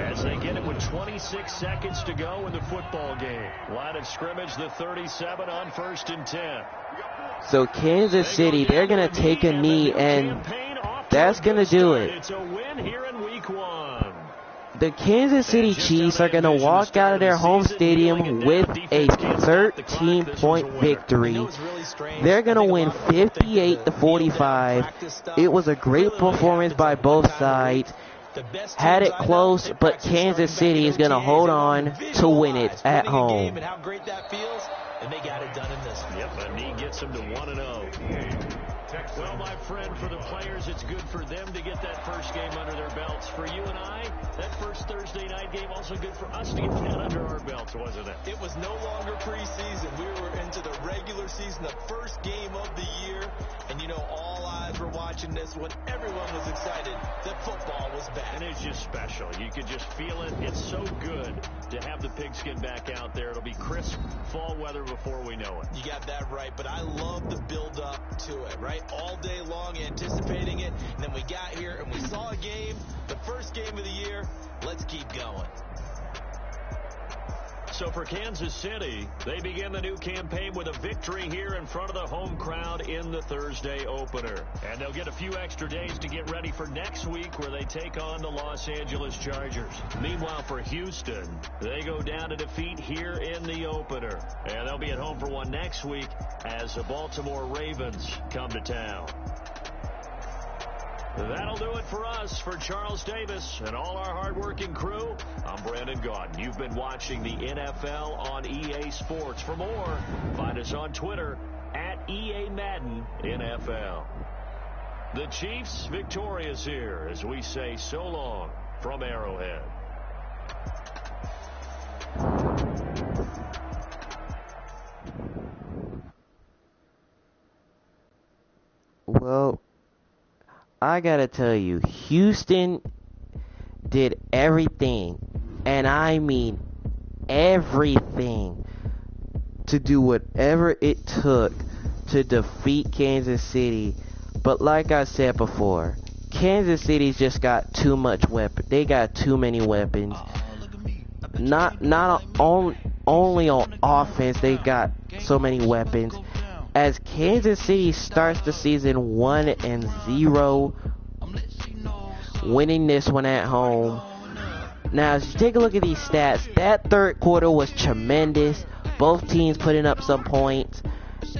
as they get it with 26 seconds to go in the football game. Line of scrimmage, the 37 on 1st and 10. So Kansas City, they're going to take a knee, and that's going to do it. It's a win here in week 1. The Kansas City Chiefs are going to walk out of their home stadium with a 13-point victory. They're going to win 58-45. It was a great performance by both sides. Had it close, but Kansas City is going to hold on to win it at home. And how great that feels, and they got it done in this one. Yep, a knee gets them to 1-0. Well, my friend, for the players, it's good for them to get that first game under their belts. For you and I, that first Thursday night game also good for us to get that under our belts, wasn't it? It was no longer preseason. We were into the regular season, the first game of the year. And, you know, all eyes were watching this when everyone was excited that football was back. And it's just special. You could just feel it. It's so good to have the pigskin back out there. It'll be crisp fall weather before we know it. You got that right, but I love the build-up to it, right? All day long anticipating it, and then we got here and we saw a game, the first game of the year. Let's keep going. So for Kansas City, they begin the new campaign with a victory here in front of the home crowd in the Thursday opener. And they'll get a few extra days to get ready for next week where they take on the Los Angeles Chargers. Meanwhile, for Houston, they go down to defeat here in the opener. And they'll be at home for one next week as the Baltimore Ravens come to town. That'll do it for us. For Charles Davis and all our hardworking crew, I'm Brandon Gaudin. You've been watching the NFL on EA Sports. For more, find us on Twitter at EA Madden NFL. The Chiefs victorious here as we say so long from Arrowhead. Well, I gotta tell you, Houston did everything, and I mean everything, to do whatever it took to defeat Kansas City. But like I said before, Kansas City's just got too much weapon. They got too many weapons. Not only on offense, they got so many weapons. As Kansas City starts the season 1-0, winning this one at home. Now, as you take a look at these stats, that third quarter was tremendous. Both teams putting up some points.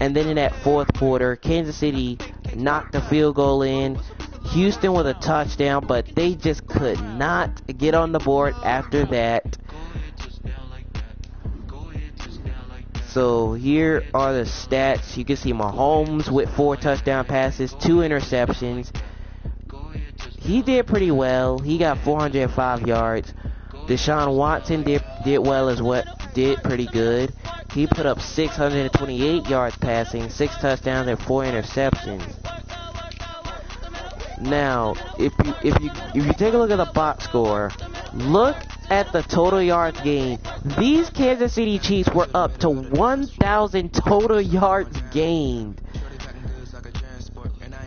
And then in that fourth quarter, Kansas City knocked a field goal in. Houston with a touchdown, but they just could not get on the board after that. So here are the stats. You can see Mahomes with 4 touchdown passes, 2 interceptions. He did pretty well. He got 405 yards. Deshaun Watson did well as well. Did pretty good. He put up 628 yards passing, 6 touchdowns and 4 interceptions. Now, if you take a look at the box score, look at the total yards gained. These Kansas City Chiefs were up to 1,000 total yards gained.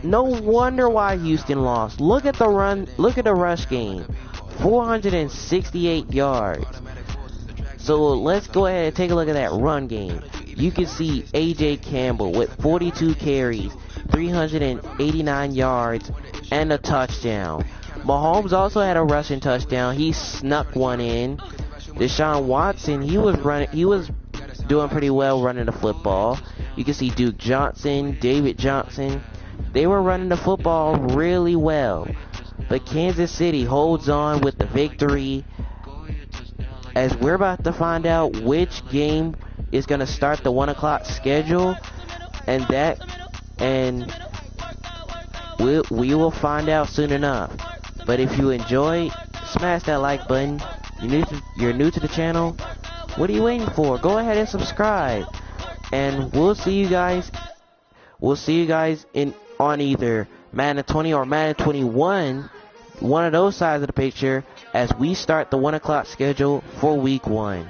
No wonder why Houston lost. Look at the run. Look at the rush game. 468 yards. So let's go ahead and take a look at that run game. You can see A.J. Campbell with 42 carries, 389 yards, and a touchdown. Mahomes also had a rushing touchdown. He snuck one in. Deshaun Watson, he was doing pretty well running the football. You can see Duke Johnson, David Johnson. They were running the football really well. But Kansas City holds on with the victory, as we're about to find out which game is going to start the 1 o'clock schedule, and we will find out soon enough. But if you enjoyed, smash that like button. You're new to the channel. What are you waiting for? Go ahead and subscribe, and we'll see you guys. We'll see you guys on either Madden 20 or Madden 21, one of those sides of the picture, as we start the 1 o'clock schedule for week 1.